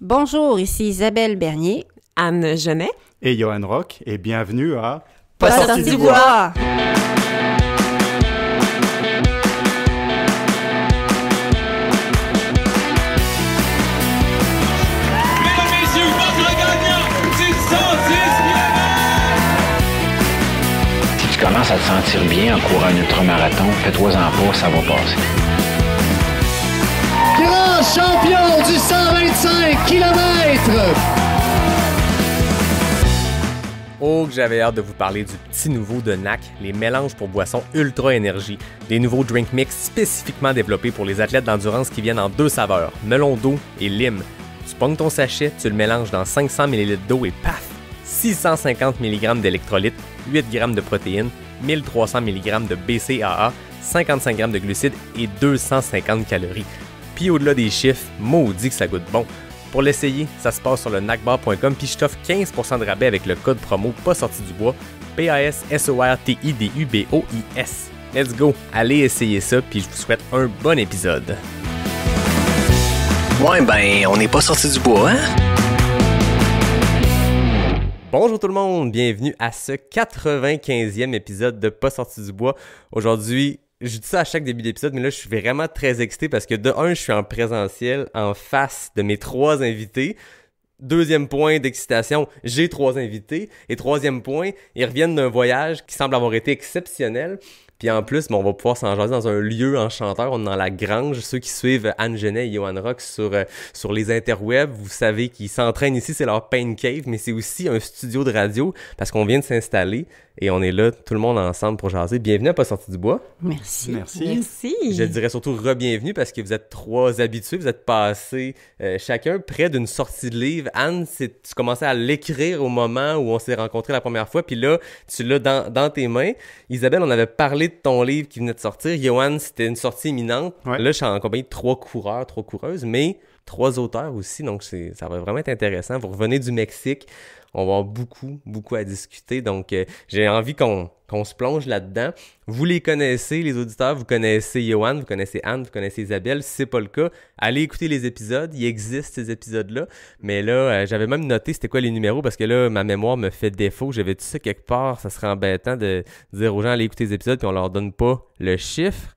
Bonjour, ici Isabelle Bernier, Anne Genet et Johan Rock, et bienvenue à Pas sorti du bois. Si tu commences à te sentir bien en courant un ultramarathon, fais-toi-en pas, ça va passer. Grand champion du 125 km! Oh, que j'avais hâte de vous parler du petit nouveau de NAC, les mélanges pour boissons Ultra Énergie, des nouveaux drink mix spécifiquement développés pour les athlètes d'endurance qui viennent en deux saveurs, melon d'eau et lime. Tu pognes ton sachet, tu le mélanges dans 500 ml d'eau et paf! 650 mg d'électrolytes, 8 g de protéines, 1300 mg de BCAA, 55 g de glucides et 250 calories. Puis au-delà des chiffres, maudit que ça goûte bon. Pour l'essayer, ça se passe sur le nacbar.com puis je t'offre 15% de rabais avec le code promo pas sorti du bois, PASSORTIDUBOIS. Let's go, allez essayer ça puis je vous souhaite un bon épisode. Ouais ben, on n'est pas sorti du bois, hein? Bonjour tout le monde, bienvenue à ce 95e épisode de Pas sorti du bois. Aujourd'hui, je dis ça à chaque début d'épisode, mais là, je suis vraiment très excité parce que de un, je suis en présentiel en face de mes 3 invités. Deuxième point d'excitation, j'ai 3 invités. Et troisième point, ils reviennent d'un voyage qui semble avoir été exceptionnel. Puis en plus, on va pouvoir s'en jaser dans un lieu enchanteur. On est dans la grange. Ceux qui suivent Anne Genet et Johan Rock sur les interwebs, vous savez qu'ils s'entraînent ici, c'est leur pain cave, mais c'est aussi un studio de radio parce qu'on vient de s'installer et on est là, tout le monde ensemble pour jaser. Bienvenue à Pas sorti du bois. Merci. Merci. Je dirais surtout re-bienvenue parce que vous êtes 3 habitués, vous êtes passés chacun près d'une sortie de livre. Anne, tu commençais à l'écrire au moment où on s'est rencontrés la première fois, puis là, tu l'as dans tes mains. Isabelle, on avait parlé de ton livre qui venait de sortir. Johan, c'était une sortie imminente. Ouais. Là, je suis en compagnie de 3 coureurs, 3 coureuses, mais 3 auteurs aussi, donc ça va vraiment être intéressant. Vous revenez du Mexique, on va avoir beaucoup à discuter, donc j'ai envie qu'on se plonge là-dedans. Vous les connaissez, les auditeurs, vous connaissez Johan, vous connaissez Anne, vous connaissez Isabelle. Si c'est pas le cas, allez écouter les épisodes, il existe ces épisodes-là. Mais là, j'avais même noté c'était quoi les numéros parce que là, ma mémoire me fait défaut. J'avais tout ça quelque part, ça serait embêtant de dire aux gens allez écouter les épisodes puis on leur donne pas le chiffre.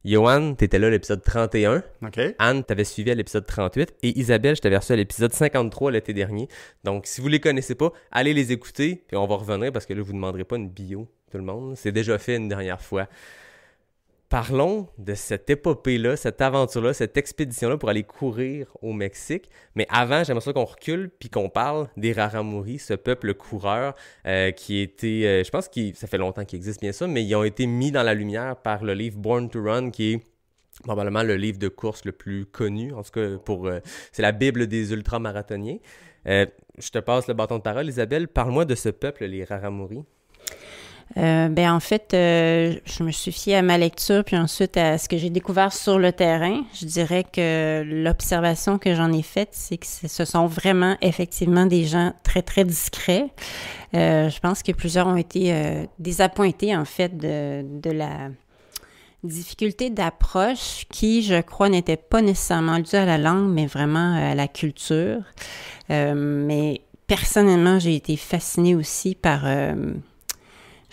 Johan, t'étais là à l'épisode 31. OK. Anne, t'avais suivi à l'épisode 38. Et Isabelle, je t'avais reçu à l'épisode 53 l'été dernier. Donc, si vous les connaissez pas, allez les écouter. Puis on va revenir parce que là, vous ne demanderez pas une bio, tout le monde. C'est déjà fait une dernière fois. Parlons de cette épopée-là, cette aventure-là, cette expédition-là pour aller courir au Mexique. Mais avant, j'aimerais ça qu'on recule puis qu'on parle des Raramuri, ce peuple coureur qui était, je pense que ça fait longtemps qu'il existe bien ça, mais ils ont été mis dans la lumière par le livre Born to Run, qui est probablement le livre de course le plus connu. En tout cas, c'est la Bible des ultramarathoniens. Je te passe le bâton de parole. Isabelle, parle-moi de ce peuple, les Raramuri. En fait, je me suis fiée à ma lecture, puis ensuite à ce que j'ai découvert sur le terrain. Je dirais que l'observation que j'en ai faite, c'est que ce sont vraiment, effectivement, des gens très, très discrets. Je pense que plusieurs ont été désappointés, en fait, de la difficulté d'approche qui, je crois, n'était pas nécessairement due à la langue, mais vraiment à la culture. Mais personnellement, j'ai été fascinée aussi par...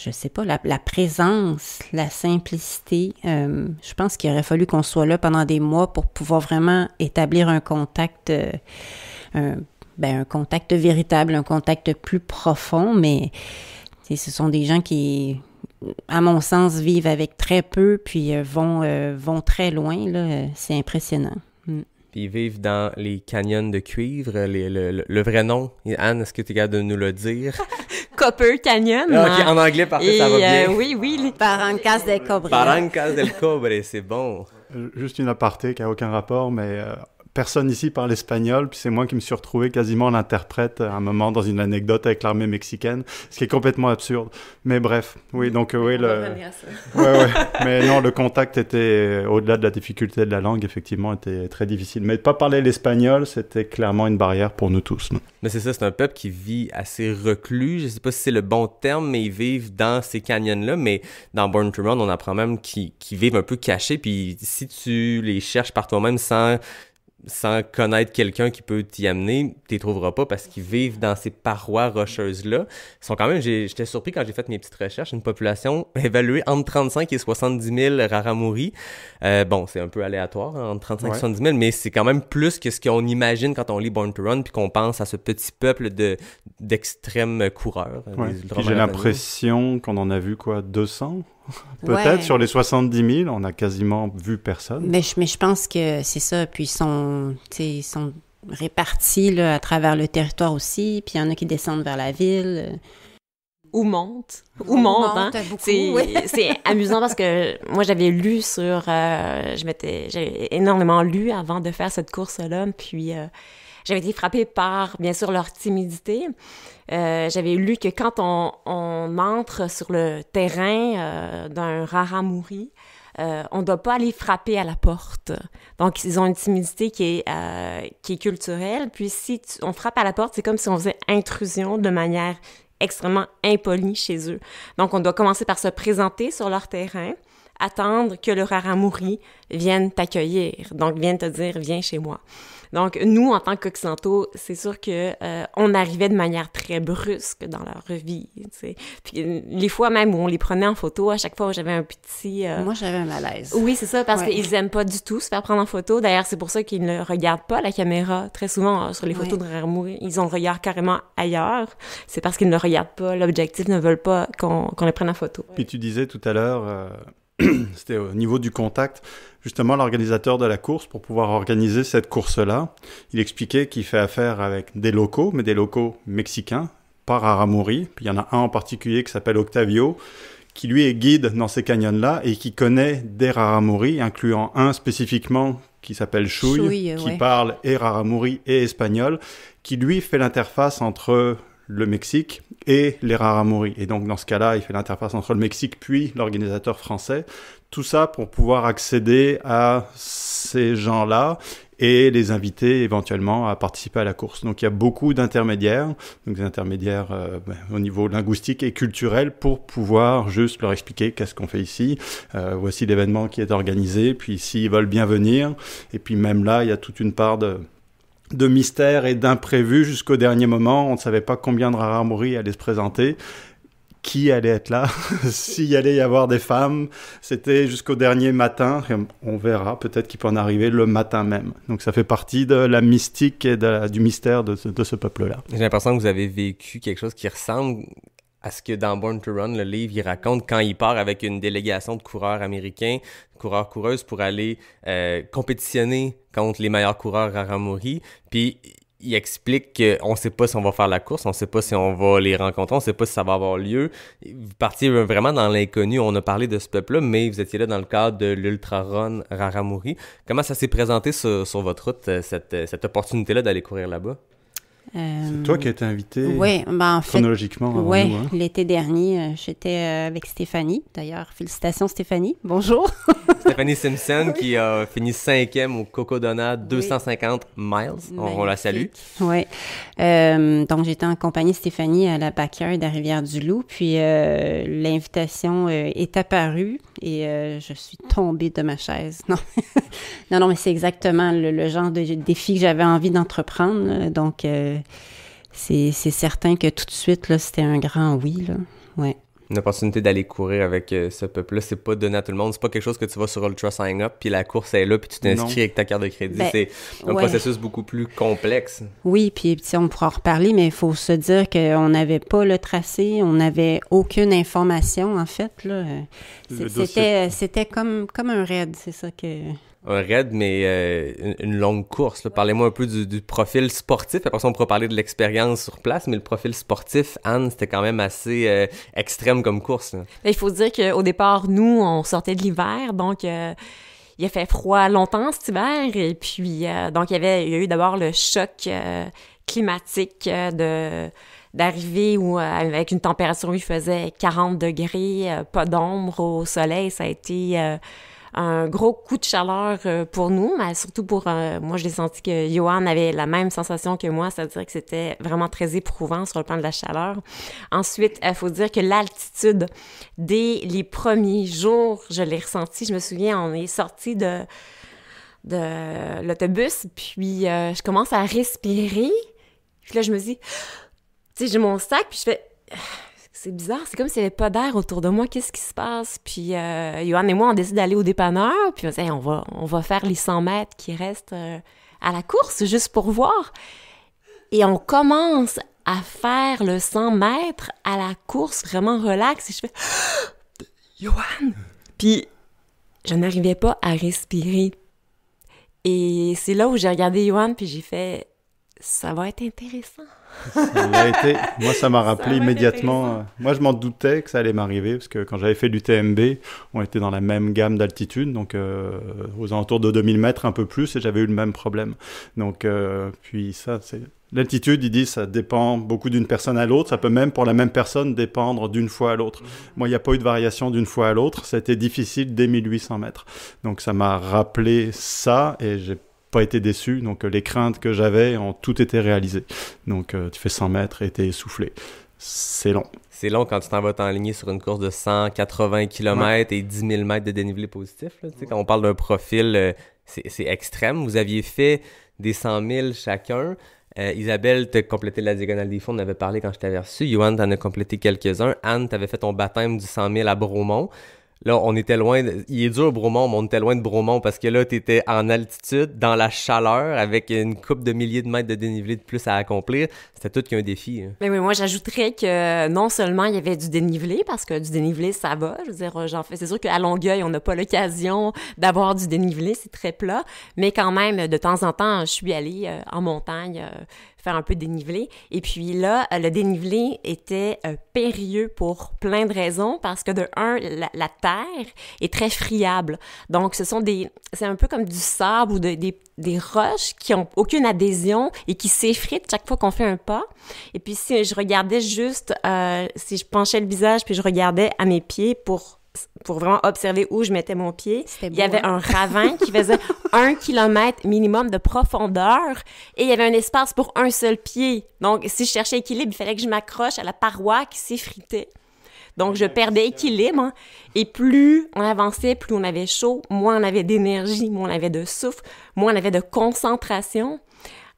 je sais pas, la présence, la simplicité. Je pense qu'il aurait fallu qu'on soit là pendant des mois pour pouvoir vraiment établir un contact, un contact véritable, un contact plus profond, mais ce sont des gens qui, à mon sens, vivent avec très peu, puis vont très loin, là. C'est impressionnant. Puis ils vivent dans les canyons de cuivre. Le vrai nom, Anne, est-ce que tu es capable de nous le dire? Copper Canyon. Ah, ok, en anglais, parfait, ça va bien. Oui. Barrancas del Cobre. Barrancas del Cobre, c'est bon. Juste une aparté qui n'a aucun rapport, mais personne ici parle espagnol, puis c'est moi qui me suis retrouvé quasiment l'interprète à un moment dans une anecdote avec l'armée mexicaine, ce qui est complètement absurde. Mais bref, oui, donc oui, mais non, le contact était, au-delà de la difficulté de la langue, effectivement, était très difficile. Mais de pas parler l'espagnol, c'était clairement une barrière pour nous tous. Mais c'est ça, c'est un peuple qui vit assez reclus, je sais pas si c'est le bon terme, mais ils vivent dans ces canyons-là, mais dans Born to Run, on apprend même qu'ils vivent un peu cachés, puis si tu les cherches par toi-même sans sans connaître quelqu'un qui peut t'y amener, tu les trouveras pas parce qu'ils vivent dans ces parois rocheuses-là. Ils sont quand même, j'étais surpris quand j'ai fait mes petites recherches, une population évaluée entre 35 et 70 000 raramuri. Bon, c'est un peu aléatoire, hein, entre 35 et 70 000, mais c'est quand même plus que ce qu'on imagine quand on lit Born to Run puis qu'on pense à ce petit peuple d'extrêmes coureurs. Puis j'ai l'impression qu'on en a vu, 200 peut-être sur les 70 000, on a quasiment vu personne. Mais je pense que c'est ça. Puis ils sont répartis là, à travers le territoire aussi. Puis il y en a qui descendent vers la ville. Ou montent. Hein? Beaucoup, c'est amusant parce que moi, j'avais lu sur... j'ai énormément lu avant de faire cette course-là. Puis j'avais été frappée par, bien sûr, leur timidité. J'avais lu que quand on entre sur le terrain d'un raramuri, on ne doit pas aller frapper à la porte. Donc, ils ont une timidité qui est culturelle. Puis, si on frappe à la porte, c'est comme si on faisait intrusion de manière extrêmement impolie chez eux. Donc, on doit commencer par se présenter sur leur terrain, attendre que le raramuri vienne t'accueillir. Donc, vienne te dire « Viens chez moi ». Donc, nous, en tant qu'Occidentaux, c'est sûr que on arrivait de manière très brusque dans leur vie, tu sais. Puis les fois même où on les prenait en photo, à chaque fois où j'avais un petit... Moi, j'avais un malaise. Oui, c'est ça, parce qu'ils aiment pas du tout se faire prendre en photo. D'ailleurs, c'est pour ça qu'ils ne regardent pas la caméra. Très souvent, sur les photos de raramuri, ils ont le regard carrément ailleurs. C'est parce qu'ils ne regardent pas l'objectif, ne veulent pas qu'on les prenne en photo. Puis tu disais tout à l'heure... C'était au niveau du contact. Justement, l'organisateur de la course, pour pouvoir organiser cette course-là, il expliquait qu'il fait affaire avec des locaux, mais des locaux mexicains, pas raramuri. Puis il y en a un en particulier qui s'appelle Octavio, qui lui est guide dans ces canyons-là et qui connaît des raramuri, incluant un spécifiquement qui s'appelle Chuy, qui parle et raramuri et espagnol, qui lui fait l'interface entre le Mexique et les raramuri. Et donc, dans ce cas-là, il fait l'interface entre le Mexique puis l'organisateur français. Tout ça pour pouvoir accéder à ces gens-là et les inviter éventuellement à participer à la course. Donc, il y a beaucoup d'intermédiaires, donc des intermédiaires au niveau linguistique et culturel pour pouvoir juste leur expliquer qu'est-ce qu'on fait ici. Voici l'événement qui est organisé, puis s'ils veulent bien venir. Et puis même là, il y a toute une part de mystère et d'imprévu jusqu'au dernier moment. On ne savait pas combien de raramuri allaient se présenter, qui allait être là, s'il allait y avoir des femmes. C'était jusqu'au dernier matin. Et on verra, peut-être qu'il peut en arriver le matin même. Donc ça fait partie de la mystique et du mystère de ce peuple-là. J'ai l'impression que vous avez vécu quelque chose qui ressemble à ce que dans Born to Run, le livre, il raconte quand il part avec une délégation de coureurs américains, coureurs-coureuses pour aller compétitionner contre les meilleurs coureurs raramuri. Puis il explique qu'on ne sait pas si on va faire la course, on ne sait pas si on va les rencontrer, on ne sait pas si ça va avoir lieu. Vous partiez vraiment dans l'inconnu. On a parlé de ce peuple-là, mais vous étiez là dans le cadre de l'Ultra Run Raramuri. Comment ça s'est présenté sur votre route, cette opportunité-là d'aller courir là-bas? C'est toi qui as été invité en fait, chronologiquement avant nous. Hein? L'été dernier, j'étais avec Stéphanie. D'ailleurs, félicitations Stéphanie. Bonjour. Stéphanie Simpson qui a fini 5e au Cocodona 250 miles. On la salue. Oui. Donc, j'étais en compagnie de Stéphanie à la backyard à Rivière-du-Loup. Puis, l'invitation est apparue et je suis tombée de ma chaise. Non, mais c'est exactement le genre de défi que j'avais envie d'entreprendre. Donc, c'est certain que tout de suite, là, c'était un grand oui. Là. Ouais. Une opportunité d'aller courir avec ce peuple-là, c'est pas donné à tout le monde. C'est pas quelque chose que tu vas sur Ultra Sign Up, puis la course est là, puis tu t'inscris avec ta carte de crédit. C'est un processus beaucoup plus complexe. Oui, puis on pourra en reparler, mais il faut se dire qu'on n'avait pas le tracé, on n'avait aucune information, en fait. Là. C'était comme un raid, c'est ça que... Un raid, mais une longue course. Là. Parlez-moi un peu du profil sportif. Après ça, on pourra parler de l'expérience sur place, mais le profil sportif, Anne, c'était quand même assez extrême comme course. Là. Il faut dire qu'au départ, nous, on sortait de l'hiver, donc il a fait froid longtemps cet hiver, et puis donc il y a eu d'abord le choc climatique d'arriver où avec une température où il faisait 40 degrés, pas d'ombre au soleil, ça a été... un gros coup de chaleur pour nous, mais surtout pour... moi, j'ai senti que Johan avait la même sensation que moi, c'est-à-dire que c'était vraiment très éprouvant sur le plan de la chaleur. Ensuite, il faut dire que l'altitude, dès les premiers jours, je l'ai ressenti. Je me souviens, on est sorti de de l'autobus, puis je commence à respirer. Puis là, je me dis, tu sais, j'ai mon sac, puis je fais, c'est bizarre, c'est comme s'il n'y avait pas d'air autour de moi, qu'est-ce qui se passe? Puis Johan et moi, on décide d'aller au dépanneur, puis on dit, hey, on va faire les 100 mètres qui restent à la course, juste pour voir. Et on commence à faire le 100 mètres à la course, vraiment relax, et je fais, Johan! Puis je n'arrivais pas à respirer. Et c'est là où j'ai regardé Johan, puis j'ai fait, ça va être intéressant. Moi, ça m'a rappelé immédiatement. Moi, je m'en doutais que ça allait m'arriver, parce que quand j'avais fait l'UTMB, on était dans la même gamme d'altitude, donc aux alentours de 2000 mètres, un peu plus, et j'avais eu le même problème. Donc, puis ça, c'est... L'altitude, ils disent, ça dépend beaucoup d'une personne à l'autre. Ça peut même, pour la même personne, dépendre d'une fois à l'autre. Moi, il n'y a pas eu de variation d'une fois à l'autre. Ça a été difficile dès 1800 mètres. Donc, ça m'a rappelé ça, et j'ai pas été déçu. Donc, les craintes que j'avais ont tout été réalisées. Donc, tu fais 100 mètres et t'es essoufflé. C'est long. C'est long quand tu t'en vas t'enligner sur une course de 180 km et 10 000 mètres de dénivelé positif. Là. Tu sais, quand on parle d'un profil, c'est extrême. Vous aviez fait des 100 000 chacun. Isabelle, t'as complété la diagonale des fous, on en avait parlé quand je t'avais reçu. Johan, t'en as complété quelques-uns. Anne, t'avais fait ton baptême du 100 000 à Bromont. Là, on était loin, il est dur Bromont, mais on était loin de Bromont parce que là, t'étais en altitude, dans la chaleur, avec une couple de milliers de mètres de dénivelé de plus à accomplir. C'était tout qu'un défi. Hein. Mais oui, moi, j'ajouterais que non seulement il y avait du dénivelé, parce que du dénivelé, ça va. Je veux dire, j'en fais. C'est sûr qu'à Longueuil, on n'a pas l'occasion d'avoir du dénivelé, c'est très plat. Mais quand même, de temps en temps, je suis allée en montagne faire un peu de dénivelé. Et puis là, le dénivelé était périlleux pour plein de raisons, parce que de un, la terre est très friable. Donc, c'est un peu comme du sable ou des roches qui ont aucune adhésion et qui s'effritent chaque fois qu'on fait un pas. Et puis, si je regardais juste, si je penchais le visage puis je regardais à mes pieds pour vraiment observer où je mettais mon pied, il y avait un ravin qui faisait 1 kilomètre minimum de profondeur et il y avait un espace pour un seul pied. Donc, si je cherchais équilibre, il fallait que je m'accroche à la paroi qui s'effritait. Donc, je perdais équilibre. Hein. Et plus on avançait, plus on avait chaud, moins on avait d'énergie, moins on avait de souffle, moins on avait de concentration.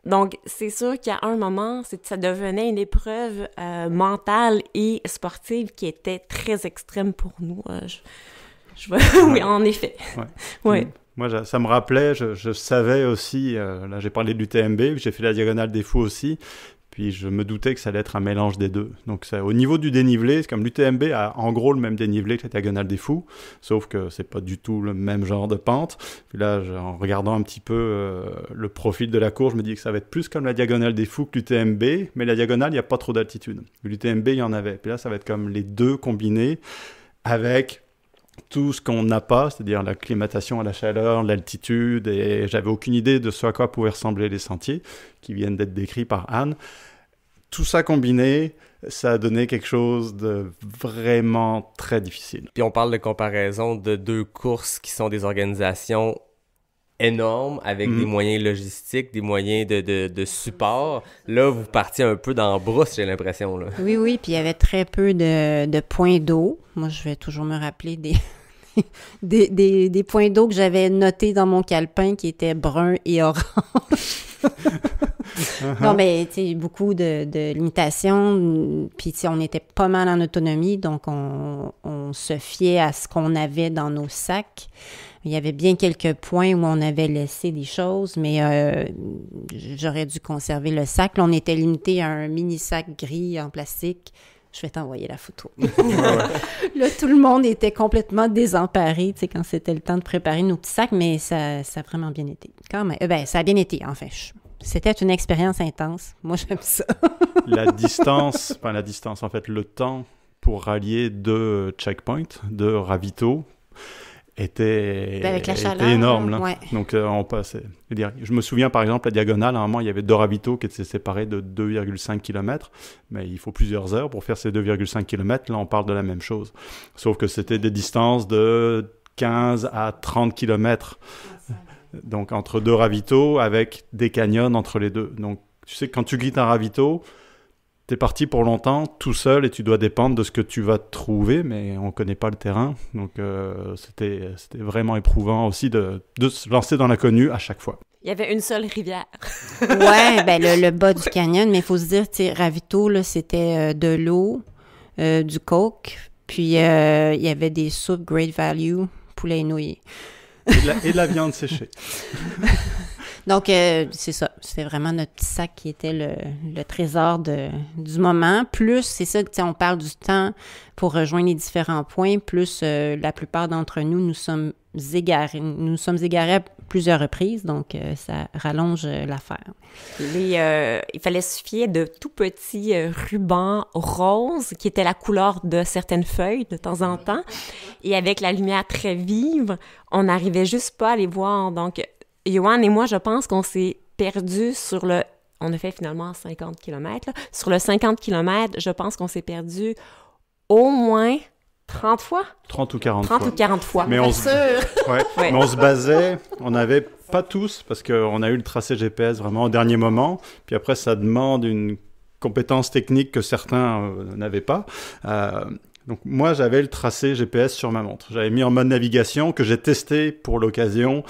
Donc, c'est sûr qu'à un moment, ça devenait une épreuve mentale et sportive qui était très extrême pour nous. Oui, en effet. Ouais. Ouais. Moi, ça me rappelait, je savais aussi, là j'ai parlé de l'UTMB, j'ai fait la diagonale des fous aussi, puis je me doutais que ça allait être un mélange des deux. Donc au niveau du dénivelé, c'est comme l'UTMB a en gros le même dénivelé que la diagonale des fous, sauf que c'est pas du tout le même genre de pente. Puis là, en regardant un petit peu le profil de la course, je me dis que ça va être plus comme la diagonale des fous que l'UTMB, mais la diagonale, il n'y a pas trop d'altitude. L'UTMB, il y en avait. Puis là, ça va être comme les deux combinés avec tout ce qu'on n'a pas, c'est-à-dire l'acclimatation à la chaleur, l'altitude, et j'avais aucune idée de ce à quoi pouvaient ressembler les sentiers qui viennent d'être décrits par Anne. Tout ça combiné, ça a donné quelque chose de vraiment très difficile. Puis on parle de comparaison de deux courses qui sont des organisations énormes, avec des moyens logistiques, des moyens de support. Là, vous partiez un peu dans la brousse, j'ai l'impression. Là. Oui, puis il y avait très peu de points d'eau. Moi, je vais toujours me rappeler des points d'eau que j'avais notés dans mon calepin qui étaient bruns et orange. Non, mais tu sais, beaucoup de limitations. Puis, tu sais, on était pas mal en autonomie, donc on se fiait à ce qu'on avait dans nos sacs. Il y avait bien quelques points où on avait laissé des choses, mais j'aurais dû conserver le sac. Là, on était limité à un mini sac gris en plastique. Je vais t'envoyer la photo. Là, tout le monde était complètement désemparé, tu sais, quand c'était le temps de préparer nos petits sacs, mais ça a vraiment bien été. Quand même, ça a bien été, en fait. C'était une expérience intense. Moi, j'aime ça. La distance, en fait, le temps pour rallier deux checkpoints, deux ravitaux, était énorme. Là. Ouais. Donc, on passait. Je me souviens, par exemple, la diagonale, à un moment, il y avait deux ravitaux qui étaient séparés de 2,5 km, mais il faut plusieurs heures pour faire ces 2,5 km. Là, on parle de la même chose. Sauf que c'était des distances de 15 à 30 km. Donc, entre deux ravitaux, avec des canyons entre les deux. Donc, tu sais, quand tu quittes un ravito, t'es parti pour longtemps, tout seul, et tu dois dépendre de ce que tu vas trouver, mais on connaît pas le terrain. Donc, c'était vraiment éprouvant aussi de se lancer dans l'inconnu à chaque fois. Il y avait une seule rivière. Ouais, ben le bas du canyon, mais il faut se dire, tu sais, Ravito, là, c'était de l'eau, du coke, puis il y avait des soupes Great Value, poulet et nouilles. Et de la viande séchée. Donc, c'est ça. C'était vraiment notre petit sac qui était le trésor du moment. Plus, c'est ça, tu sais, on parle du temps pour rejoindre les différents points. Plus, la plupart d'entre nous, nous sommes égarés. Nous nous sommes égarés à plusieurs reprises. Donc, ça rallonge l'affaire. Il fallait se fier de tout petits rubans roses qui étaient la couleur de certaines feuilles de temps en temps. Et avec la lumière très vive, on n'arrivait juste pas à les voir. Donc, Johan et moi, je pense qu'on s'est perdu sur le... On a fait finalement 50 km. Là. Sur le 50 km, je pense qu'on s'est perdu au moins 30 fois? 30 ou 40 30 fois. 30 ou 40 fois. Mais on se basait, on n'avait pas tous, parce qu'on a eu le tracé GPS vraiment au dernier moment. Puis après, ça demande une compétence technique que certains n'avaient pas. Donc moi, j'avais le tracé GPS sur ma montre. J'avais mis en mode navigation que j'ai testé pour l'occasion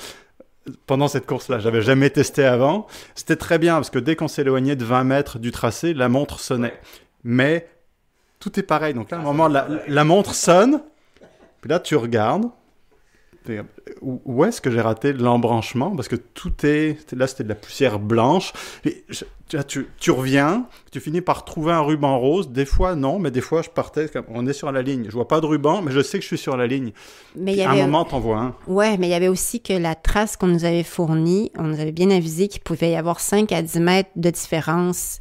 pendant cette course-là. J'avais jamais testé avant. C'était très bien parce que dès qu'on s'éloignait de 20 mètres du tracé, la montre sonnait. Mais tout est pareil. Donc là, à un moment, la montre sonne. Puis là, tu regardes. Où est-ce que j'ai raté l'embranchement? Parce que tout est... Là, c'était de la poussière blanche. Et tu reviens, tu finis par trouver un ruban rose. Des fois, non, mais des fois, je partais... On est sur la ligne. Je vois pas de ruban, mais je sais que je suis sur la ligne. Mais à un moment, t'en vois un. Ouais, mais il y avait aussi que la trace qu'on nous avait fournie, on nous avait bien avisé qu'il pouvait y avoir 5 à 10 mètres de différence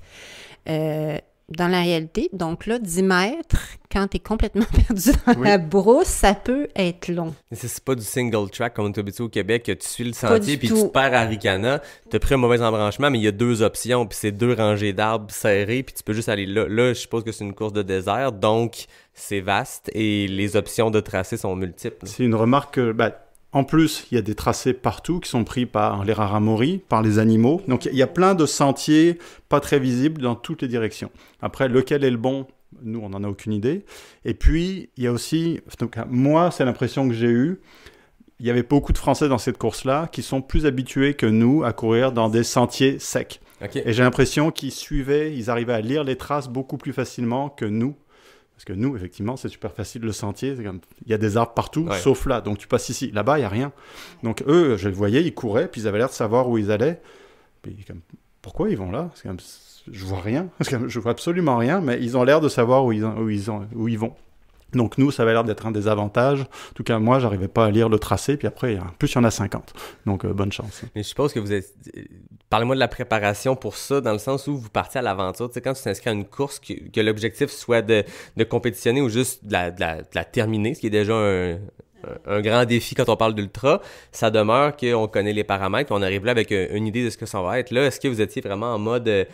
dans la réalité. Donc là, 10 mètres, quand t'es complètement perdu dans la brousse, ça peut être long. C'est pas du single track comme on est habitué au Québec, que tu suis le sentier puis tu te perds à Ricana. T'as pris un mauvais embranchement, mais il y a 2 options, puis c'est 2 rangées d'arbres serrées, puis tu peux juste aller là. Là, je suppose que c'est une course de désert, donc c'est vaste et les options de tracé sont multiples. C'est une remarque que... En plus, il y a des tracés partout qui sont pris par les raramuri, par les animaux. Donc, il y a plein de sentiers pas très visibles dans toutes les directions. Après, lequel est le bon? Nous, on n'en a aucune idée. Et puis, il y a aussi... Donc, moi, c'est l'impression que j'ai eue. Il y avait beaucoup de Français dans cette course-là qui sont plus habitués que nous à courir dans des sentiers secs. Okay. Et j'ai l'impression qu'ils suivaient, ils arrivaient à lire les traces beaucoup plus facilement que nous. Parce que nous, effectivement, c'est super facile le sentier. C'est comme... Il y a des arbres partout, sauf là. Donc, tu passes ici. Là-bas, il n'y a rien. Donc, eux, je les voyais, ils couraient, puis ils avaient l'air de savoir où ils allaient. Puis, comme, pourquoi ils vont là? Parce que, je vois rien. Parce que, je vois absolument rien, mais ils ont l'air de savoir où ils vont. Donc, nous, ça avait l'air d'être un désavantage. En tout cas, moi, j'arrivais pas à lire le tracé. Puis après, en plus, il y en a 50. Donc, bonne chance. Mais je suppose que vous êtes... Parlez-moi de la préparation pour ça, dans le sens où vous partez à l'aventure. Tu sais, quand tu t'inscris à une course, que l'objectif soit de compétitionner ou juste de la terminer, ce qui est déjà un grand défi quand on parle d'ultra, ça demeure qu'on connaît les paramètres, on arrive là avec une idée de ce que ça va être. Là, est-ce que vous étiez vraiment en mode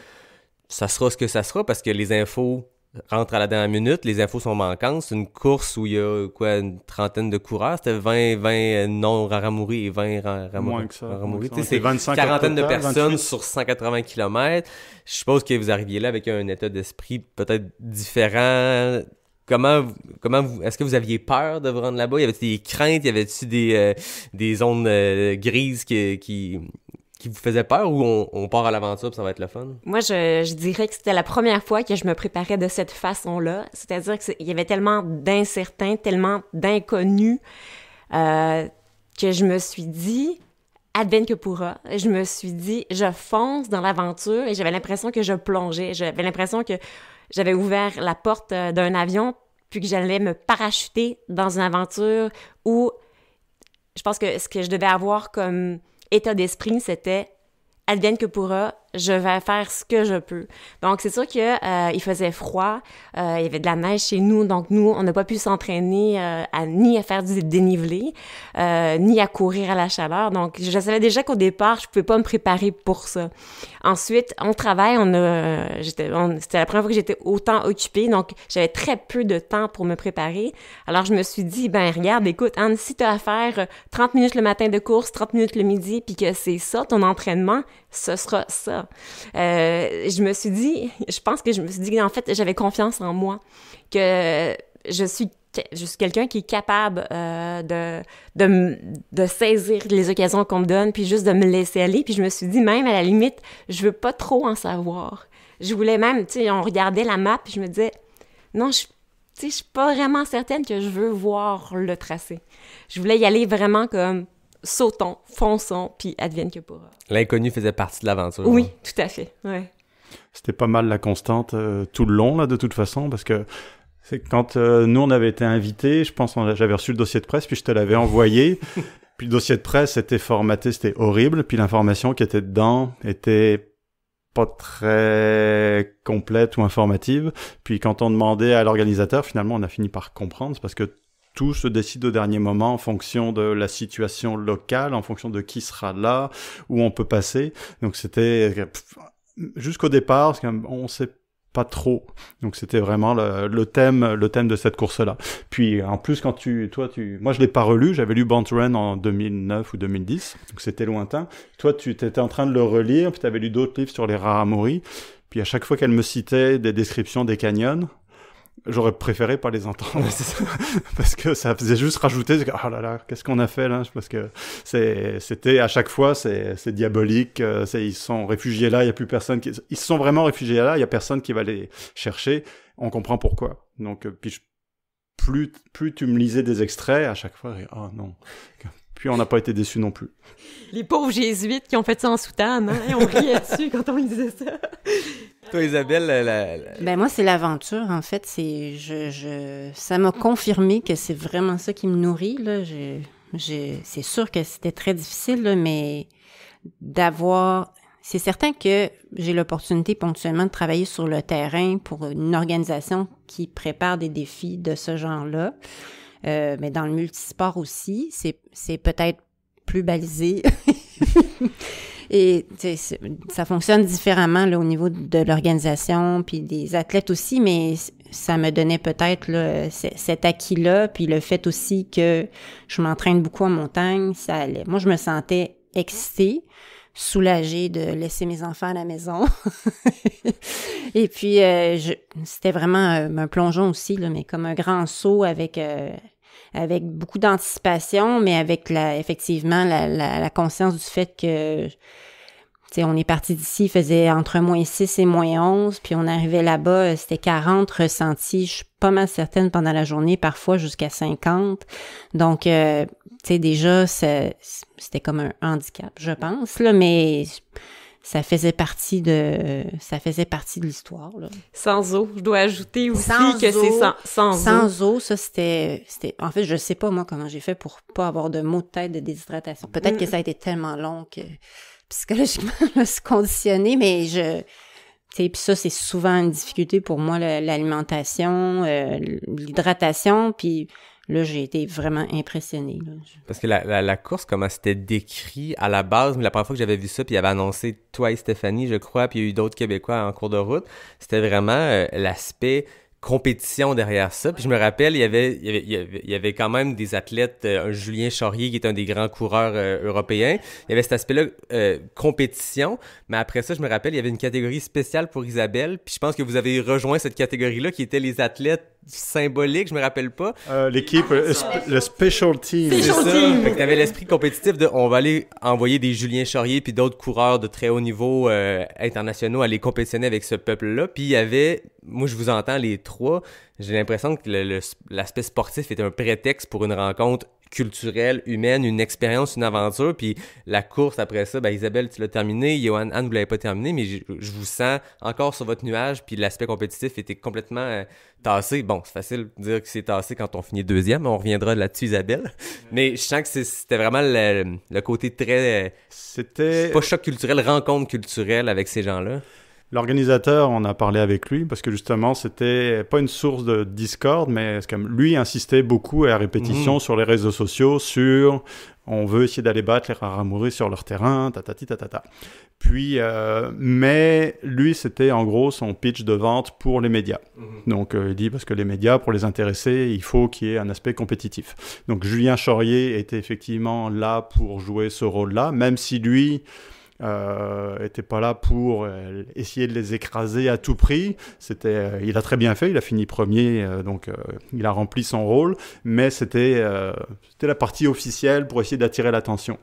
ça sera ce que ça sera, parce que les infos rentrent à la dernière minute, les infos sont manquantes. C'est une course où il y a une trentaine de coureurs. C'était 20 non-raramuri et 20 raramuri. Moins que ça. C'est 25 quarantaine de personnes 28. Sur 180 km. Je suppose que vous arriviez là avec un état d'esprit peut-être différent. Comment vous, est-ce que vous aviez peur de vous rendre là-bas? Y avait-il des craintes? Y avait-il des zones grises qui vous faisait peur, ou on part à l'aventure et ça va être le fun? Moi, je dirais que c'était la première fois que je me préparais de cette façon-là. C'est-à-dire qu'il y avait tellement d'incertains, tellement d'inconnus, que je me suis dit, advienne que pourra. Je me suis dit, je fonce dans l'aventure, et j'avais l'impression que je plongeais. J'avais l'impression que j'avais ouvert la porte d'un avion, puis que j'allais me parachuter dans une aventure où je pense que ce que je devais avoir comme état d'esprit, c'était advienne que pourra, je vais faire ce que je peux. Donc, c'est sûr qu'il faisait froid, il y avait de la neige chez nous, donc nous, on n'a pas pu s'entraîner ni à faire du dénivelé, ni à courir à la chaleur. Donc, je savais déjà qu'au départ, je pouvais pas me préparer pour ça. Ensuite, on travaille, c'était la première fois que j'étais autant occupée, donc j'avais très peu de temps pour me préparer. Alors, je me suis dit, regarde, écoute, Anne, si tu as à faire 30 minutes le matin de course, 30 minutes le midi, puis que c'est ça, ton entraînement, ce sera ça. Je pense que je me suis dit, en fait, j'avais confiance en moi, que je suis quelqu'un qui est capable de saisir les occasions qu'on me donne, puis juste de me laisser aller. Puis je me suis dit, même à la limite, je veux pas trop en savoir. Je voulais même, tu sais, on regardait la map, puis je me disais, non, je suis pas vraiment certaine que je veux voir le tracé. Je voulais y aller vraiment comme sautons, fonçons, puis advienne que pourra. L'inconnu faisait partie de l'aventure. Oui, tout à fait, ouais. C'était pas mal la constante tout le long, là, de toute façon, parce que c'est quand nous, on avait été invités, je pense j'avais reçu le dossier de presse, puis je te l'avais envoyé. Puis le dossier de presse était formaté, c'était horrible. Puis l'information qui était dedans était pas très complète ou informative. Puis quand on demandait à l'organisateur, finalement, on a fini par comprendre. C'est parce que tout se décide au dernier moment en fonction de la situation locale, en fonction de qui sera là, où on peut passer. Donc c'était jusqu'au départ, on sait pas trop. Donc c'était vraiment le thème de cette course-là. Puis en plus moi je l'ai pas relu, j'avais lu Born to Run en 2009 ou 2010, donc c'était lointain. Toi tu étais en train de le relire, puis tu avais lu d'autres livres sur les Raramuri. Puis à chaque fois qu'elle me citait des descriptions des canyons, j'aurais préféré pas les entendre. Parce que ça faisait juste rajouter, oh là là, qu'est-ce qu'on a fait là? Parce que c'était à chaque fois, c'est diabolique, ils sont réfugiés là, il y a plus personne ils se sont vraiment réfugiés là, il y a personne qui va les chercher, on comprend pourquoi. Donc, puis plus tu me lisais des extraits, à chaque fois, oh non. Puis on n'a pas été déçus non plus. Les pauvres jésuites qui ont fait ça en soutane, hein? Et on riait dessus quand on disait ça. Toi, Isabelle, Ben moi, c'est l'aventure, en fait. Ça m'a confirmé que c'est vraiment ça qui me nourrit, là. C'est sûr que c'était très difficile, là, mais c'est certain que j'ai l'opportunité ponctuellement de travailler sur le terrain pour une organisation qui prépare des défis de ce genre-là. Mais dans le multisport aussi, c'est peut-être plus balisé. Et ça fonctionne différemment là, au niveau de l'organisation, puis des athlètes aussi, mais ça me donnait peut-être là, cet acquis-là, puis le fait aussi que je m'entraîne beaucoup en montagne, ça allait. Moi, je me sentais excitée, soulagée de laisser mes enfants à la maison. Et puis, c'était vraiment un plongeon aussi, là, mais comme un grand saut avec beaucoup d'anticipation, mais avec effectivement la conscience du fait que, tu sais, on est parti d'ici, il faisait entre -6 et -11, puis on arrivait là-bas, c'était 40 ressentis, je suis pas mal certaine pendant la journée, parfois jusqu'à 50. Donc, tu sais, déjà, c'était comme un handicap, je pense, là, mais ça faisait partie de l'histoire, là. Sans eau, je dois ajouter aussi sans que eau, c'est sans eau. Sans eau, ça, c'était... En fait, je sais pas, moi, comment j'ai fait pour pas avoir de maux de tête de déshydratation. Peut-être que ça a été tellement long que psychologiquement, je me suis conditionnée, mais tu sais, puis ça, c'est souvent une difficulté pour moi, l'alimentation, l'hydratation, puis là, j'ai été vraiment impressionnée, là. Parce que la course, comment c'était décrit à la base, mais la première fois que j'avais vu ça, puis il y avait annoncé toi et Stéphanie, je crois, puis il y a eu d'autres Québécois en cours de route, c'était vraiment l'aspect compétition derrière ça. Puis je me rappelle, il y avait quand même des athlètes, un Julien Chaurier qui est un des grands coureurs européens. Il y avait cet aspect-là, compétition. Mais après ça, je me rappelle, il y avait une catégorie spéciale pour Isabelle. Puis je pense que vous avez rejoint cette catégorie-là qui était les athlètes symboliques, je me rappelle pas. L'équipe, le special team. C'est ça. Fait que t'avais l'esprit compétitif de on va aller envoyer des Julien Chaurier puis d'autres coureurs de très haut niveau internationaux aller compétitionner avec ce peuple-là. Puis il y avait, moi je vous entends les trois, j'ai l'impression que l'aspect sportif est un prétexte pour une rencontre culturelle, humaine, une expérience, une aventure. Puis la course après ça, ben Isabelle, tu l'as terminé, Johan, Anne, vous l'avez pas terminé, mais je vous sens encore sur votre nuage, puis l'aspect compétitif était complètement tassé. Bon, c'est facile de dire que c'est tassé quand on finit deuxième, on reviendra là-dessus, Isabelle. Mais je sens que c'était vraiment le côté très... C'était... pas choc culturel, rencontre culturelle avec ces gens-là. L'organisateur, on a parlé avec lui parce que justement, c'était pas une source de discorde, mais comme lui insistait beaucoup et à répétition sur les réseaux sociaux sur on veut essayer d'aller battre les Raramuri sur leur terrain, tatati tatata. Puis, mais lui, c'était en gros son pitch de vente pour les médias. Donc, il dit parce que les médias, pour les intéresser, il faut qu'il y ait un aspect compétitif. Donc, Julien Chaurier était effectivement là pour jouer ce rôle-là, même si lui était pas là pour essayer de les écraser à tout prix. Il a très bien fait, il a fini premier, donc il a rempli son rôle, mais c'était la partie officielle pour essayer d'attirer l'attention.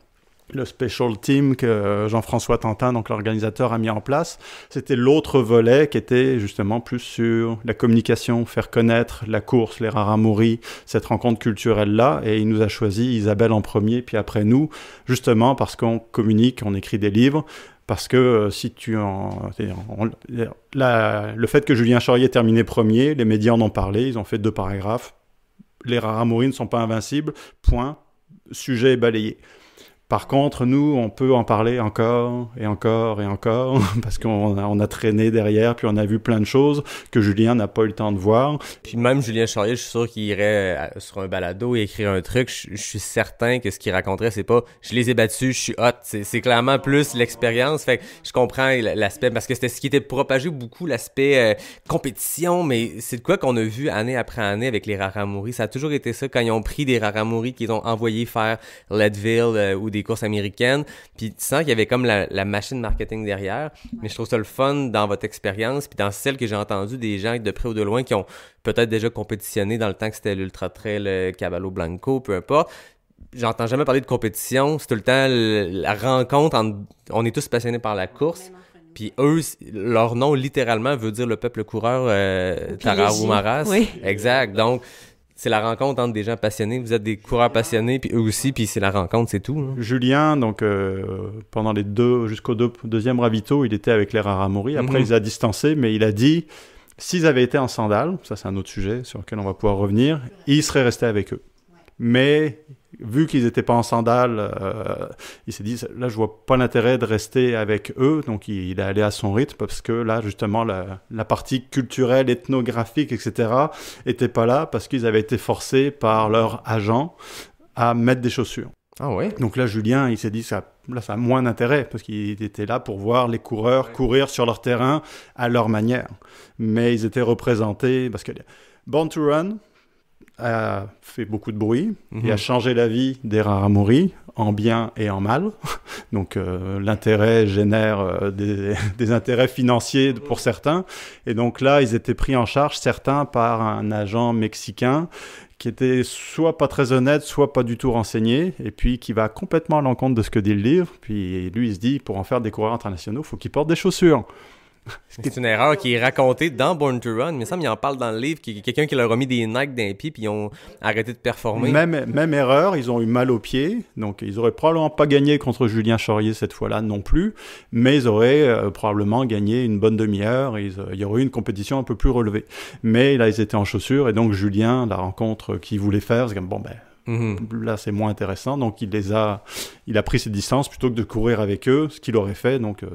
Le special team que Jean-François Tantin, donc l'organisateur, a mis en place, c'était l'autre volet qui était justement plus sur la communication, faire connaître la course, les Raramuri, cette rencontre culturelle-là, et il nous a choisi Isabelle en premier, puis après nous, justement parce qu'on communique, on écrit des livres, parce que le fait que Julien Chaurier ait terminé premier, les médias en ont parlé, ils ont fait 2 paragraphes, les Raramuri ne sont pas invincibles, point, sujet est balayé. Par contre, nous, on peut en parler encore et encore et encore parce qu'on a traîné derrière, puis on a vu plein de choses que Julien n'a pas eu le temps de voir. Puis même Julien Chaurier, je suis sûr qu'il irait sur un balado et écrire un truc. Je suis certain que ce qu'il raconterait, c'est pas « je les ai battus, je suis hot ». C'est clairement plus l'expérience. Fait que je comprends l'aspect, parce que c'était ce qui était propagé beaucoup, l'aspect compétition, mais c'est de quoi qu'on a vu année après année avec les Raramuri. Ça a toujours été ça, quand ils ont pris des Raramuri qu'ils ont envoyés faire Leadville ou des courses américaines, puis tu sens qu'il y avait comme la machine marketing derrière, mais je trouve ça le fun dans votre expérience, puis dans celle que j'ai entendue des gens de près ou de loin qui ont peut-être déjà compétitionné dans le temps que c'était l'Ultra Trail, Caballo Blanco, peu importe. J'entends jamais parler de compétition, c'est tout le temps la rencontre on est tous passionnés par la course, puis eux, leur nom littéralement veut dire le peuple coureur Tarahumara. Oui. Exact, donc c'est la rencontre entre des gens passionnés. Vous êtes des coureurs passionnés, puis eux aussi, puis c'est la rencontre, c'est tout. Hein. Julien, donc, pendant jusqu'au deuxième ravito, il était avec les Raramuri. Après, il les a distancés, mais il a dit, s'ils avaient été en sandales, ça c'est un autre sujet sur lequel on va pouvoir revenir, il serait resté avec eux. Mais vu qu'ils n'étaient pas en sandales, il s'est dit, là, je vois pas l'intérêt de rester avec eux. Donc, il est allé à son rythme parce que là, justement, la partie culturelle, ethnographique, etc., était pas là parce qu'ils avaient été forcés par leur agent à mettre des chaussures. Ah ouais? Donc là, Julien, il s'est dit, ça a moins d'intérêt parce qu'il était là pour voir les coureurs courir sur leur terrain à leur manière. Mais ils étaient représentés parce que Born to Run a fait beaucoup de bruit et a changé la vie des Raramuri en bien et en mal. Donc l'intérêt génère des intérêts financiers pour certains. Et donc là, ils étaient pris en charge, certains, par un agent mexicain qui était soit pas très honnête, soit pas du tout renseigné, et puis qui va complètement à l'encontre de ce que dit le livre. Puis lui, il se dit, pour en faire des coureurs internationaux, il faut qu'ils portent des chaussures. C'est une erreur qui est racontée dans Born to Run, mais il me semble qu'il en parle dans le livre, qu'il y a quelqu'un qui leur a mis des Nike dans les pieds, puis ils ont arrêté de performer. Même erreur, ils ont eu mal aux pieds, donc ils auraient probablement pas gagné contre Julien Chaurier cette fois-là non plus, mais ils auraient probablement gagné une bonne demi-heure, et il y aurait eu une compétition un peu plus relevée. Mais là, ils étaient en chaussures, et donc Julien, la rencontre qu'il voulait faire, c'est comme, bon ben... Là, c'est moins intéressant. Donc, il a pris ses distances plutôt que de courir avec eux, ce qu'il aurait fait. Donc,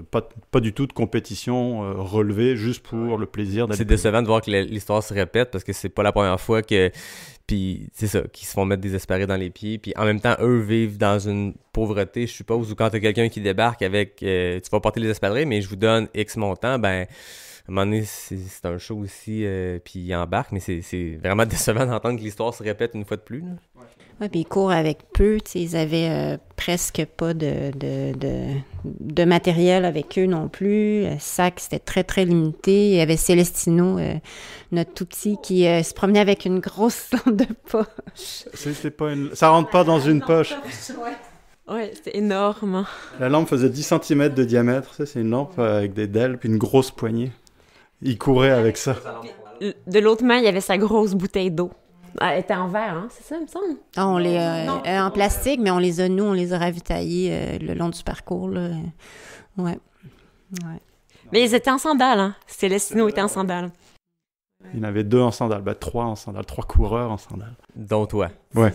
pas du tout de compétition relevée, juste pour le plaisir d'aller. C'est décevant de voir que l'histoire se répète parce que c'est pas la première fois que. Puis, c'est ça, qu'ils se font mettre des espadrilles dans les pieds. Puis, en même temps, eux vivent dans une pauvreté, je suppose, où quand t'as quelqu'un qui débarque avec. Tu vas porter les espadrilles, mais je vous donne X montant, ben. À un moment donné, c'est un show aussi, puis il embarque, mais c'est vraiment décevant d'entendre que l'histoire se répète une fois de plus. Oui, puis ils courent avec peu, tu sais, ils avaient presque pas de matériel avec eux non plus. Le sac, c'était très, très limité. Il y avait Celestino, notre tout petit, qui se promenait avec une grosse lampe de poche. Ça rentre pas dans une poche. Ouais, c'était énorme. La lampe faisait 10 cm de diamètre. Ça, c'est une lampe avec des ailes puis une grosse poignée. Il courait avec ça. De l'autre main, il y avait sa grosse bouteille d'eau. Elle était en verre, hein? C'est ça, il me semble? Ah, en plastique, mais on les a ravitaillés le long du parcours, là. Ouais. Mais ils étaient en sandales, hein? Celestino était en sandales. Il y en avait 2 en sandales, 3 en sandales, 3 coureurs en sandales. Dont toi. Ouais.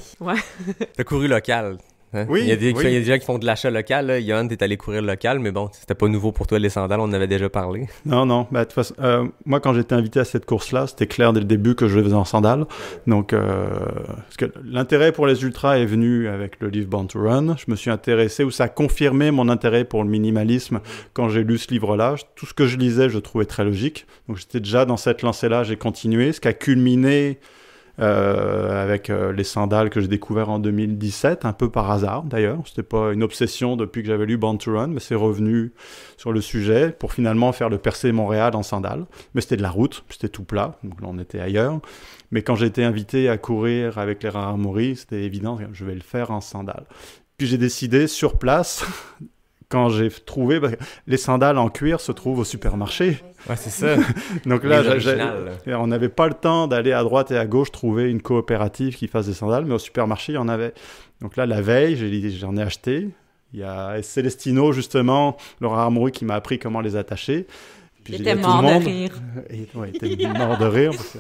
T'as couru local. Hein? Oui, il y a des gens qui font de l'achat local. Là. Yann, t'es allé courir local, mais bon, c'était pas nouveau pour toi les sandales, on en avait déjà parlé. Non. De toute façon, moi, quand j'étais invité à cette course-là, c'était clair dès le début que je le faisais en sandales. Donc, parce que l'intérêt pour les ultras est venu avec le livre Born to Run. Je me suis intéressé, ou ça a confirmé mon intérêt pour le minimalisme quand j'ai lu ce livre-là. Tout ce que je lisais, je trouvais très logique. Donc, j'étais déjà dans cette lancée-là, j'ai continué. Ce qui a culminé avec les sandales que j'ai découvert en 2017, un peu par hasard d'ailleurs. C'était pas une obsession depuis que j'avais lu Born to Run, mais c'est revenu sur le sujet pour finalement faire le Percé Montréal en sandales. Mais c'était de la route, c'était tout plat, donc là on était ailleurs. Mais quand j'ai été invité à courir avec les Raramuri, c'était évident que je vais le faire en sandales. Puis j'ai décidé sur place, quand j'ai trouvé... les sandales en cuir se trouvent au supermarché. Ouais, c'est ça. Donc là, on n'avait pas le temps d'aller à droite et à gauche trouver une coopérative qui fasse des sandales, mais au supermarché, il y en avait. Donc là, la veille, j'en ai acheté. Il y a Célestino, justement, le Raramuri, qui m'a appris comment les attacher. Puis il était mort de rire. Il était mort de rire. Parce que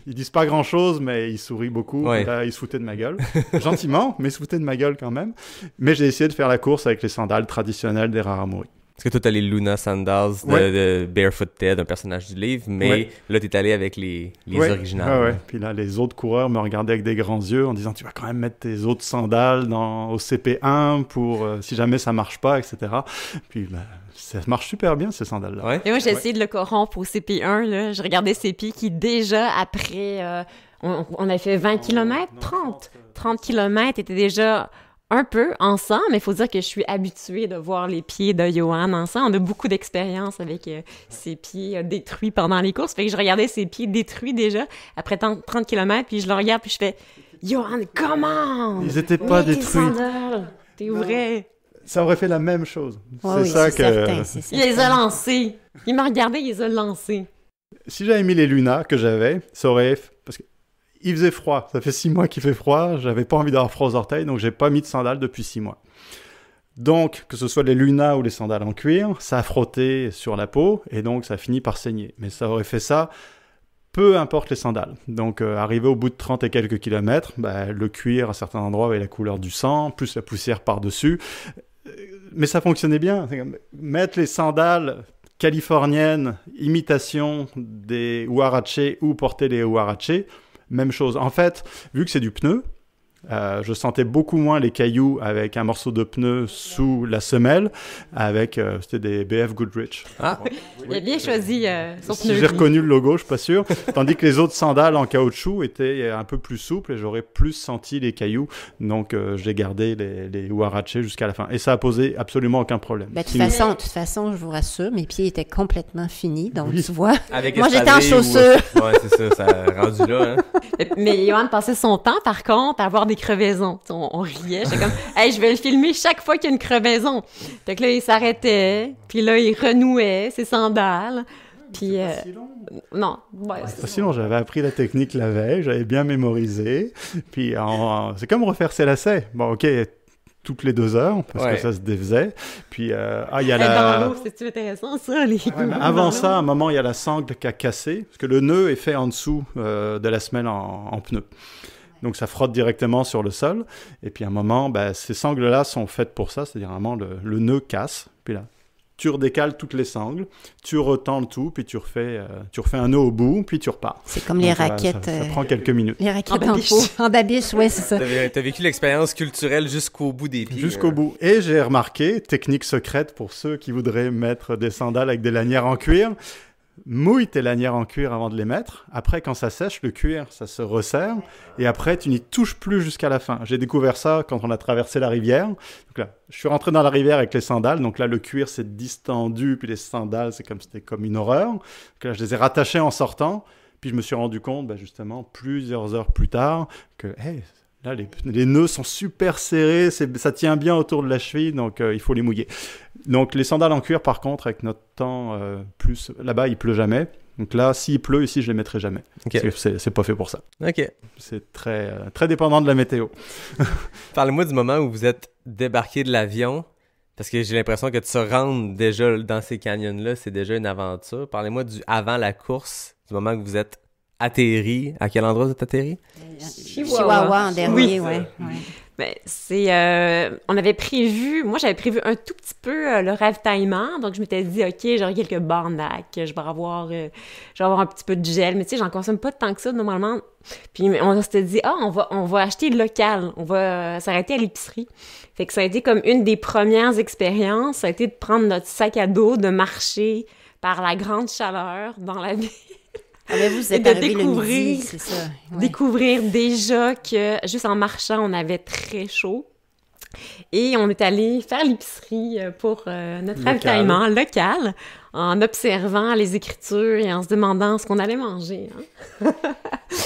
ils disent pas grand-chose, mais ils sourient beaucoup. Ouais. Là, ils se foutaient de ma gueule. Gentiment, mais ils se foutaient de ma gueule quand même. Mais j'ai essayé de faire la course avec les sandales traditionnelles des Raramuri. Parce que toi, t'as les Luna Sandals de Barefoot Ted, un personnage du livre, mais là, t'es allé avec les originales. Ouais. Puis là, les autres coureurs me regardaient avec des grands yeux en disant « Tu vas quand même mettre tes autres sandales au CP1 pour si jamais ça marche pas, etc. » Puis ça marche super bien, ces sandales-là. Ouais. Et moi, j'ai essayé de le corrompre au CP1. Là. Je regardais ses pieds qui, déjà, après... on avait fait 20 km, 30 km, étaient déjà... un peu ensemble, mais il faut dire que je suis habituée de voir les pieds de Johan ensemble. On a beaucoup d'expérience avec ses pieds détruits pendant les courses. Fait que je regardais ses pieds détruits déjà après 30 km, puis je le regarde, puis je fais « Johan, comment? Ils étaient pas détruits. T'es vrai? » Ça aurait fait la même chose. Ouais, c'est certain. Il les a lancés. Il m'a regardé, il les a lancés. Si j'avais mis les Luna que j'avais, ça aurait... Parce que il faisait froid. Ça fait 6 mois qu'il fait froid. J'avais pas envie d'avoir froid aux orteils, donc j'ai pas mis de sandales depuis 6 mois. Donc, que ce soit les Luna ou les sandales en cuir, ça a frotté sur la peau, et donc ça finit par saigner. Mais ça aurait fait ça, peu importe les sandales. Donc, arrivé au bout de 30 et quelques kilomètres, le cuir, à certains endroits, avait la couleur du sang, plus la poussière par-dessus. Mais ça fonctionnait bien. Mettre les sandales californiennes, imitation des Huarache ou porter les Huarache, même chose. En fait, vu que c'est du pneu, je sentais beaucoup moins les cailloux avec un morceau de pneu sous la semelle, avec c'était des BF Goodrich. Ah, il a bien choisi son Si pneu. j'ai reconnu le logo, je suis pas sûr. Tandis que les autres sandales en caoutchouc étaient un peu plus souples et j'aurais plus senti les cailloux. Donc j'ai gardé les Huarache jusqu'à la fin. Et ça a posé absolument aucun problème. De toute façon, je vous rassure, mes pieds étaient complètement finis. Donc tu vois, avec moi j'étais en chaussures. Ouais, c'est ça a rendu là. Hein. Mais Johan passait son temps, par contre, à avoir des crevaisons. On riait. J'étais comme, hey, je vais le filmer chaque fois qu'il y a une crevaison. Fait que là, il s'arrêtait, puis là, il renouait ses sandales. Puis, non. Ouais, Sinon, j'avais appris la technique la veille, j'avais bien mémorisé. Puis, c'est comme refaire ses lacets. Bon, OK, toutes les 2 heures, parce que ça se défaisait. Puis, il y a dans l'eau, c'est intéressant, ça, les avant ça, à un moment, il y a la sangle qui a cassé, parce que le nœud est fait en dessous de la semelle en pneu. Donc, ça frotte directement sur le sol. Et puis, à un moment, ces sangles-là sont faites pour ça. C'est-à-dire, vraiment, le nœud casse. Puis là, tu redécales toutes les sangles, tu retends le tout, puis tu refais un nœud au bout, puis tu repars. C'est comme les raquettes. Ça prend quelques minutes. Les raquettes en peau. En babiche, oui, c'est ça. T'as vécu l'expérience culturelle jusqu'au bout des pieds. Jusqu'au bout. Et j'ai remarqué, technique secrète pour ceux qui voudraient mettre des sandales avec des lanières en cuir, mouille tes lanières en cuir avant de les mettre. Après, quand ça sèche, le cuir, ça se resserre. Et après, tu n'y touches plus jusqu'à la fin. J'ai découvert ça quand on a traversé la rivière. Donc là, je suis rentré dans la rivière avec les sandales. Donc là, le cuir s'est distendu. Puis les sandales, c'était comme une horreur. Donc là, je les ai rattachées en sortant. Puis je me suis rendu compte, justement, plusieurs heures plus tard, que là, les nœuds sont super serrés. Ça tient bien autour de la cheville. Donc, il faut les mouiller. Donc, les sandales en cuir, par contre, avec notre temps plus... Là-bas, il pleut jamais. Donc là, s'il pleut, ici, je les mettrai jamais. Okay. Parce que c'est pas fait pour ça. OK. C'est très, très dépendant de la météo. Parlez-moi du moment où vous êtes débarqué de l'avion, parce que j'ai l'impression que de se rendre déjà dans ces canyons-là, c'est déjà une aventure. Parlez-moi avant la course, du moment que vous êtes atterri. À quel endroit vous êtes atterri? Chihuahua en dernier, oui. Ben, on avait prévu, moi j'avais prévu un tout petit peu le ravitaillement, donc je m'étais dit, OK, j'aurai quelques barnacs, je vais avoir un petit peu de gel, mais tu sais, j'en consomme pas tant que ça normalement. Puis on s'était dit, on va acheter local, on va s'arrêter à l'épicerie. Fait que ça a été comme une des premières expériences, ça a été de prendre notre sac à dos, de marcher par la grande chaleur dans la ville. Ah ben vous Et êtes de arrivé le découvrir- midi, c'est ça. Ouais. Découvrir déjà que, juste en marchant, on avait très chaud. Et on est allé faire l'épicerie pour notre Local. ravitaillement local, en observant les écritures et en se demandant ce qu'on allait manger. Hein.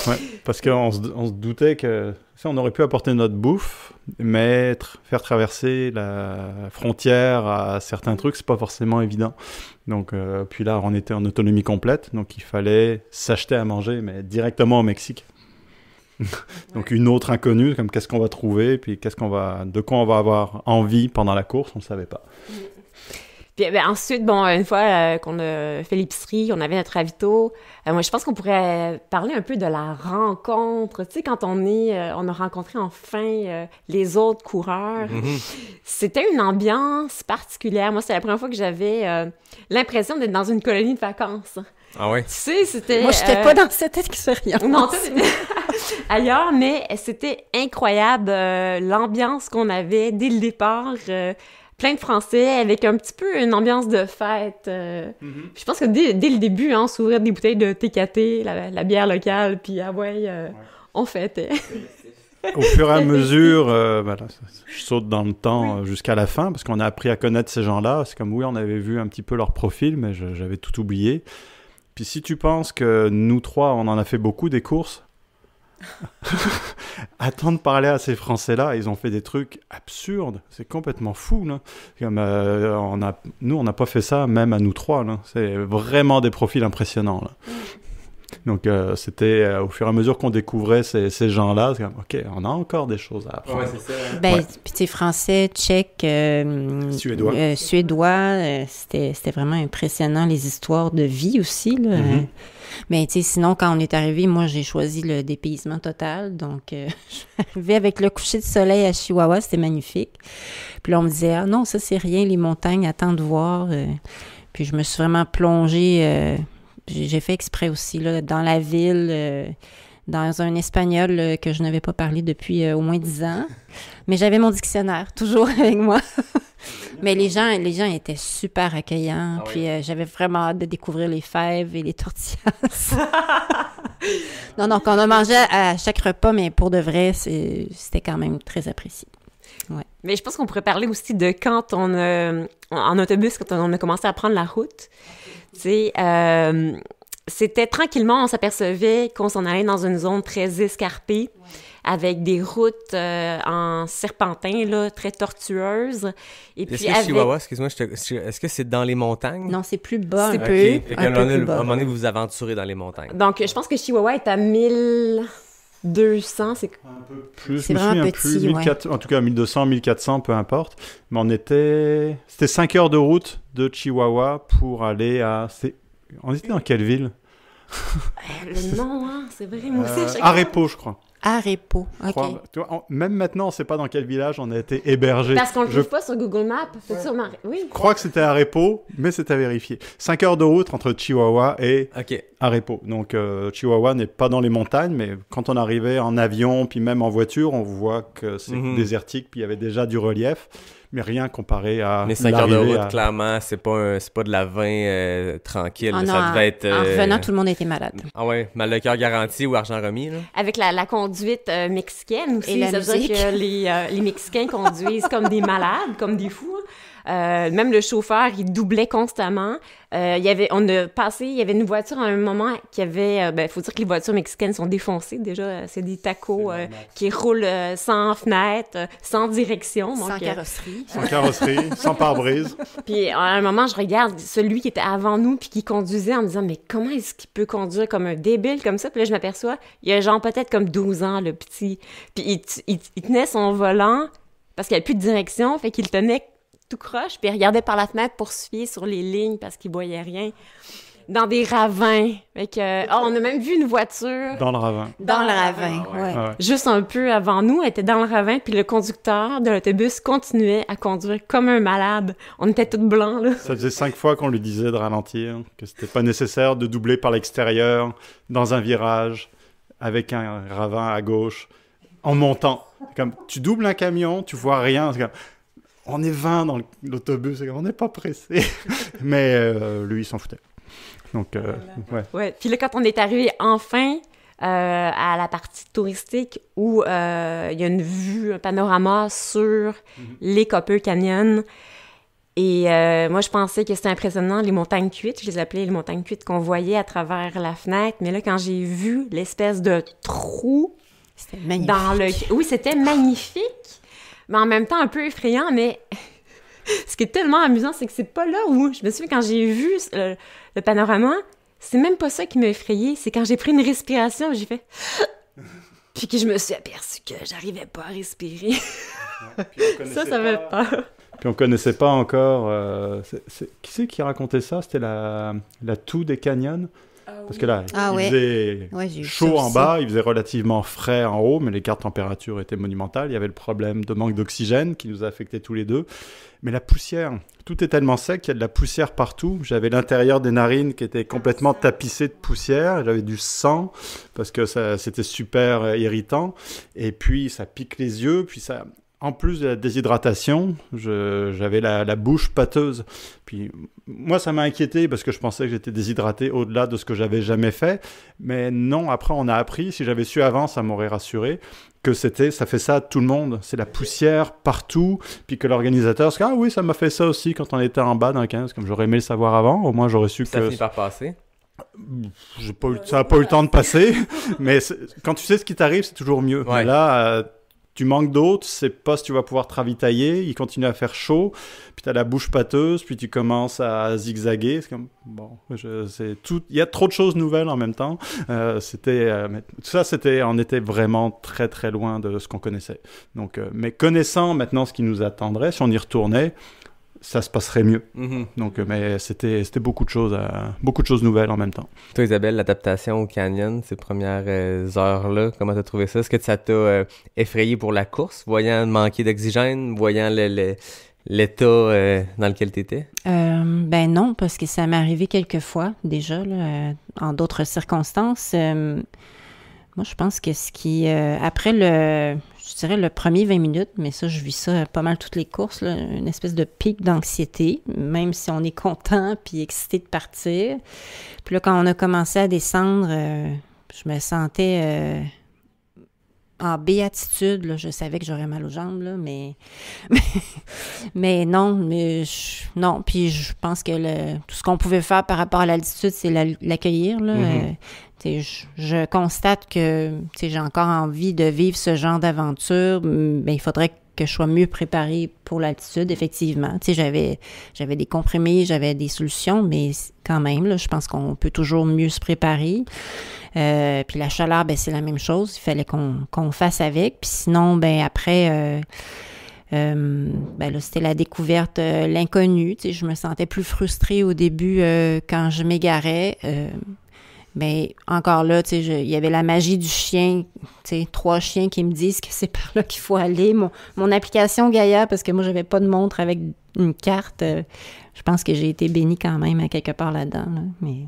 Ouais, parce qu'on se doutait que ça, on aurait pu apporter notre bouffe, mais faire traverser la frontière à certains trucs, c'est pas forcément évident. Donc, puis là, on était en autonomie complète, donc il fallait s'acheter à manger, mais directement au Mexique. Donc une autre inconnue, comme qu'est-ce qu'on va trouver, puis de quoi on va avoir envie pendant la course, on ne savait pas. Puis ensuite, bon, une fois qu'on a fait l'épicerie, on avait notre ravito, moi, je pense qu'on pourrait parler un peu de la rencontre. Tu sais, quand on a rencontré enfin les autres coureurs, c'était une ambiance particulière. Moi, c'était la première fois que j'avais l'impression d'être dans une colonie de vacances. Ah ouais? Tu sais, c'était... Moi, j'étais pas dans cette expérience. Non, ailleurs, mais c'était incroyable l'ambiance qu'on avait dès le départ. Plein de Français avec un petit peu une ambiance de fête. Je pense que dès le début, on s'ouvrait des bouteilles de TKT, la bière locale, puis on fêtait. Au fur et à mesure, voilà, je saute dans le temps jusqu'à la fin, parce qu'on a appris à connaître ces gens-là. C'est comme, oui, on avait vu un petit peu leur profil, mais j'avais tout oublié. Puis si tu penses que nous trois, on en a fait beaucoup des courses, attends de parler à ces Français-là, ils ont fait des trucs absurdes, c'est complètement fou, là. Comme, nous, on n'a pas fait ça, même à nous trois, là. C'est vraiment des profils impressionnants, là. Donc, c'était au fur et à mesure qu'on découvrait ces gens-là, c'est comme, OK, on a encore des choses à apprendre. Ouais, c'est ça. Ben, puis tu sais, français, tchèque, suédois, c'était vraiment impressionnant, les histoires de vie aussi, là. Mais tu sais, sinon, quand on est arrivé, moi, j'ai choisi le dépaysement total. Donc, je suis arrivée avec le coucher de soleil à Chihuahua, c'était magnifique. Puis là, on me disait, ah non, ça, c'est rien, les montagnes, attends de voir. Puis je me suis vraiment plongée, j'ai fait exprès aussi, là, dans la ville, dans un espagnol que je n'avais pas parlé depuis au moins 10 ans. Mais j'avais mon dictionnaire, toujours avec moi. Mais les gens étaient super accueillants. Puis j'avais vraiment hâte de découvrir les fèves et les tortillas. Non, qu'on a mangé à chaque repas, mais pour de vrai, c'était quand même très apprécié. Ouais. Mais je pense qu'on pourrait parler aussi de quand en autobus, quand on a commencé à prendre la route. Tu sais, c'était tranquillement, on s'apercevait qu'on s'en allait dans une zone très escarpée, avec des routes en serpentin, là, très tortueuses. Et puis Chihuahua, excuse-moi, est-ce que c'est dans les montagnes? Non, c'est plus bas C'est un peu. peu. Fait Un peu plus à bas. un moment donné, vous vous aventurez dans les montagnes. Donc, je pense que Chihuahua est à 1200, c'est... Un peu plus, C'est je me vraiment souviens petit, plus, 1400, en tout cas 1200, 1400, peu importe. Mais c'était 5 heures de route de Chihuahua pour aller on était dans quelle ville? Le nom, hein, c'est vrai, moi aussi, à chaque Arepo, je crois. Arepo, Je OK. crois. Tu vois, même maintenant, on ne sait pas dans quel village on a été hébergé. Parce qu'on le Je trouve pas sur Google Maps. Faut sûrement... Oui. crois que c'était Arepo, mais c'est à vérifier. 5 heures de route entre Chihuahua et OK. Arepo. Donc, Chihuahua n'est pas dans les montagnes, mais quand on arrivait en avion, puis même en voiture, on voit que c'est désertique, puis il y avait déjà du relief, mais rien comparé à Mais 5 heures de l'arrivée route, clairement, c'est pas de la vin tranquille. Ah là, non, ça devait être... en revenant, tout le monde était malade. Ah ouais, mal de cœur garanti ou argent remis, là. Avec la conduite mexicaine aussi. Et la ça veut dire musique. que les Mexicains conduisent comme des malades, comme des fous. Même le chauffeur, il doublait constamment. Il y avait une voiture à un moment qui avait... faut dire que les voitures mexicaines sont défoncées. Déjà, c'est des tacos qui roulent sans fenêtre, sans direction. Donc, Sans carrosserie. sans carrosserie, sans pare-brise. Puis à un moment, je regarde celui qui était avant nous puis qui conduisait en me disant « Mais comment est-ce qu'il peut conduire comme un débile comme ça? » Puis là, je m'aperçois, il a genre peut-être comme 12 ans, le petit. Puis il tenait son volant parce qu'il n'y avait plus de direction, fait qu'il tenait tout croche, puis il regardait par la fenêtre pour se fier sur les lignes parce qu'il voyait rien. Dans des ravins. Fait que, on a même vu une voiture Dans le ravin. Dans le ravin, ouais. Ah ouais. juste un peu avant nous, elle était dans le ravin, puis le conducteur de l'autobus continuait à conduire comme un malade. On était tous blancs, là. Ça faisait 5 fois qu'on lui disait de ralentir, que c'était pas nécessaire de doubler par l'extérieur, dans un virage, avec un ravin à gauche, en montant. Comme, tu doubles un camion, tu vois rien. C'est comme, on est 20 dans l'autobus, c'est comme, on n'est pas pressé. Mais lui, il s'en foutait. Donc, ouais. Ouais. Puis là, quand on est arrivé enfin à la partie touristique où il y a une vue, un panorama sur les Copper Canyon. Et moi, je pensais que c'était impressionnant, les montagnes cuites. Je les appelais les montagnes cuites qu'on voyait à travers la fenêtre. Mais là, quand j'ai vu l'espèce de trou C'était magnifique. dans le... Oui, c'était magnifique, mais en même temps un peu effrayant. Mais ce qui est tellement amusant, c'est que c'est pas là où... Je me souviens, quand j'ai vu le panorama, c'est même pas ça qui m'a effrayée. C'est quand j'ai pris une respiration, j'ai fait... Puis que je me suis aperçue que j'arrivais pas à respirer. Ça m'a fait peur. Puis on connaissait pas encore... qui c'est qui racontait ça? C'était la toux des canyons? Parce que là, il faisait chaud en bas, il faisait relativement frais en haut, mais l'écart de température était monumental. Il y avait le problème de manque d'oxygène qui nous a affectés tous les deux. Mais la poussière, tout est tellement sec qu'il y a de la poussière partout. J'avais l'intérieur des narines qui était complètement tapissé de poussière. J'avais du sang parce que c'était super irritant. Et puis, ça pique les yeux. Puis ça... En plus de la déshydratation, j'avais la bouche pâteuse. Puis moi, ça m'a inquiété parce que je pensais que j'étais déshydraté au-delà de ce que j'avais jamais fait. Mais non, après, on a appris. Si j'avais su avant, ça m'aurait rassuré que ça fait ça à tout le monde. C'est la poussière partout. Puis que l'organisateur, ah oui, ça m'a fait ça aussi quand on était en bas d'un 15. Comme j'aurais aimé le savoir avant, au moins j'aurais su que... Ça finit par passer. Ça n'a pas eu le temps de passer. Mais quand tu sais ce qui t'arrive, c'est toujours mieux. Ouais. Là... Tu manques d'eau, tu sais pas si tu vas pouvoir te ravitailler, il continue à faire chaud, puis tu as la bouche pâteuse, puis tu commences à zigzaguer. C'est comme, bon, c'est tout. Il y a trop de choses nouvelles en même temps. Tout ça, on était vraiment très très loin de ce qu'on connaissait. Donc, mais connaissant maintenant ce qui nous attendrait, si on y retournait, ça se passerait mieux. Mm-hmm. Donc, mais c'était beaucoup de choses nouvelles en même temps. Toi, Isabelle, l'adaptation au canyon, ces premières heures-là, comment t'as trouvé ça? Est-ce que ça t'a effrayé pour la course, voyant manquer d'oxygène, voyant l'état dans lequel t'étais? Ben non, parce que ça m'est arrivé quelques fois déjà, là, en d'autres circonstances. Moi, je pense que ce qui... après je dirais le premier 20 minutes, mais ça, je vis ça pas mal toutes les courses, là, une espèce de pic d'anxiété, même si on est content puis excité de partir. Puis là, quand on a commencé à descendre, je me sentais en béatitude, là. Je savais que j'aurais mal aux jambes, là, mais non, non. Puis je pense que tout ce qu'on pouvait faire par rapport à l'altitude, c'est l'accueillir, là. Je constate que j'ai encore envie de vivre ce genre d'aventure, mais il faudrait que je sois mieux préparée pour l'altitude, effectivement. J'avais des comprimés, j'avais des solutions, mais quand même, là, je pense qu'on peut toujours mieux se préparer. Puis la chaleur, ben c'est la même chose. Il fallait qu'on fasse avec. Puis sinon, ben après... ben là, c'était la découverte, l'inconnu. Je me sentais plus frustrée au début quand je m'égarais. Mais encore là, il y avait la magie du chien, 3 chiens qui me disent que c'est par là qu'il faut aller. Mon application Gaia, parce que moi, j'avais pas de montre avec une carte, je pense que j'ai été bénie quand même à quelque part là-dedans. Là, mais...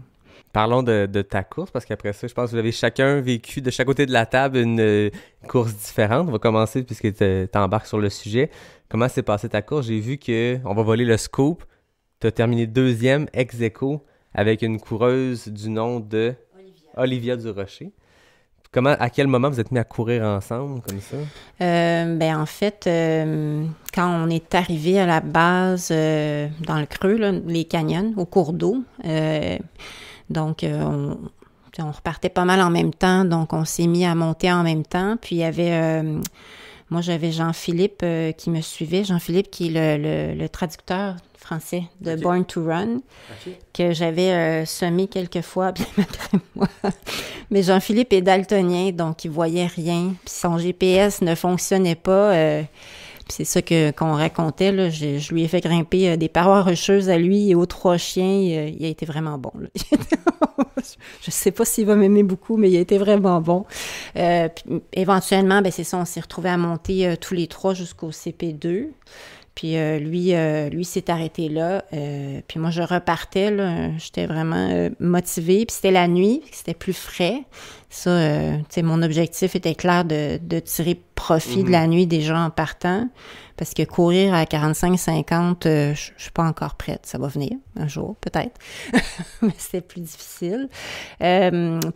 Parlons de ta course, parce qu'après ça, je pense que vous avez chacun vécu de chaque côté de la table une course différente. On va commencer puisque tu embarques sur le sujet. Comment s'est passée ta course? J'ai vu on va voler le scoop. Tu as terminé 2e ex aequo avec une coureuse du nom de Olivia Durocher. À quel moment vous êtes mis à courir ensemble comme ça? Ben en fait, quand on est arrivé à la base dans le creux, là, les canyons, au cours d'eau, donc on repartait pas mal en même temps, donc on s'est mis à monter en même temps. Puis il y avait... moi, j'avais Jean-Philippe qui me suivait. Jean-Philippe qui est le traducteur français de Born to Run, que j'avais semé quelques fois, bien malgré moi. Mais Jean-Philippe est daltonien, donc il voyait rien. Puis son GPS ne fonctionnait pas. Puis c'est ça qu'on racontait, là. Je lui ai fait grimper des parois rocheuses à lui et aux 3 chiens. Il a été vraiment bon, là. Je sais pas s'il va m'aimer beaucoup, mais il a été vraiment bon. Puis, éventuellement, ben c'est ça, on s'est retrouvés à monter tous les 3 jusqu'au CP2. Puis lui s'est arrêté là. Puis moi, je repartais, là. J'étais vraiment motivée. Puis c'était la nuit, c'était plus frais. Ça, tu sais, mon objectif était clair de tirer profit de la nuit déjà en partant. Parce que courir à 45-50, je suis pas encore prête. Ça va venir un jour, peut-être. Mais c'était plus difficile.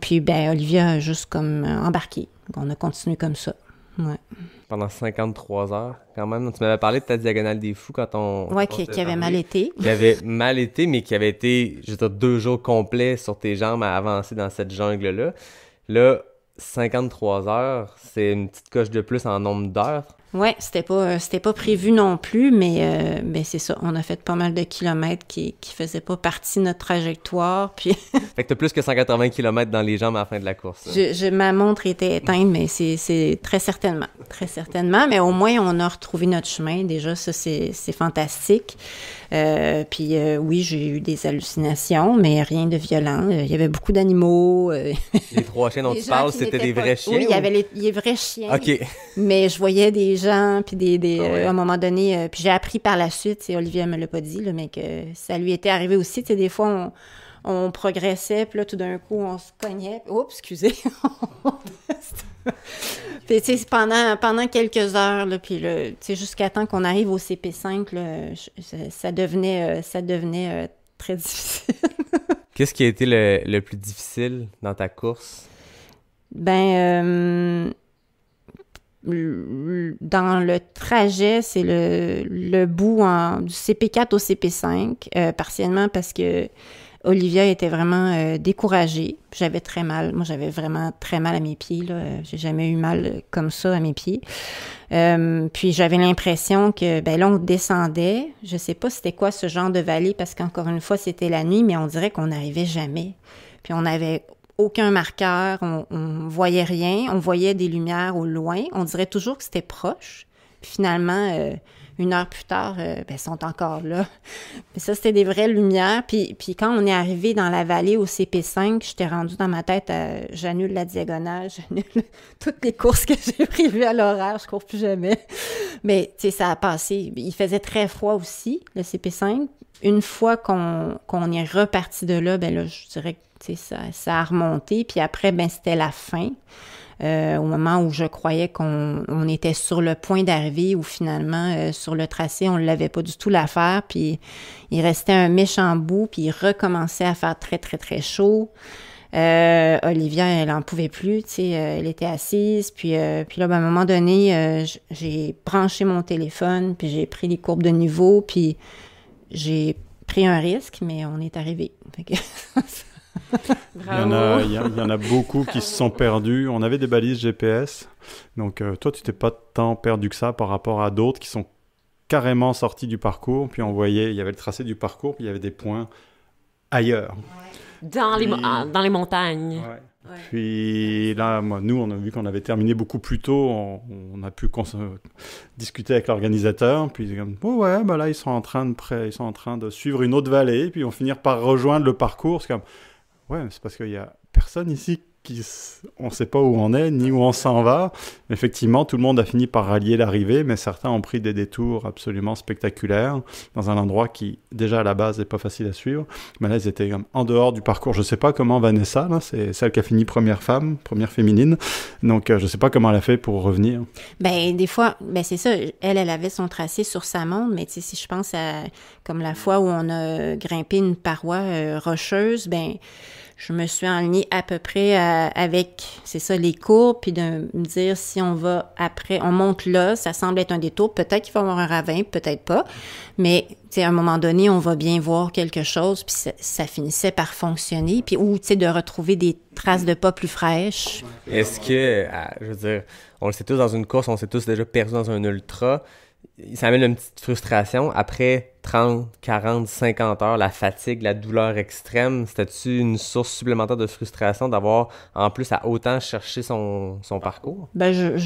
Puis, ben, Olivia a juste comme embarqué. On a continué comme ça. Ouais. Pendant 53 heures, quand même. Tu m'avais parlé de ta diagonale des fous quand on... Oui, qui avait mal été. Qui avait mal été, mais qui avait été, je veux dire, 2 jours complets sur tes jambes à avancer dans cette jungle-là. Là, 53 heures, c'est une petite coche de plus en nombre d'heures. Ouais, c'était pas prévu non plus, mais c'est ça. On a fait pas mal de kilomètres qui faisaient pas partie de notre trajectoire. Puis fait que t'as plus que 180 km dans les jambes à la fin de la course. Ma montre était éteinte, mais c'est très certainement. Mais au moins, on a retrouvé notre chemin. Déjà, ça, c'est fantastique. Puis oui, j'ai eu des hallucinations, mais rien de violent. Il y avait beaucoup d'animaux. Les 3 chiens dont tu parles, c'était des vrais chiens? Oui, il y avait les vrais chiens. OK. Mais je voyais des gens, puis à un moment donné, puis j'ai appris par la suite, Olivia me l'a pas dit, là, mais que ça lui était arrivé aussi. Tu sais, des fois, on progressait, puis là, tout d'un coup, on se cognait. Oups, excusez. Puis, tu sais, pendant quelques heures, là, puis là, tu sais, jusqu'à temps qu'on arrive au CP5, là, ça devenait très difficile. Qu'est-ce qui a été le plus difficile dans ta course? Ben, dans le trajet, c'est le bout du CP4 au CP5, partiellement parce que Olivia était vraiment découragée. J'avais très mal. Moi, j'avais vraiment très mal à mes pieds, là. J'ai jamais eu mal comme ça à mes pieds. Puis j'avais l'impression que, ben là, on descendait. Je sais pas c'était quoi ce genre de vallée, parce qu'encore une fois, c'était la nuit, mais on dirait qu'on n'arrivait jamais. Puis on n'avait aucun marqueur, on voyait rien, on voyait des lumières au loin. On dirait toujours que c'était proche. Puis finalement, 1 heure plus tard, ils sont encore là. Mais ça, c'était des vraies lumières. Puis quand on est arrivé dans la vallée au CP5, j'étais rendue dans ma tête j'annule la diagonale, j'annule toutes les courses que j'ai prévues à l'horaire, je cours plus jamais. Mais, tu sais, ça a passé. Il faisait très froid aussi, le CP5. Une fois qu'on est reparti de là, ben là, je dirais que, tu sais, ça a remonté. Puis après, ben c'était la fin. Au moment où je croyais qu'on était sur le point d'arriver, où finalement, sur le tracé, on ne l'avait pas du tout l'affaire, puis il restait un méchant bout, puis il recommençait à faire très, très, très chaud. Olivia, elle en pouvait plus, tu sais, elle était assise, puis là, ben, à un moment donné, j'ai branché mon téléphone, puis j'ai pris les courbes de niveau, puis j'ai pris un risque, mais on est arrivé. Fait que... Il y en a beaucoup qui se sont perdus. On avait des balises GPS. Donc, toi, tu t'es pas tant perdu que ça par rapport à d'autres qui sont carrément sortis du parcours. Puis on voyait, il y avait le tracé du parcours, puis il y avait des points ailleurs. Dans les montagnes. Ouais. Ouais. Puis là, nous, on a vu qu'on avait terminé beaucoup plus tôt. On a pu discuter avec l'organisateur. Puis, oh ouais, ben là, ils sont en train de suivre une autre vallée. Puis, ils vont finir par rejoindre le parcours. C'est comme, ouais, c'est parce qu'il y a personne ici on ne sait pas où on est, ni où on s'en va. Effectivement, tout le monde a fini par rallier l'arrivée, mais certains ont pris des détours absolument spectaculaires dans un endroit qui, déjà à la base, n'est pas facile à suivre. Mais là, ils étaient comme en dehors du parcours. Je ne sais pas comment Vanessa, là, c'est celle qui a fini première féminine. Donc, je ne sais pas comment elle a fait pour revenir. Ben, des fois, ben c'est ça. Elle avait son tracé sur sa montre, mais tu sais, si je pense à comme la fois où on a grimpé une paroi rocheuse, ben je me suis enlignée à peu près avec, c'est ça, les courbes, puis de me dire si on va après, on monte là, ça semble être un détour, peut-être qu'il va y avoir un ravin, peut-être pas, mais tu sais, à un moment donné, on va bien voir quelque chose, puis ça finissait par fonctionner, puis ou tu sais, de retrouver des traces de pas plus fraîches. Est-ce que, je veux dire, on le sait tous dans une course, on s'est tous déjà perdus dans un ultra, ça amène une petite frustration. Après 30, 40, 50 heures, la fatigue, la douleur extrême, c'était-tu une source supplémentaire de frustration d'avoir, en plus, à autant chercher son parcours? Ben,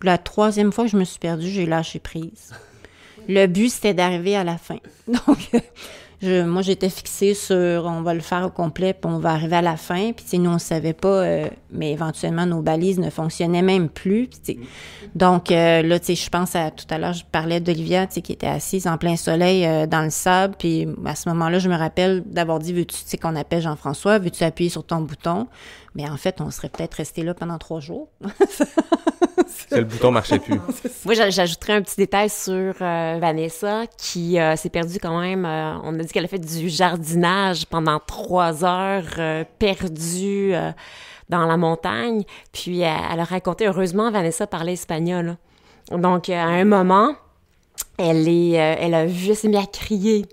la 3e fois que je me suis perdue, j'ai lâché prise. Le but, c'était d'arriver à la fin. Donc, Moi, j'étais fixée sur on va le faire au complet, puis on va arriver à la fin. Puis, nous, on savait pas, mais éventuellement, nos balises ne fonctionnaient même plus. Puis, donc, là, je pense à tout à l'heure, je parlais d'Olivia, qui était assise en plein soleil dans le sable. Puis, à ce moment-là, je me rappelle d'avoir dit, veux-tu, qu'on appelle Jean-François, veux-tu appuyer sur ton bouton? Mais en fait, on serait peut-être resté là pendant 3 jours. Le bouton marchait plus. Moi, j'ajouterais un petit détail sur Vanessa qui s'est perdue quand même. On a dit qu'elle a fait du jardinage pendant 3 heures, perdue dans la montagne. Puis elle a raconté, heureusement, Vanessa parlait espagnol. Donc, à un moment, elle s'est mise à crier.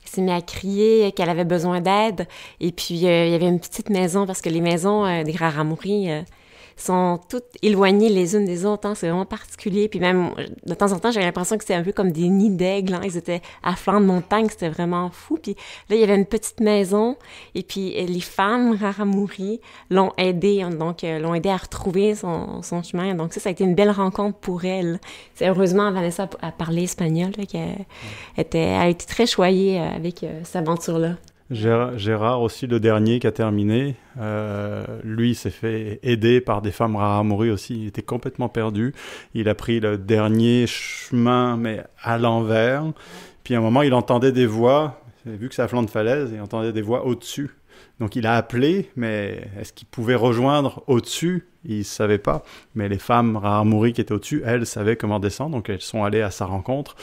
Elle s'est mise à crier qu'elle avait besoin d'aide. Et puis, il y avait une petite maison, parce que les maisons des Raramuri sont toutes éloignées les unes des autres. Hein. C'est vraiment particulier. Puis même, de temps en temps, j'avais l'impression que c'était un peu comme des nids d'aigles. Hein. Ils étaient à flanc de montagne. C'était vraiment fou. Puis là, il y avait une petite maison. Et puis, les femmes Raramuri l'ont aidé. Donc, l'ont aidé à retrouver son chemin. Donc, ça a été une belle rencontre pour elle. C'est heureusement, Vanessa a parlé espagnol. Là, a été très choyée avec cette aventure-là. Gérard aussi, le dernier qui a terminé, lui s'est fait aider par des femmes Raramuri aussi, il était complètement perdu, il a pris le dernier chemin mais à l'envers, puis à un moment il entendait des voix, vu que c'est à flanc de falaise, il entendait des voix au-dessus, donc il a appelé, mais est-ce qu'il pouvait rejoindre au-dessus? Il ne savait pas, mais les femmes Raramuri qui étaient au-dessus, elles savaient comment descendre, donc elles sont allées à sa rencontre,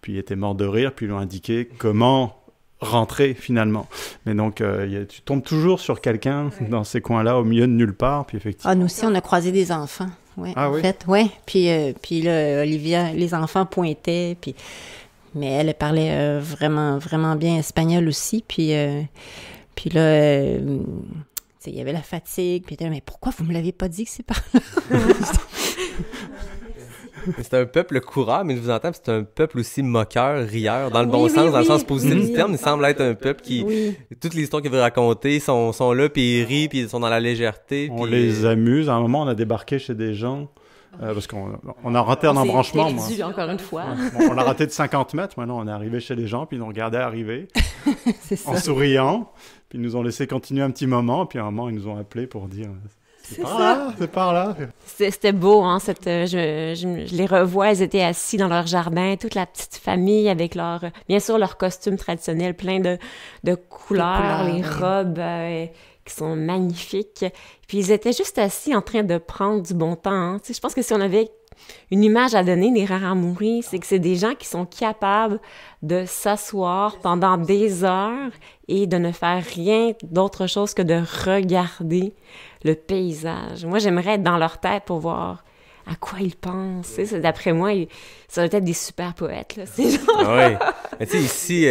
puis ils étaient morts de rire, puis ils lui ont indiqué comment rentrer finalement. Mais donc, tu tombes toujours sur quelqu'un dans ces coins-là, au milieu de nulle part, puis effectivement... Ah, nous aussi, on a croisé des enfants, ouais, ah, oui? En fait, ouais. Puis là, Olivia, les enfants pointaient, mais elle parlait vraiment, vraiment bien espagnol aussi, puis là... il y avait la fatigue, puis elle était là, mais pourquoi vous me l'avez pas dit que c'est par là? C'est un peuple coureur, mais je vous entends, c'est un peuple aussi moqueur, rieur, dans le bon sens, dans le sens positif du terme. Il semble être un peuple qui... Toutes les histoires qu'il veut raconter sont là, puis ils rient, puis ils sont dans la légèreté. On les amuse. À un moment, on a débarqué chez des gens... parce qu'on a raté un embranchement. On s'est perdu, encore une fois. On l'a raté de 50 mètres. Maintenant, on est arrivé chez les gens, puis ils nous regardaient arriver, en souriant. Puis ils nous ont laissé continuer un petit moment. Puis à un moment, ils nous ont appelés pour dire... C'est par là. C'était beau, hein, je les revois, ils étaient assis dans leur jardin, toute la petite famille avec bien sûr leurs costumes traditionnels, plein de couleurs, les robes qui sont magnifiques. Puis ils étaient juste assis en train de prendre du bon temps. Hein. Je pense que si on avait une image à donner des Raramuri, c'est que c'est des gens qui sont capables de s'asseoir pendant des heures et de ne faire rien d'autre chose que de regarder le paysage. Moi, j'aimerais être dans leur tête pour voir à quoi ils pensent. D'après moi, ça doit être des super poètes, là, ces gens. Ah oui. Mais tu sais, ici,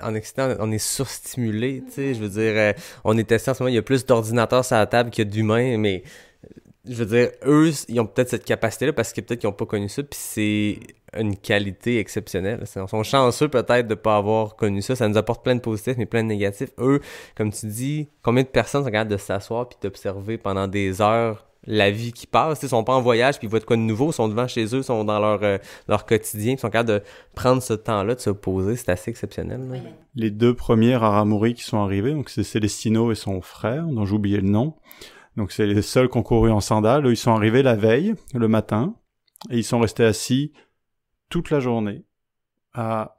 en Occident, on est surstimulé, tu sais. Je veux dire, on est testé en ce moment, il y a plus d'ordinateurs sur la table qu'il y a d'humains, mais je veux dire, eux, ils ont peut-être cette capacité-là parce que peut-être qu'ils n'ont pas connu ça, puis c'est une qualité exceptionnelle. Ils sont chanceux peut-être de ne pas avoir connu ça. Ça nous apporte plein de positifs, mais plein de négatifs. Eux, comme tu dis, combien de personnes sont capables de s'asseoir puis d'observer pendant des heures la vie qui passe? Ils sont pas en voyage puis ils voient de quoi de nouveau, ils sont devant chez eux, ils sont dans leur quotidien, ils sont capables de prendre ce temps-là, de se poser. C'est assez exceptionnel. Là. Les 2 premiers Raramuri qui sont arrivés, donc c'est Celestino et son frère, dont j'ai oublié le nom. Donc c'est les seuls qui ont couru en sandales. Eux, ils sont arrivés la veille, le matin, et ils sont restés assis toute la journée à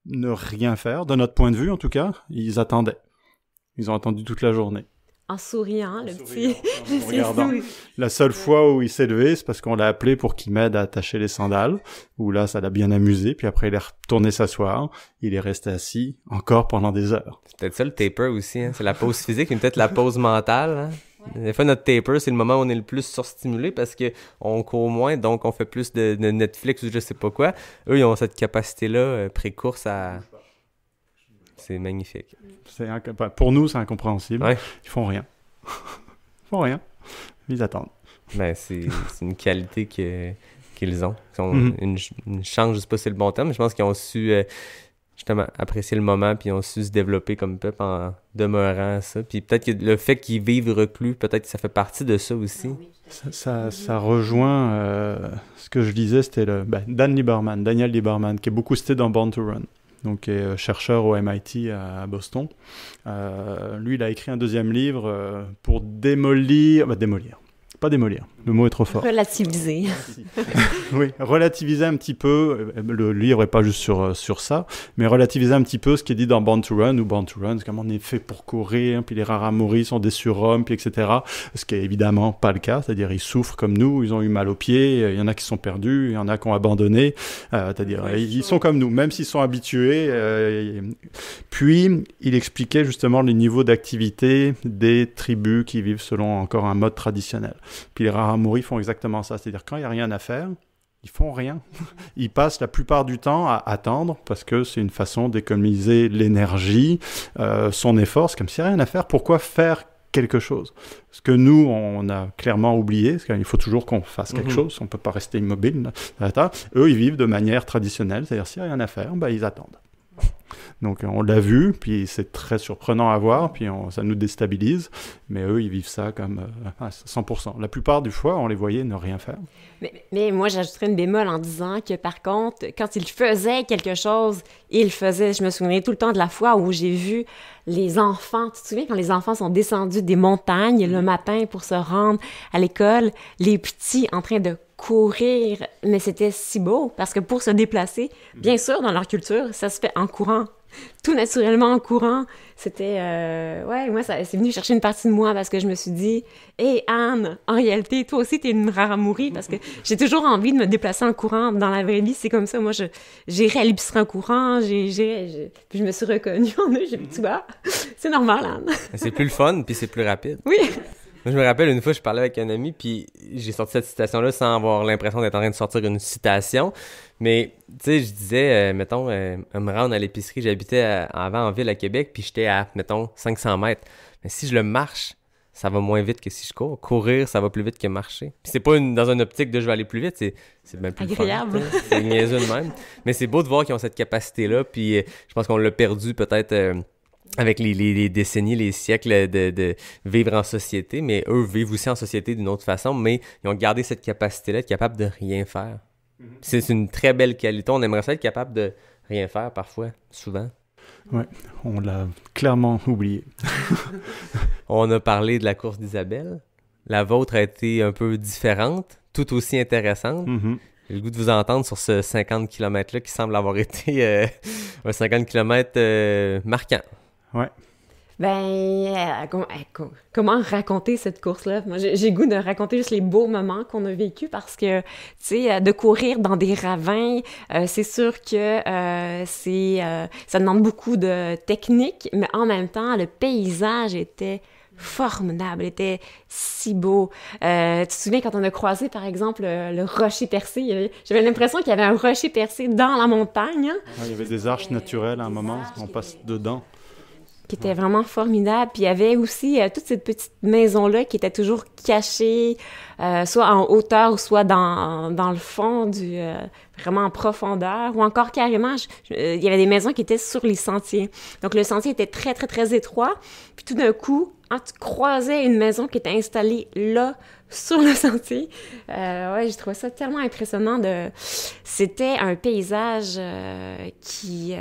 ne rien faire. De notre point de vue, en tout cas, ils attendaient. Ils ont attendu toute la journée. En souriant, le petit... En regardant. La seule fois où il s'est levé, c'est parce qu'on l'a appelé pour qu'il m'aide à attacher les sandales, où là, ça l'a bien amusé, puis après, il est retourné s'asseoir, il est resté assis encore pendant des heures. C'est peut-être ça le taper aussi, hein? C'est la pause physique, mais peut-être la pause mentale, hein? Des fois, notre taper, c'est le moment où on est le plus surstimulé parce qu'on court moins, donc on fait plus de Netflix ou je sais pas quoi. Eux, ils ont cette capacité-là, pré-course à... C'est magnifique. Pour nous, c'est incompréhensible. Ouais. Ils font rien. Ils font rien. Ils attendent. Ben, c'est une qualité qu'ils ont. Ils ont une chance, je sais pas si c'est le bon terme, mais je pense qu'ils ont su... justement, apprécier le moment, puis ils ont su se développer comme peuple en demeurant à ça. Puis peut-être que le fait qu'ils vivent reclus, peut-être que ça fait partie de ça aussi. Ça rejoint ce que je disais, c'était Daniel Lieberman, qui est beaucoup cité dans Born to Run. donc qui est chercheur au MIT à Boston. Lui, il a écrit un deuxième livre pour démolir, pas démolir, le mot est trop fort. Relativiser. Oui, relativiser un petit peu, le livre n'est pas juste sur ça, mais relativiser un petit peu ce qui est dit dans Born to Run, ou Born to Run, c'est comme on est fait pour courir, puis les rares à mourir sont des surhommes, puis etc. Ce qui est évidemment pas le cas, c'est-à-dire ils souffrent comme nous, ils ont eu mal aux pieds, il y en a qui sont perdus, il y en a qui ont abandonné, c'est-à-dire ils sont comme nous, même s'ils sont habitués. Puis, il expliquait justement les niveaux d'activité des tribus qui vivent selon encore un mode traditionnel. Puis les Raramuri font exactement ça, c'est-à-dire quand il n'y a rien à faire, ils font rien. Ils passent la plupart du temps à attendre parce que c'est une façon d'économiser l'énergie, son effort. C'est comme s'il n'y a rien à faire. Pourquoi faire quelque chose? Ce que nous, on a clairement oublié, c'est qu'il faut toujours qu'on fasse quelque chose. On ne peut pas rester immobile. Eux, ils vivent de manière traditionnelle, c'est-à-dire s'il n'y a rien à faire, ils attendent. Donc on l'a vu, puis c'est très surprenant à voir, puis ça nous déstabilise, mais eux, ils vivent ça comme 100%. La plupart du fois, on les voyait ne rien faire. Mais moi, j'ajouterais une bémol en disant que par contre, quand ils faisaient quelque chose, ils faisaient, je me souviens tout le temps de la fois où j'ai vu les enfants, tu te souviens quand les enfants sont descendus des montagnes le matin pour se rendre à l'école, les petits en train de courir, mais c'était si beau, parce que pour se déplacer, bien sûr, dans leur culture, ça se fait en courant. Tout naturellement en courant. C'était... moi, c'est venu chercher une partie de moi parce que je me suis dit « Hey Anne, en réalité, toi aussi, t'es une Raramuri parce que j'ai toujours envie de me déplacer en courant. Dans la vraie vie, c'est comme ça. Moi, j'irais à l'épicerie en courant, puis je me suis reconnue en eux. J'ai dit « Tu vois, c'est normal, Anne. » C'est plus le fun, puis c'est plus rapide. Oui. Moi, je me rappelle, une fois, je parlais avec un ami, puis j'ai sorti cette citation-là sans avoir l'impression d'être en train de sortir une citation. Mais, tu sais, je disais, mettons, me rendre à l'épicerie, j'habitais avant en ville à Québec, puis j'étais à, mettons, 500 mètres. Mais si je le marche, ça va moins vite que si je cours. Courir, ça va plus vite que marcher. Puis c'est pas dans une optique de je vais aller plus vite, c'est bien plus agréable. Fun, c'est niaiseux de même. Mais c'est beau de voir qu'ils ont cette capacité-là, puis je pense qu'on l'a perdu peut-être... avec les décennies, les siècles de vivre en société, mais eux vivent aussi en société d'une autre façon, mais ils ont gardé cette capacité-là d'être capable de rien faire. C'est une très belle qualité. On aimerait ça être capable de rien faire parfois, souvent. Oui, on l'a clairement oublié. On a parlé de la course d'Isabelle. La vôtre a été un peu différente, tout aussi intéressante. J'ai le goût de vous entendre sur ce 50 km-là qui semble avoir été un 50 km marquant. Ouais. Comment raconter cette course-là? Moi, j'ai le goût de raconter juste les beaux moments qu'on a vécus parce que, tu sais, de courir dans des ravins, c'est sûr que ça demande beaucoup de technique, mais en même temps, le paysage était formidable, était si beau. Tu te souviens quand on a croisé, par exemple, le rocher percé? J'avais l'impression qu'il y avait un rocher percé dans la montagne. Hein? Ouais, il y avait des arches naturelles à un moment, on passe dedans. Qui était vraiment formidable. Puis il y avait aussi toute cette petite maison-là qui était toujours cachée, soit en hauteur ou soit dans le fond, vraiment en profondeur, ou encore carrément, il y avait des maisons qui étaient sur les sentiers. Donc le sentier était très, très, très étroit. Puis tout d'un coup, tu croisais une maison qui était installée là, sur le sentier. J'ai trouvé ça tellement impressionnant. C'était un paysage qui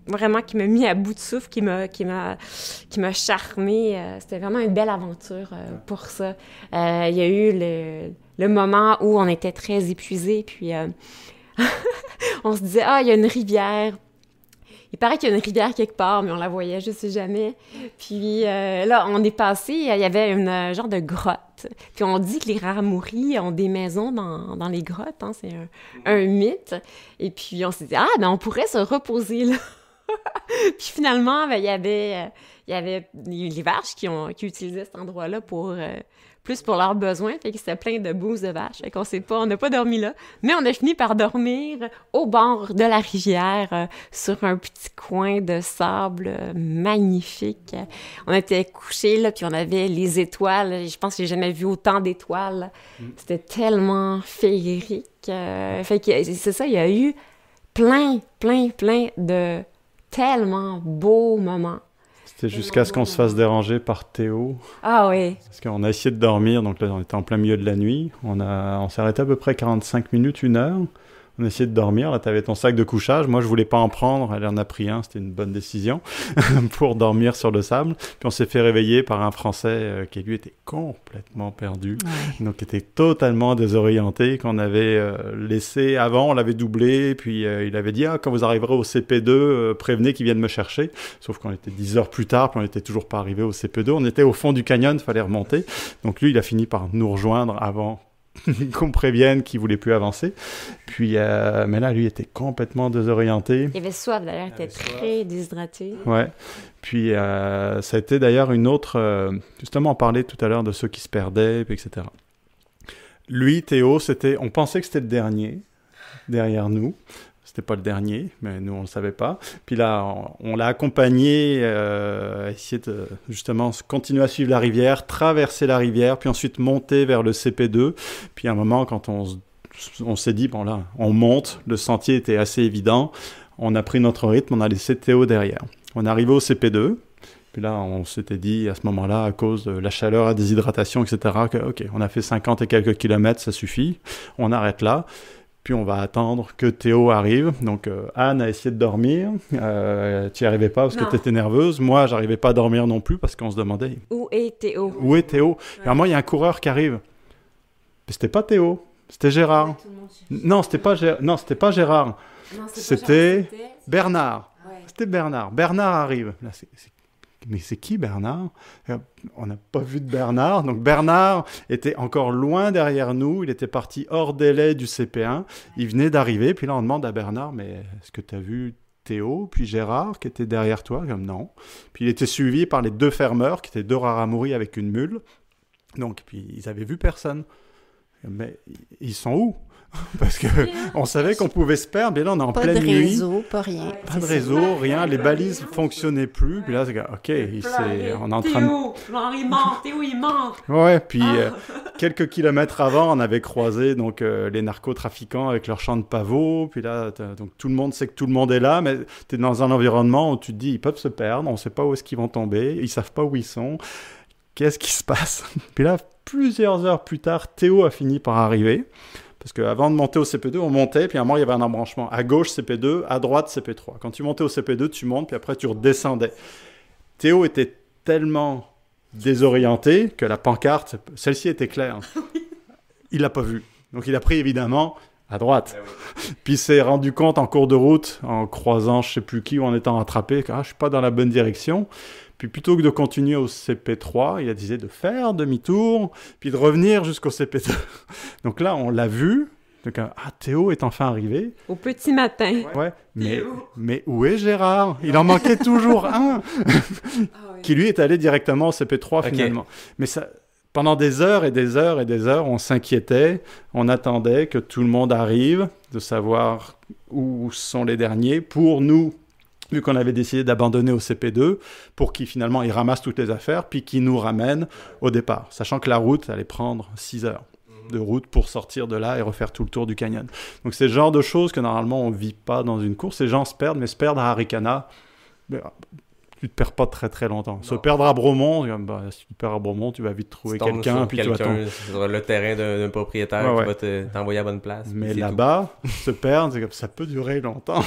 m'a mis à bout de souffle, qui m'a charmé. C'était vraiment une belle aventure pour ça. Il y a eu le moment où on était très épuisés, puis on se disait, il y a une rivière. Il paraît qu'il y a une rivière quelque part, mais on la voyait juste jamais. Puis là, on est passé, il y avait une genre de grotte. Puis on dit que les Raramuri ont des maisons dans les grottes, hein, c'est un mythe. Et puis on s'est dit, on pourrait se reposer là. Puis finalement, il y avait les vaches qui utilisaient cet endroit-là plus pour leurs besoins, fait que c'était plein de bouses de vaches. Fait qu'on n'a pas dormi là, mais on a fini par dormir au bord de la rivière, sur un petit coin de sable magnifique. On était couchés là, puis on avait les étoiles. Je pense que j'ai jamais vu autant d'étoiles. C'était tellement féerique. Fait que c'est ça, il y a eu plein de tellement beaux moments. C'était jusqu'à ce qu'on se fasse déranger par Théo. Ah oui. Parce qu'on a essayé de dormir, donc là on était en plein milieu de la nuit. On s'est arrêté à peu près 45 minutes, 1 heure. On essayait de dormir. Là, tu avais ton sac de couchage. Moi, je voulais pas en prendre. Elle en a pris un. C'était une bonne décision pour dormir sur le sable. Puis on s'est fait réveiller par un Français qui, lui, était complètement perdu. Ouais. Donc, était totalement désorienté, qu'on avait laissé avant. On l'avait doublé. Puis, il avait dit, quand vous arriverez au CP2, prévenez qu'ils viennent me chercher. Sauf qu'on était 10 heures plus tard, puis on n'était toujours pas arrivé au CP2. On était au fond du canyon, il fallait remonter. Donc, lui, il a fini par nous rejoindre avant qu'on prévienne qu'il voulait plus avancer. Puis, mais là, lui, était complètement désorienté. Il avait soif, d'ailleurs. Il était très déshydraté. Ouais. Puis, ça a été d'ailleurs une autre... justement, on parlait tout à l'heure de ceux qui se perdaient, puis etc. Lui, Théo, on pensait que c'était le dernier, derrière nous. C'était pas le dernier, mais nous, on le savait pas. Puis là, on l'a accompagné à essayer de, justement, continuer à suivre la rivière, traverser la rivière, puis ensuite monter vers le CP2. Puis à un moment, quand on s'est dit, bon là, on monte, le sentier était assez évident, on a pris notre rythme, on a laissé Théo derrière. On est arrivé au CP2, puis là, on s'était dit, à ce moment-là, à cause de la chaleur, la déshydratation, etc., que, OK, on a fait 50 et quelques kilomètres, ça suffit, on arrête là. Puis on va attendre que Théo arrive. Donc Anne a essayé de dormir. Tu n'y arrivais pas parce que tu étais nerveuse. Moi, j'arrivais pas à dormir non plus parce qu'on se demandait... Où est Théo? Où est Théo? Et à moi, il y a un coureur qui arrive. Mais c'était pas Théo. C'était Gérard. Non, c'était pas Gérard. Non, c'était Bernard. Ouais. C'était Bernard. Bernard arrive. Là, mais c'est qui Bernard? On n'a pas vu de Bernard. Donc Bernard était encore loin derrière nous. Il était parti hors délai du CP1. Il venait d'arriver. Puis là, on demande à Bernard, mais est-ce que tu as vu Théo, puis Gérard, qui était derrière toi? Comme non. Puis il était suivi par les deux fermeurs, qui étaient deux Raramuri avec une mule. Donc, puis ils n'avaient vu personne. Mais ils sont où? Parce qu'on savait qu'on pouvait se perdre, mais là, on est en pleine nuit. Pas de réseau, pas rien. Pas de réseau, rien. Les balises ne fonctionnaient plus. Puis là, c'est OK, on est en train de... Théo, il manque, Théo, il manque. Ouais, puis quelques kilomètres avant, on avait croisé donc, les narcotrafiquants avec leur champ de pavots. Puis là, donc, tout le monde sait que tout le monde est là, mais tu es dans un environnement où tu te dis, ils peuvent se perdre, on ne sait pas où est-ce qu'ils vont tomber, ils ne savent pas où ils sont. Qu'est-ce qui se passe? Puis là, plusieurs heures plus tard, Théo a fini par arriver. Parce qu'avant de monter au CP2, on montait, puis à un moment, il y avait un embranchement. À gauche, CP2, à droite, CP3. Quand tu montais au CP2, tu montes, puis après, tu redescendais. Théo était tellement désorienté que la pancarte, celle-ci était claire. Il l'a pas vue. Donc, il a pris, évidemment, à droite. Puis, il s'est rendu compte en cours de route, en croisant je sais plus qui, ou en étant attrapé, que je suis pas dans la bonne direction. Puis plutôt que de continuer au CP3, il a décidé de faire demi-tour, puis de revenir jusqu'au CP2. Donc là, on l'a vu. Donc, Théo est enfin arrivé. Au petit matin. Ouais. Mais où est Gérard? Il en manquait toujours un. Qui lui est allé directement au CP3 finalement. Mais ça, pendant des heures et des heures et des heures, on s'inquiétait. On attendait que tout le monde arrive, de savoir où sont les derniers, pour nous, vu qu'on avait décidé d'abandonner au CP2, pour qu'il finalement il ramasse toutes les affaires, puis qu'il nous ramène au départ, sachant que la route allait prendre 6 heures de route pour sortir de là et refaire tout le tour du canyon. Donc c'est le genre de choses que normalement on ne vit pas dans une course. Les gens se perdent, mais se perdre à Arikana, tu te perds pas très très longtemps. Se perdre à Bromont, si tu te perds à Bromont, tu vas vite trouver quelqu'un, puis tu vas tomber sur le terrain d'un propriétaire qui va t'envoyer à bonne place. Mais là-bas, se perdre, ça peut durer longtemps.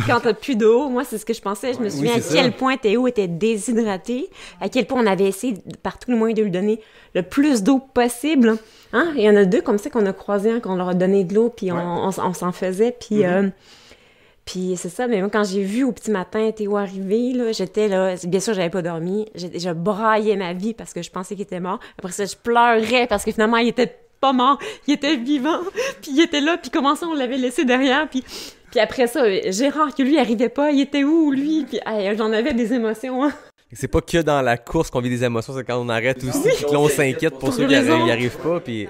Quand t'as plus d'eau, moi c'est ce que je pensais. Je me souviens à quel point Théo était déshydraté, à quel point on avait essayé par tous les moyens de lui donner le plus d'eau possible. Hein? Il y en a deux comme ça qu'on a croisés, qu'on leur a donné de l'eau, puis on s'en faisait, puis... Puis c'est ça, mais moi, quand j'ai vu au petit matin Théo arriver, là, j'étais là, bien sûr, j'avais pas dormi, je braillais ma vie parce que je pensais qu'il était mort. Après ça, je pleurais parce que finalement, il était pas mort, il était vivant, puis il était là, puis comment ça, on l'avait laissé derrière, puis après ça, Gérard, que lui, il arrivait pas, il était où, lui? Puis j'en avais des émotions, hein. C'est pas que dans la course qu'on vit des émotions, c'est quand on arrête aussi, puis là, on s'inquiète pour ceux qui n'y arrivent pas, puis...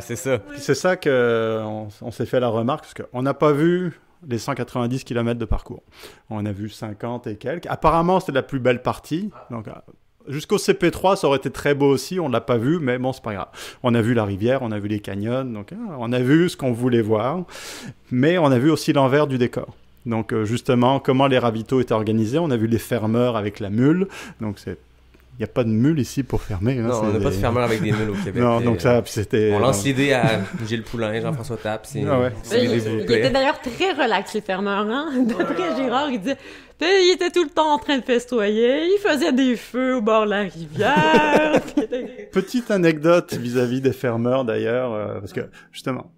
c'est ça. Puis c'est ça qu'on s'est fait la remarque, parce qu'on n'a pas vu les 190 km de parcours. On a vu 50 et quelques. Apparemment, c'était la plus belle partie. Donc, jusqu'au CP3, ça aurait été très beau aussi. On ne l'a pas vu, mais bon, c'est pas grave. On a vu la rivière, on a vu les canyons. Donc, on a vu ce qu'on voulait voir. Mais on a vu aussi l'envers du décor. Donc, justement, comment les ravitaux étaient organisés. On a vu les fermeurs avec la mule. Donc, c'est Il n'y a pas de mule ici pour fermer. Hein, Non, on n'a pas de fermeur avec des mules au Québec. Non, donc ça, puis c'était... On lance l'idée à Gilles Poulain, Jean-François Tappe. Il était d'ailleurs très relax, les fermeurs. Hein? D'après Girard, il disait... Il était tout le temps en train de festoyer, il faisait des feux au bord de la rivière. Petite anecdote vis-à-vis des fermeurs d'ailleurs, parce que justement,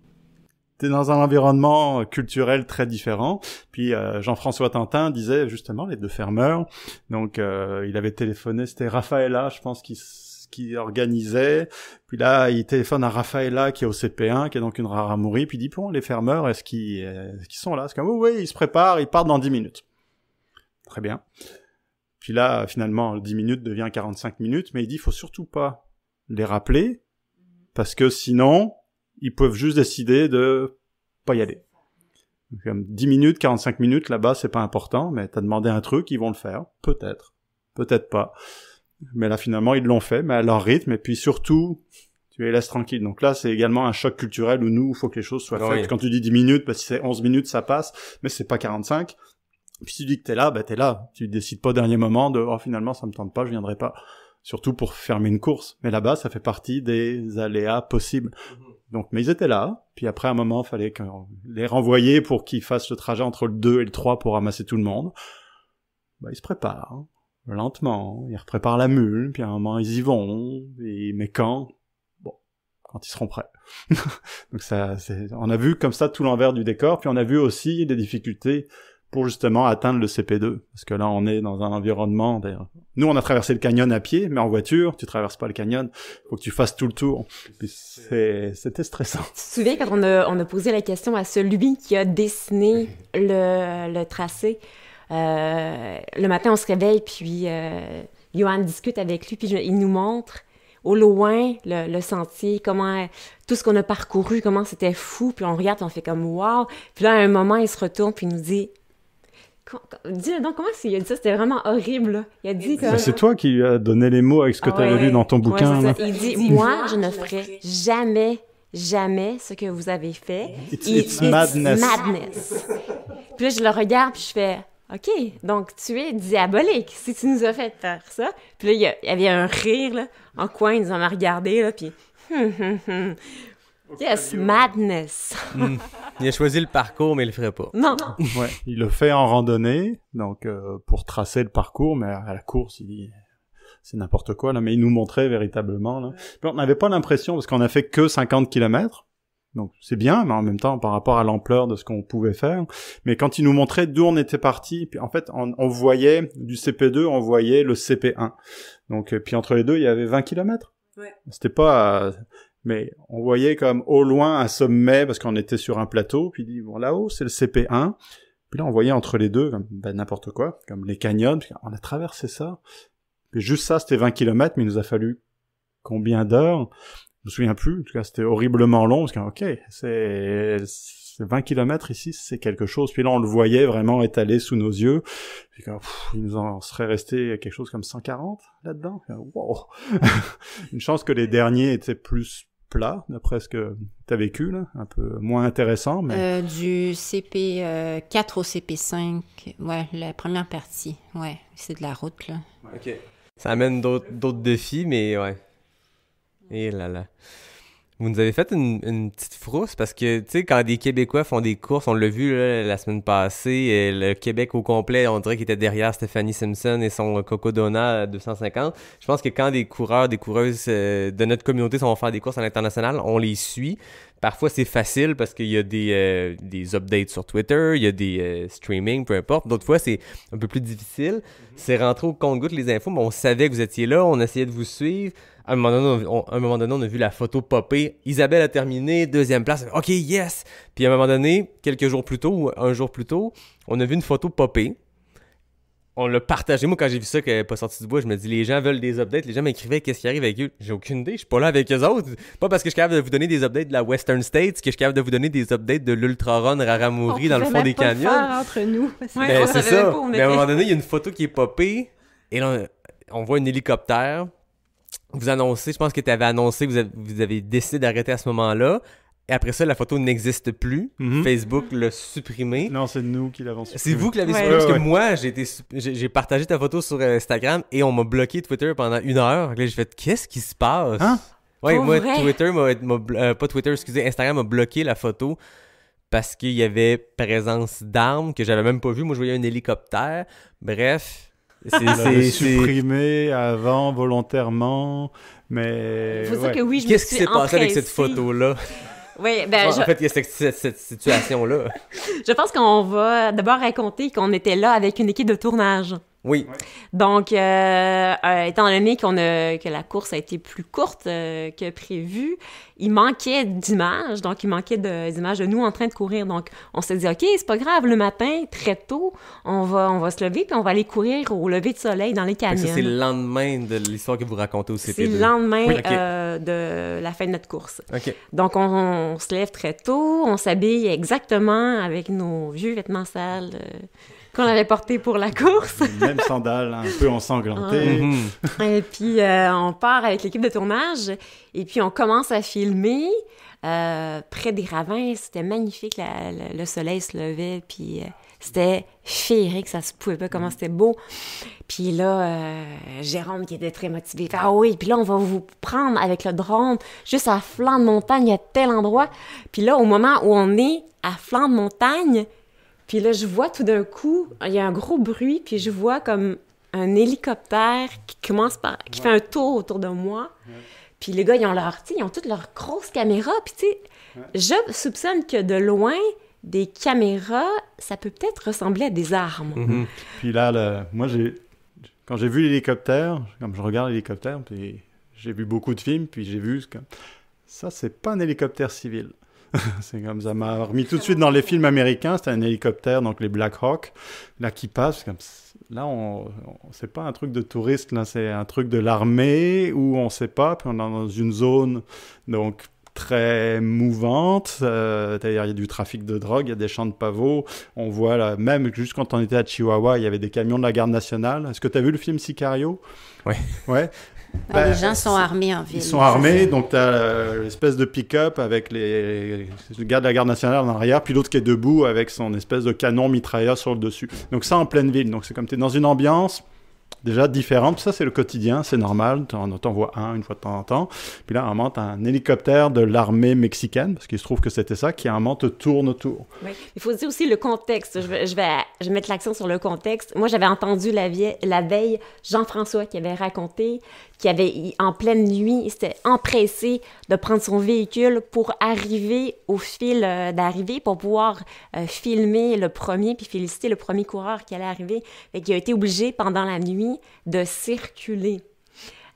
t'es dans un environnement culturel très différent. Puis Jean-François Tantin disait justement les deux fermeurs. Donc il avait téléphoné, c'était Raphaëla, je pense, qui organisait. Puis là, il téléphone à Raphaëla qui est au CP1, qui est donc une Raramuri. Puis il dit bon, les fermeurs, est-ce qu'ils sont là? C'est comme oui, ils se préparent, ils partent dans 10 minutes. Très bien. Puis là, finalement, 10 minutes devient 45 minutes, mais il dit, il faut surtout pas les rappeler, parce que sinon, ils peuvent juste décider de pas y aller. Donc, comme 10 minutes, 45 minutes, là-bas, c'est pas important, mais t'as demandé un truc, ils vont le faire. Peut-être. Peut-être pas. Mais là, finalement, ils l'ont fait, mais à leur rythme, et puis surtout, tu les laisses tranquilles. Donc là, c'est également un choc culturel où nous, il faut que les choses soient faites. Oui. Quand tu dis 10 minutes, bah, si c'est 11 minutes, ça passe, mais c'est pas 45. Puis si tu dis que t'es là, bah t'es là. Tu décides pas au dernier moment de « Oh, finalement, ça me tente pas, je viendrai pas. » Surtout pour fermer une course. Mais là-bas, ça fait partie des aléas possibles. Donc, mais ils étaient là. Puis après, à un moment, il fallait les renvoyer pour qu'ils fassent le trajet entre le 2 et le 3 pour ramasser tout le monde. Bah, ils se préparent. Hein, lentement. Ils repréparent la mule. Puis à un moment, ils y vont. Mais quand? Bon, quand ils seront prêts. Donc on a vu comme ça tout l'envers du décor. Puis on a vu aussi des difficultés pour justement atteindre le CP2. Parce que là, on est dans un environnement... Nous, on a traversé le canyon à pied, mais en voiture, tu traverses pas le canyon. Faut que tu fasses tout le tour. Puis c'était stressant. Tu te souviens quand on a posé la question à celui qui a dessiné le tracé? Le matin, on se réveille, puis Johan discute avec lui, puis il nous montre au loin le sentier, comment tout ce qu'on a parcouru, comment c'était fou, puis on regarde, puis on fait comme « wow ». Puis là, à un moment, il se retourne, puis il nous dit... Dis donc, comment il a dit ça? C'était vraiment horrible, là. Il a dit comme... C'est toi qui lui as donné les mots avec ce que tu avais lu dans ton bouquin. Ouais, il dit, moi, je ne ferai jamais ce que vous avez fait. It's madness. Puis là, je le regarde, puis je fais, OK, donc tu es diabolique si tu nous as fait faire ça. Puis là, il y avait un rire, là, en coin, ils nous en ont regardé, là, puis... Yes, madness. Il a choisi le parcours, mais il le ferait pas. Non. Ouais, il le fait en randonnée, donc pour tracer le parcours, mais à la course, c'est n'importe quoi, là. Mais il nous montrait véritablement, là. Puis on n'avait pas l'impression, parce qu'on a fait que 50 kilomètres, donc c'est bien, mais en même temps, par rapport à l'ampleur de ce qu'on pouvait faire. Mais quand il nous montrait d'où on était parti, puis en fait, on voyait, du CP2, on voyait le CP1. Donc, puis entre les deux, il y avait 20 kilomètres. Ouais. C'était pas... mais on voyait comme au loin un sommet, parce qu'on était sur un plateau, puis il dit, bon, là-haut, c'est le CP1. Puis là, on voyait entre les deux, comme, n'importe quoi, comme les canyons, puis on a traversé ça. Puis juste ça, c'était 20 kilomètres, mais il nous a fallu combien d'heures? Je me souviens plus, en tout cas, c'était horriblement long, parce que, ok, c'est 20 kilomètres ici, c'est quelque chose. Puis là, on le voyait vraiment étalé sous nos yeux. Puis il nous en serait resté quelque chose comme 140 là-dedans. Wow! Une chance que les derniers étaient plus plats, d'après ce que tu as vécu, là. Un peu moins intéressant, mais... du CP4 au CP5, ouais, la première partie, ouais, c'est de la route, là. OK. Ça amène d'autres défis, mais ouais. Et là là. Vous nous avez fait une petite frousse parce que, tu sais, quand des Québécois font des courses, on l'a vu là, la semaine passée, le Québec au complet, on dirait qu'il était derrière Stephanie Simpson et son Cocodona 250. Je pense que quand des coureurs, des coureuses de notre communauté vont faire des courses à l'international, on les suit. Parfois, c'est facile parce qu'il y a des updates sur Twitter, il y a des streaming, peu importe. D'autres fois, c'est un peu plus difficile. C'est rentré au compte-gouttes les infos, mais on savait que vous étiez là, on essayait de vous suivre. À un moment donné, on a vu la photo popper. Isabelle a terminé, 2e place. OK, yes! Puis à un moment donné, quelques jours plus tôt, ou un jour plus tôt, on a vu une photo popper. On l'a partagé. Moi, quand j'ai vu ça qu'elle n'est pas sortie du bois, je me dis, les gens veulent des updates. Les gens m'écrivaient qu'est-ce qui arrive avec eux. J'ai aucune idée. Je suis pas là avec eux autres. Pas parce que je suis capable de vous donner des updates de la Western States que je suis capable de vous donner des updates de l'Ultra Run Raramuri dans le fond des canyons. On pouvait entre nous. Ouais, c'est ça. Mais à un moment donné, il y a une photo qui est popée. Et là, on voit un hélicoptère. Vous annoncez, je pense que tu avais annoncé que vous avez décidé d'arrêter à ce moment-là. Et après ça, la photo n'existe plus. Facebook l'a supprimée. Non, c'est nous qui l'avons supprimée. C'est vous qui l'avez Ouais. supprimée, parce que Ouais. moi, j'ai partagé ta photo sur Instagram et on m'a bloqué Twitter pendant 1 heure. Là, j'ai fait, qu'est-ce qui se passe? Hein? Ouais, Pour moi, vrai? Twitter pas Twitter, excusez, Instagram m'a bloqué la photo parce qu'il y avait présence d'armes que j'avais même pas vu. Moi, je voyais un hélicoptère. Bref, On l'avait supprimé avant volontairement, mais Faut dire ouais. que oui, je me Qu'est-ce qui suis s'est passé avec cette empressée. photo-là? Oui, ben, En fait, il y a cette situation-là. je pense qu'on va d'abord raconter qu'on était là avec une équipe de tournage. Oui. Donc, étant donné que la course a été plus courte que prévu, il manquait d'images. Donc, il manquait d'images de nous en train de courir. Donc, on s'est dit, OK, c'est pas grave, le matin, très tôt, on va se lever puis on va aller courir au lever de soleil dans les Fait que canyons. ça, c'est le lendemain de l'histoire que vous racontez au CP2. C'est le lendemain Oui, ok. de la fin de notre course. OK. Donc, on se lève très tôt, on s'habille exactement avec nos vieux vêtements sales qu'on avait portés pour la course. Les mêmes sandales, un peu ensanglantées. Mhm. Et puis, on part avec l'équipe de tournage et puis on commence à filmer près des ravins. C'était magnifique, le soleil se levait, puis c'était féerique, ça se pouvait pas comment c'était beau. Puis là, Jérôme qui était très motivé, il fait « Ah oui, puis là, on va vous prendre avec le drone juste à flanc de montagne, à tel endroit. » Puis là, au moment où on est à flanc de montagne, puis là, je vois tout d'un coup, il y a un gros bruit, puis je vois comme un hélicoptère qui fait un tour autour de moi. Puis les gars, ils ont toutes leurs grosses caméras. Puis tu sais, je soupçonne que de loin, des caméras, ça peut peut-être ressembler à des armes. Mhm. Puis là, moi, quand j'ai vu l'hélicoptère, comme je regarde l'hélicoptère, puis j'ai vu beaucoup de films, puis j'ai vu ça, c'est pas un hélicoptère civil. C'est comme ça m'a remis tout de suite dans les films américains. C'était un hélicoptère, donc les Black Hawk, là qui passe. Là, c'est pas un truc de touriste, là, c'est un truc de l'armée où on sait pas. Puis on est dans une zone donc très mouvante. C'est-à-dire il y a du trafic de drogue, il y a des champs de pavots. On voit là, même juste quand on était à Chihuahua, il y avait des camions de la garde nationale. Est-ce que tu as vu le film Sicario? Oui. Ouais. Les gens sont armés en ville. Ils sont armés, donc tu as l'espèce de pick-up avec le gars de la garde nationale en arrière, puis l'autre qui est debout avec son espèce de canon mitrailleur sur le dessus. Donc ça en pleine ville. Donc c'est comme tu es dans une ambiance déjà différente. Puis ça, c'est le quotidien, c'est normal. T'en vois une fois de temps en temps. Puis là, à un moment, t'as un hélicoptère de l'armée mexicaine, parce qu'il se trouve que c'était ça, qui à un moment te tourne autour. Oui. Il faut dire aussi le contexte. Je vais mettre l'accent sur le contexte. Moi, j'avais entendu la veille Jean-François qui avait raconté qu'il avait, en pleine nuit, il s'était empressé de prendre son véhicule pour arriver au fil d'arrivée, pour pouvoir filmer le premier, puis féliciter le premier coureur qui allait arriver. Fait qu'il a été obligé, pendant la nuit, de circuler.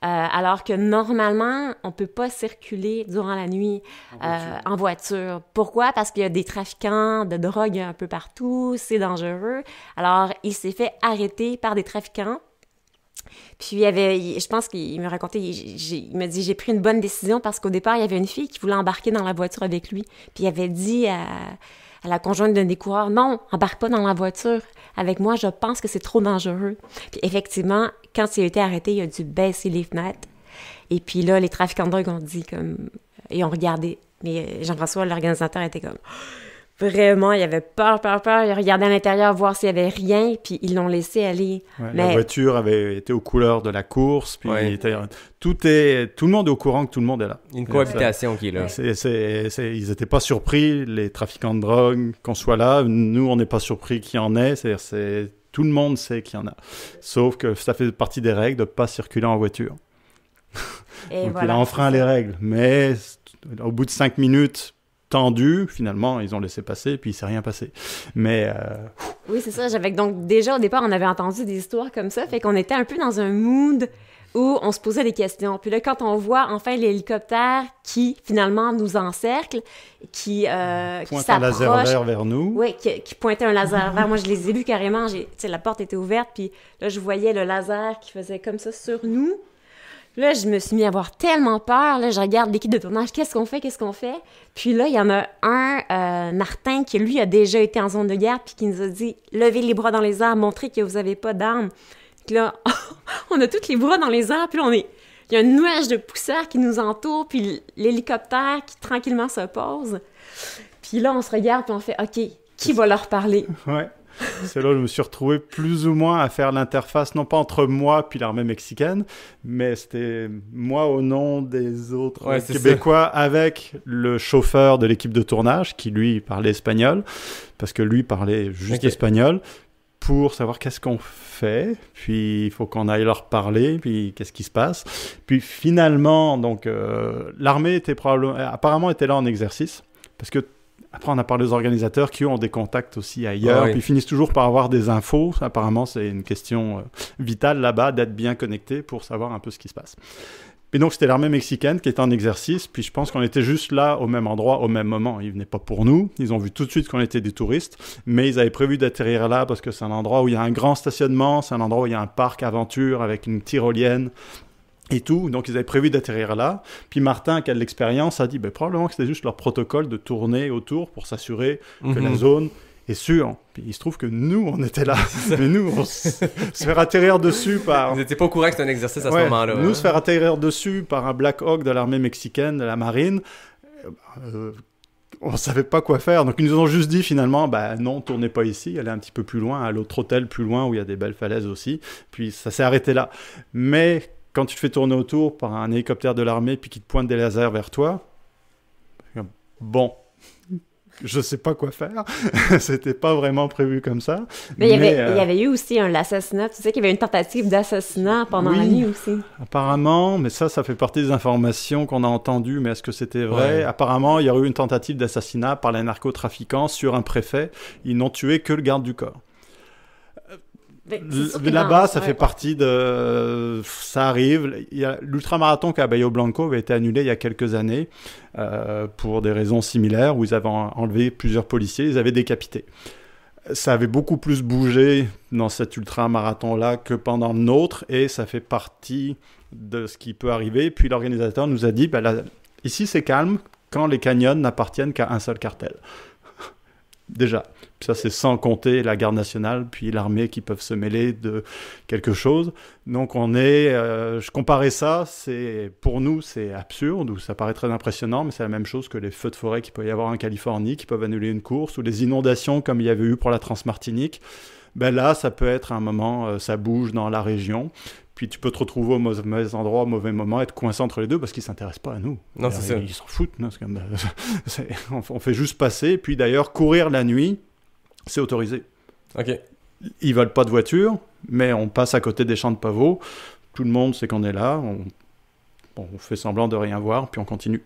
Alors que normalement, on ne peut pas circuler durant la nuit en voiture. Pourquoi? Parce qu'il y a des trafiquants de drogue un peu partout, c'est dangereux. Alors, il s'est fait arrêter par des trafiquants. Puis je pense qu'il me racontait, il m'a dit, j'ai pris une bonne décision parce qu'au départ, il y avait une fille qui voulait embarquer dans la voiture avec lui. Puis il avait dit à la conjointe d'un des coureurs, non, embarque pas dans la voiture avec moi, je pense que c'est trop dangereux. Puis effectivement, quand il a été arrêté, il a dû baisser les fenêtres. Et puis là, les trafiquants de drogue ont dit comme, et ont regardé. Mais Jean-François, l'organisateur, était comme, vraiment, il avait peur. Il regardait à l'intérieur voir s'il y avait rien, puis ils l'ont laissé aller. Ouais, mais la voiture avait été aux couleurs de la course, puis tout le monde est au courant que tout le monde est là. Une cohabitation qui est là. Ils n'étaient pas surpris, les trafiquants de drogue, qu'on soit là. Nous, on n'est pas surpris qu'il y en ait. Tout le monde sait qu'il y en a. Sauf que ça fait partie des règles de ne pas circuler en voiture. Et donc voilà, il a enfreint les règles. Mais au bout de 5 minutes tendues, finalement, ils ont laissé passer, puis il ne s'est rien passé. Mais oui, c'est ça. Donc déjà, au départ, on avait entendu des histoires comme ça, fait qu'on était un peu dans un mood où on se posait des questions. Puis là, quand on voit enfin l'hélicoptère qui, finalement, nous encercle, qui pointe un laser vert vers nous. Oui, qui pointait un laser vert. Moi, je les ai vus carrément. La porte était ouverte, puis là, je voyais le laser qui faisait comme ça sur nous. Là, je me suis mis à avoir tellement peur. Là, je regarde l'équipe de tournage. Qu'est-ce qu'on fait? Puis là, il y en a un, Martin, qui, lui, a déjà été en zone de guerre, puis qui nous a dit « Levez les bras dans les airs, montrez que vous n'avez pas d'armes. » Puis là, on a tous les bras dans les airs, puis là, il y a une nuage de poussière qui nous entoure, puis l'hélicoptère qui tranquillement se pose. Puis là, on se regarde, puis on fait « OK, qui va leur parler? » Ouais. C'est là où je me suis retrouvé plus ou moins à faire l'interface, non pas entre moi puis l'armée mexicaine, mais c'était moi au nom des autres Québécois avec le chauffeur de l'équipe de tournage qui, lui, parlait espagnol, parce que lui parlait juste espagnol, pour savoir qu'est-ce qu'on fait, puis il faut qu'on aille leur parler, puis qu'est-ce qui se passe. Puis finalement, donc, l'armée apparemment était là en exercice, parce que après, on a parlé aux organisateurs qui ont des contacts aussi ailleurs, puis ils finissent toujours par avoir des infos. Apparemment, c'est une question vitale là-bas, d'être bien connecté pour savoir un peu ce qui se passe. Et donc, c'était l'armée mexicaine qui était en exercice, puis je pense qu'on était juste là au même endroit, au même moment. Ils venaient pas pour nous, ils ont vu tout de suite qu'on était des touristes, mais ils avaient prévu d'atterrir là parce que c'est un endroit où il y a un grand stationnement, c'est un endroit où il y a un parc aventure avec une tyrolienne, et tout, donc ils avaient prévu d'atterrir là. Puis Martin, qui a de l'expérience, a dit probablement que c'était juste leur protocole de tourner autour pour s'assurer que la zone est sûre. Puis il se trouve que nous, on était là. Mais nous, on se faire atterrir dessus par... Vous n'étiez pas au courant que c'était un exercice à ce moment-là. Nous, se faire atterrir dessus par un Black Hawk de l'armée mexicaine, de la marine, on savait pas quoi faire. Donc ils nous ont juste dit finalement, non, tournez pas ici, allez un petit peu plus loin, à l'autre hôtel plus loin où il y a des belles falaises aussi. Puis ça s'est arrêté là. Mais... quand tu te fais tourner autour par un hélicoptère de l'armée puis qu'il te pointe des lasers vers toi, bon, je sais pas quoi faire. C'était pas vraiment prévu comme ça. Mais il y avait eu aussi l'assassinat. Tu sais qu'il y avait une tentative d'assassinat pendant la nuit aussi. Apparemment, mais ça fait partie des informations qu'on a entendues, mais est-ce que c'était vrai? Apparemment, il y aurait eu une tentative d'assassinat par les narcotrafiquants sur un préfet. Ils n'ont tué que le garde du corps. Là-bas, ça fait partie de... Ça arrive. L'ultramarathon qu'à Bahia Blanco avait été annulé il y a quelques années pour des raisons similaires, où ils avaient enlevé plusieurs policiers, ils avaient décapité. Ça avait beaucoup plus bougé dans cet ultramarathon-là que pendant l'autre, et ça fait partie de ce qui peut arriver. Puis l'organisateur nous a dit, ici c'est calme quand les canyons n'appartiennent qu'à un seul cartel. Déjà. Ça, c'est sans compter la garde nationale, puis l'armée qui peuvent se mêler de quelque chose. Donc, je comparais ça, pour nous, c'est absurde, ou ça paraît très impressionnant, mais c'est la même chose que les feux de forêt qu'il peut y avoir en Californie, qui peuvent annuler une course, ou les inondations comme il y avait eu pour la Transmartinique. Là, ça peut être un moment, ça bouge dans la région. Puis tu peux te retrouver au mauvais endroit, au mauvais moment, être coincé entre les deux parce qu'ils ne s'intéressent pas à nous. Non, c'est ça. Ils s'en foutent. Non, on fait juste passer. Puis d'ailleurs, courir la nuit, c'est autorisé. OK. Ils veulent pas de voiture, mais on passe à côté des champs de pavots. Tout le monde sait qu'on est là. On fait semblant de rien voir, puis on continue.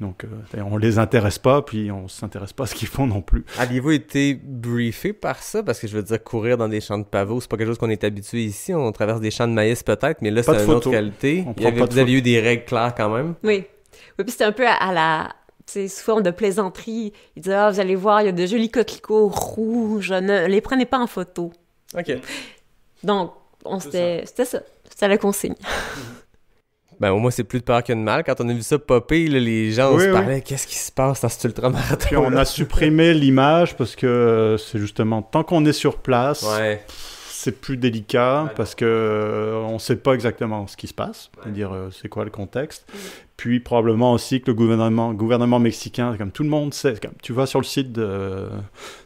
Donc, on les intéresse pas, puis on s'intéresse pas à ce qu'ils font non plus. Aviez-vous été briefé par ça? Parce que je veux dire, courir dans des champs de pavots, c'est pas quelque chose qu'on est habitué ici. On traverse des champs de maïs peut-être, mais là, c'est une autre qualité. Vous aviez eu des règles claires quand même? Oui, puis c'était un peu à la... C'est sous forme de plaisanterie. Ils disaient, vous allez voir, il y a de jolis coquelicots rouges, ne les prenez pas en photo. OK. Donc, c'était ça. C'était la consigne. Au moins, c'est plus de peur que de mal. Quand on a vu ça popper, là, les gens se parlaient, qu'est-ce qui se passe dans cet ultramarathon? Puis on a supprimé l'image parce que c'est justement, tant qu'on est sur place... c'est plus délicat parce que on sait pas exactement ce qui se passe, c'est-à-dire c'est quoi le contexte. Puis probablement aussi que le gouvernement mexicain, comme tout le monde sait, tu vas sur le site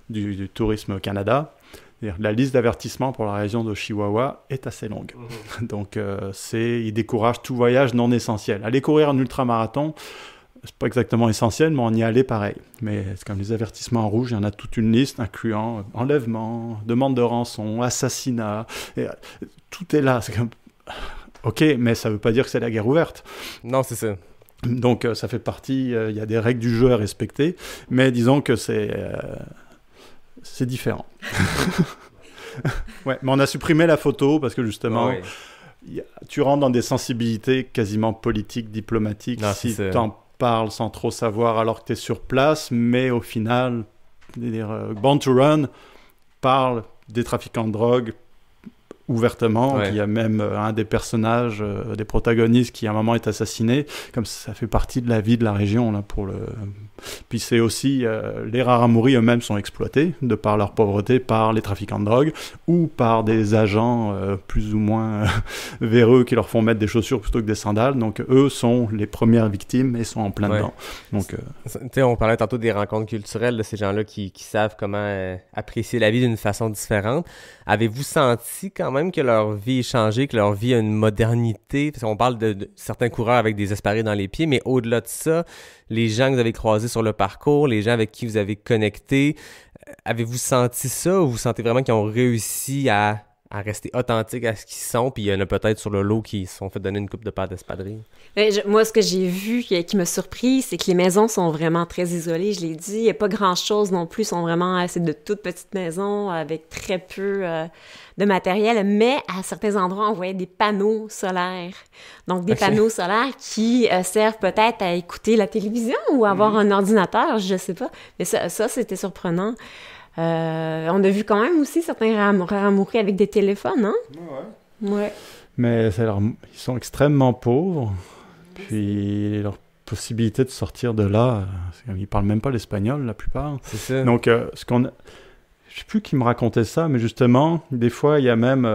du Tourisme Canada, la liste d'avertissements pour la région de Chihuahua est assez longue. Donc ils découragent tout voyage non essentiel. Aller courir un ultramarathon, c'est pas exactement essentiel, mais on y allait pareil. Mais c'est comme les avertissements en rouge, il y en a toute une liste incluant enlèvement, demande de rançon, assassinat. Tout est là. C'est comme... OK, mais ça veut pas dire que c'est la guerre ouverte. Non, c'est ça. Donc ça fait partie, il y a des règles du jeu à respecter, mais disons que c'est différent. Mais on a supprimé la photo parce que justement... tu rentres dans des sensibilités quasiment politiques, diplomatiques, si t'en parles sans trop savoir alors que tu es sur place, mais au final, Born to Run parle des trafiquants de drogue ouvertement. Ouais. Il y a même un des personnages, des protagonistes qui à un moment est assassiné, comme ça fait partie de la vie de la région là, pour le... Puis c'est aussi, les Raramuri eux-mêmes sont exploités, de par leur pauvreté, par les trafiquants de drogue, ou par des agents plus ou moins véreux qui leur font mettre des chaussures plutôt que des sandales. Donc eux sont les premières victimes et sont en plein dedans. Donc, Tu sais, on parlait tantôt des rencontres culturelles, de ces gens-là qui savent comment apprécier la vie d'une façon différente. Avez-vous senti quand même que leur vie est changée, que leur vie a une modernité? Parce qu'on parle de certains coureurs avec des espadrilles dans les pieds, mais au-delà de ça, les gens que vous avez croisés sur le parcours, les gens avec qui vous avez connecté, avez-vous senti ça ou vous sentez vraiment qu'ils ont réussi à rester authentiques à ce qu'ils sont, puis il y en a peut-être sur le lot qui se sont fait donner une coupe de paires d'espadrilles? Moi, ce que j'ai vu qui m'a surpris, c'est que les maisons sont vraiment très isolées, je l'ai dit. Il n'y a pas grand-chose non plus, c'est de toutes petites maisons avec très peu de matériel, mais à certains endroits, on voyait des panneaux solaires. Donc, des panneaux solaires qui servent peut-être à écouter la télévision ou avoir un ordinateur, je ne sais pas. Mais ça c'était surprenant. On a vu quand même aussi certains Raramuri avec des téléphones, hein? Ouais. mais ils sont extrêmement pauvres. Puis leur possibilité de sortir de là, ils parlent même pas l'espagnol, la plupart. C'est ça. Donc, je sais plus qui me racontait ça, mais justement, des fois, il y a même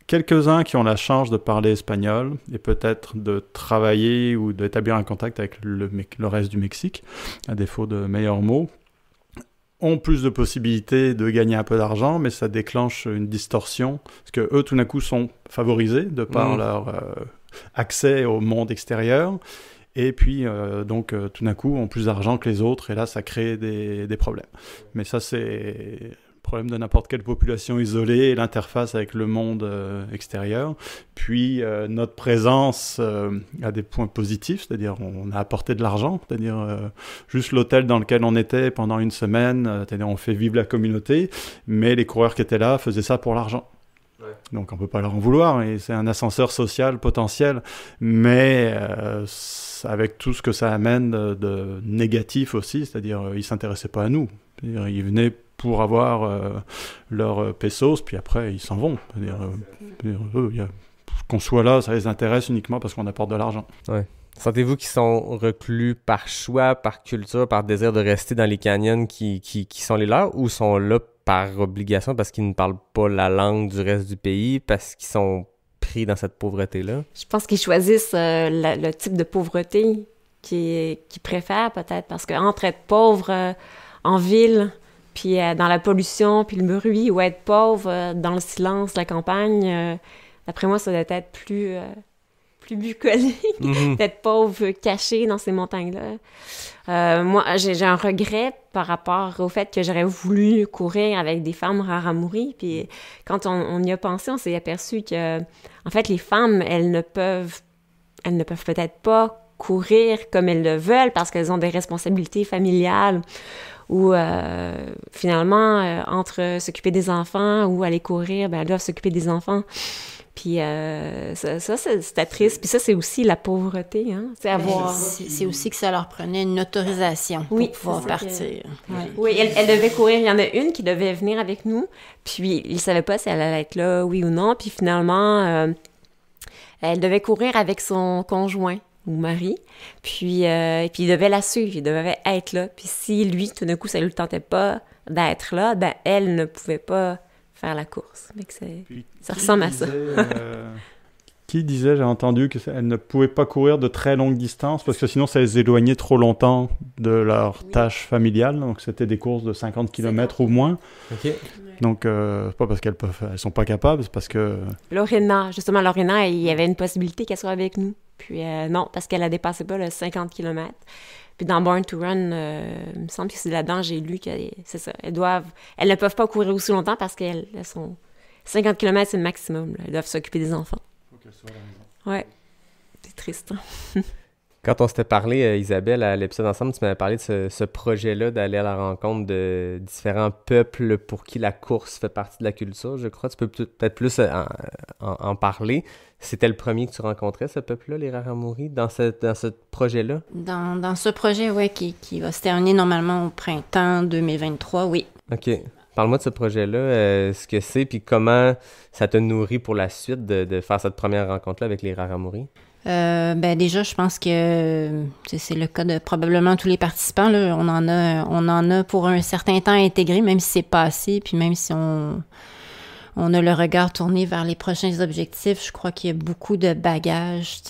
quelques-uns qui ont la chance de parler espagnol et peut-être de travailler ou d'établir un contact avec le reste du Mexique, à défaut de meilleurs mots, ont plus de possibilités de gagner un peu d'argent, mais ça déclenche une distorsion, parce que eux, tout d'un coup, sont favorisés de par leur accès au monde extérieur, et puis, tout d'un coup, ont plus d'argent que les autres, et là, ça crée des problèmes. Mais ça, c'est le problème de n'importe quelle population isolée, et l'interface avec le monde extérieur. Puis, notre présence a des points positifs, c'est-à-dire on a apporté de l'argent, c'est-à-dire juste l'hôtel dans lequel on était pendant une semaine, c'est-à-dire on fait vivre la communauté, mais les coureurs qui étaient là faisaient ça pour l'argent. Donc on peut pas leur en vouloir, et c'est un ascenseur social potentiel, mais avec tout ce que ça amène de négatif aussi, c'est-à-dire ils s'intéressaient pas à nous, c'est-à-dire ils venaient pour avoir leurs pesos, puis après ils s'en vont, c'est-à-dire qu'on soit là, ça les intéresse uniquement parce qu'on apporte de l'argent. Ouais. Sentez-vous qu'ils sont reclus par choix, par culture, par désir de rester dans les canyons qui sont les leurs, ou sont là par obligation parce qu'ils ne parlent pas la langue du reste du pays, parce qu'ils sont pris dans cette pauvreté-là? Je pense qu'ils choisissent le type de pauvreté qu'ils préfèrent peut-être, parce qu'entre être pauvre en ville, puis dans la pollution, puis le bruit, ou être pauvre dans le silence, la campagne, d'après moi, ça doit être plus bucolique, d'être pauvre caché dans ces montagnes-là. Moi, j'ai un regret par rapport au fait que j'aurais voulu courir avec des femmes Raramuri, puis quand on y a pensé, on s'est aperçu que, en fait, les femmes, elles ne peuvent peut-être pas courir comme elles le veulent parce qu'elles ont des responsabilités familiales, ou finalement, entre s'occuper des enfants ou aller courir, elles doivent s'occuper des enfants. Puis ça c'était triste. Puis ça, c'est aussi la pauvreté, hein. C'est C'est aussi que ça leur prenait une autorisation pour pouvoir partir. Oui, elle devait courir. Il y en a une qui devait venir avec nous. Puis ils ne savaient pas si elle allait être là, oui ou non. Puis finalement, elle devait courir avec son conjoint ou mari. Puis il devait la suivre. Il devait être là. Puis si lui, tout d'un coup, ça ne lui tentait pas d'être là, elle ne pouvait pas faire la course. Ça ressemble à ça. Qui disait, j'ai entendu, qu'elles ne pouvaient pas courir de très longues distances parce que sinon ça les éloignait trop longtemps de leur tâche familiale. Donc c'était des courses de 50 km ou moins. Okay. Donc pas parce qu'elles sont pas capables, c'est parce que... Lorena, il y avait une possibilité qu'elle soit avec nous. Puis non, parce qu'elle a dépassé pas le 50 km. Puis dans Born to Run, il me semble que c'est là-dedans, j'ai lu que c'est ça. Elles ne peuvent pas courir aussi longtemps parce qu'elles sont... 50 km, c'est le maximum. Là. Elles doivent s'occuper des enfants. Faut qu'elles soient à la maison. Ouais. C'est triste. Hein? Quand on s'était parlé, Isabelle, à l'épisode ensemble, tu m'avais parlé de ce projet-là d'aller à la rencontre de différents peuples pour qui la course fait partie de la culture, je crois. Tu peux peut-être plus en parler. C'était le premier que tu rencontrais, ce peuple-là, les Raramuri, dans ce projet-là? Dans ce projet, oui, qui va se terminer normalement au printemps 2023, oui. OK. Parle-moi de ce projet-là, ce que c'est, puis comment ça te nourrit pour la suite de faire cette première rencontre-là avec les Raramuri? Déjà, je pense que c'est le cas de probablement tous les participants. Là. On en a pour un certain temps intégré, même si c'est passé, puis même si on a le regard tourné vers les prochains objectifs. Je crois qu'il y a beaucoup de bagages,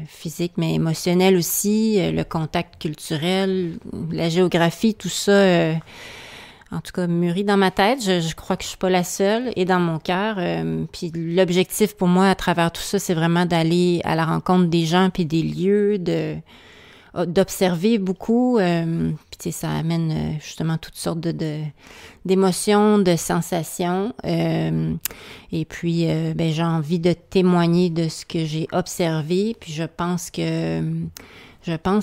physique, mais émotionnel aussi, le contact culturel, la géographie, tout ça, en tout cas, mûri dans ma tête. Je crois que je suis pas la seule et dans mon cœur. Puis l'objectif pour moi à travers tout ça, c'est vraiment d'aller à la rencontre des gens puis des lieux, d'observer beaucoup. Puis ça amène justement toutes sortes d'émotions, de sensations. Et puis, j'ai envie de témoigner de ce que j'ai observé. Puis je pense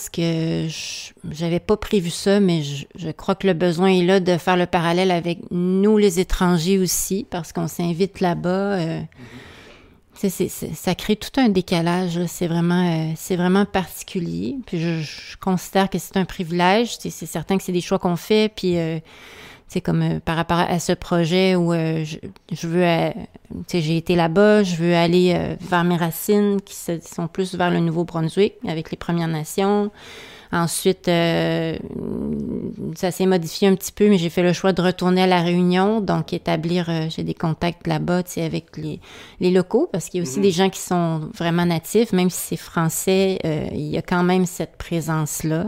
que j'avais pas prévu ça, mais je crois que le besoin est là de faire le parallèle avec nous, les étrangers aussi, parce qu'on s'invite là-bas. Ça crée tout un décalage. Là. C'est vraiment particulier. Puis je considère que c'est un privilège. C'est certain que c'est des choix qu'on fait. Puis c'est comme par rapport à ce projet où je veux, j'ai été là-bas, je veux aller vers mes racines qui sont plus vers le Nouveau-Brunswick avec les Premières Nations. Ensuite, ça s'est modifié un petit peu, mais j'ai fait le choix de retourner à La Réunion, donc établir, j'ai des contacts là-bas, avec les locaux, parce qu'il y a aussi des gens qui sont vraiment natifs, même si c'est français, il y a quand même cette présence-là.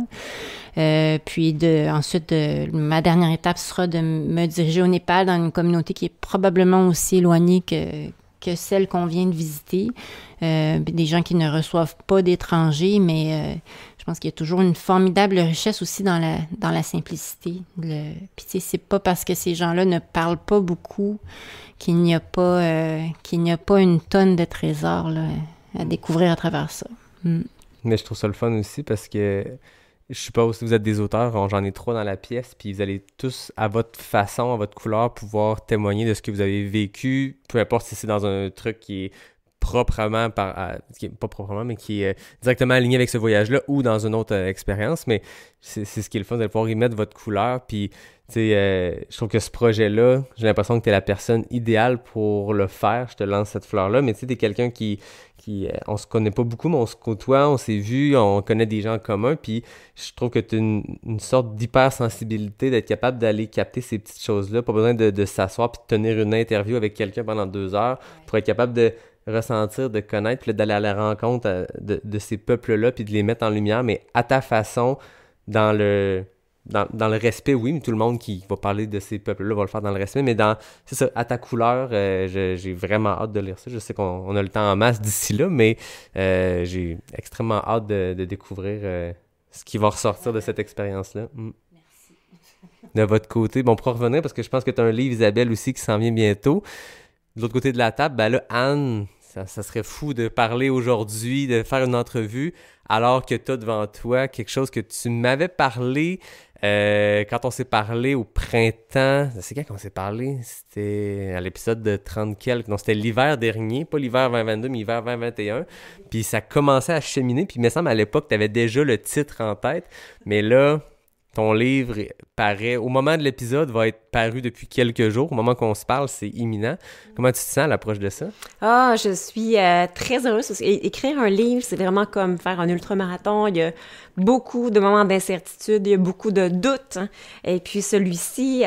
Puis ensuite, ma dernière étape sera de me diriger au Népal, dans une communauté qui est probablement aussi éloignée que celle qu'on vient de visiter. Des gens qui ne reçoivent pas d'étrangers, mais je pense qu'il y a toujours une formidable richesse aussi dans la simplicité. Puis c'est pas parce que ces gens-là ne parlent pas beaucoup qu'il n'y a pas une tonne de trésors là, à découvrir à travers ça. Mais je trouve ça le fun aussi parce que je suppose que vous êtes des auteurs, j'en ai 3 dans la pièce, puis vous allez tous, à votre façon, à votre couleur, pouvoir témoigner de ce que vous avez vécu, peu importe si c'est dans un truc qui est proprement, pas proprement, mais qui est directement aligné avec ce voyage-là ou dans une autre expérience, mais c'est ce qui est le fun, de pouvoir y mettre votre couleur, puis je trouve que ce projet-là, j'ai l'impression que tu es la personne idéale pour le faire, je te lance cette fleur-là, mais tu sais, tu es quelqu'un qui on se connaît pas beaucoup, mais on se côtoie, on s'est vu, on connaît des gens en commun, puis je trouve que tu as une sorte d'hypersensibilité, d'être capable d'aller capter ces petites choses-là, pas besoin de s'asseoir puis de tenir une interview avec quelqu'un pendant 2 heures pour être capable de ressentir, de connaître, puis d'aller à la rencontre de ces peuples-là, puis de les mettre en lumière, mais à ta façon, dans le respect, oui, mais tout le monde qui va parler de ces peuples-là va le faire dans le respect, mais c'est ça, à ta couleur, j'ai vraiment hâte de lire ça. Je sais qu'on a le temps en masse d'ici là, mais j'ai extrêmement hâte de découvrir ce qui va ressortir de cette expérience-là. Merci. De votre côté, bon, pour revenir, parce que je pense que tu as un livre, Isabelle, aussi, qui s'en vient bientôt. De l'autre côté de la table, ben là, Anne, ça serait fou de parler aujourd'hui, de faire une entrevue, alors que tu as devant toi quelque chose que tu m'avais parlé quand on s'est parlé au printemps. C'est quand qu'on s'est parlé? C'était à l'épisode de 30 quelques. Non, c'était l'hiver dernier, pas l'hiver 2022, mais l'hiver 2021. Puis ça commençait à cheminer, puis il me semble à l'époque, tu avais déjà le titre en tête, mais là, ton livre paraît, au moment de l'épisode, va être paru depuis quelques jours. Au moment qu'on se parle, c'est imminent. Comment tu te sens à l'approche de ça? Ah, je suis très heureuse. Écrire un livre, c'est vraiment comme faire un ultramarathon. Il y a beaucoup de moments d'incertitude, il y a beaucoup de doutes. Hein. Et puis celui-ci,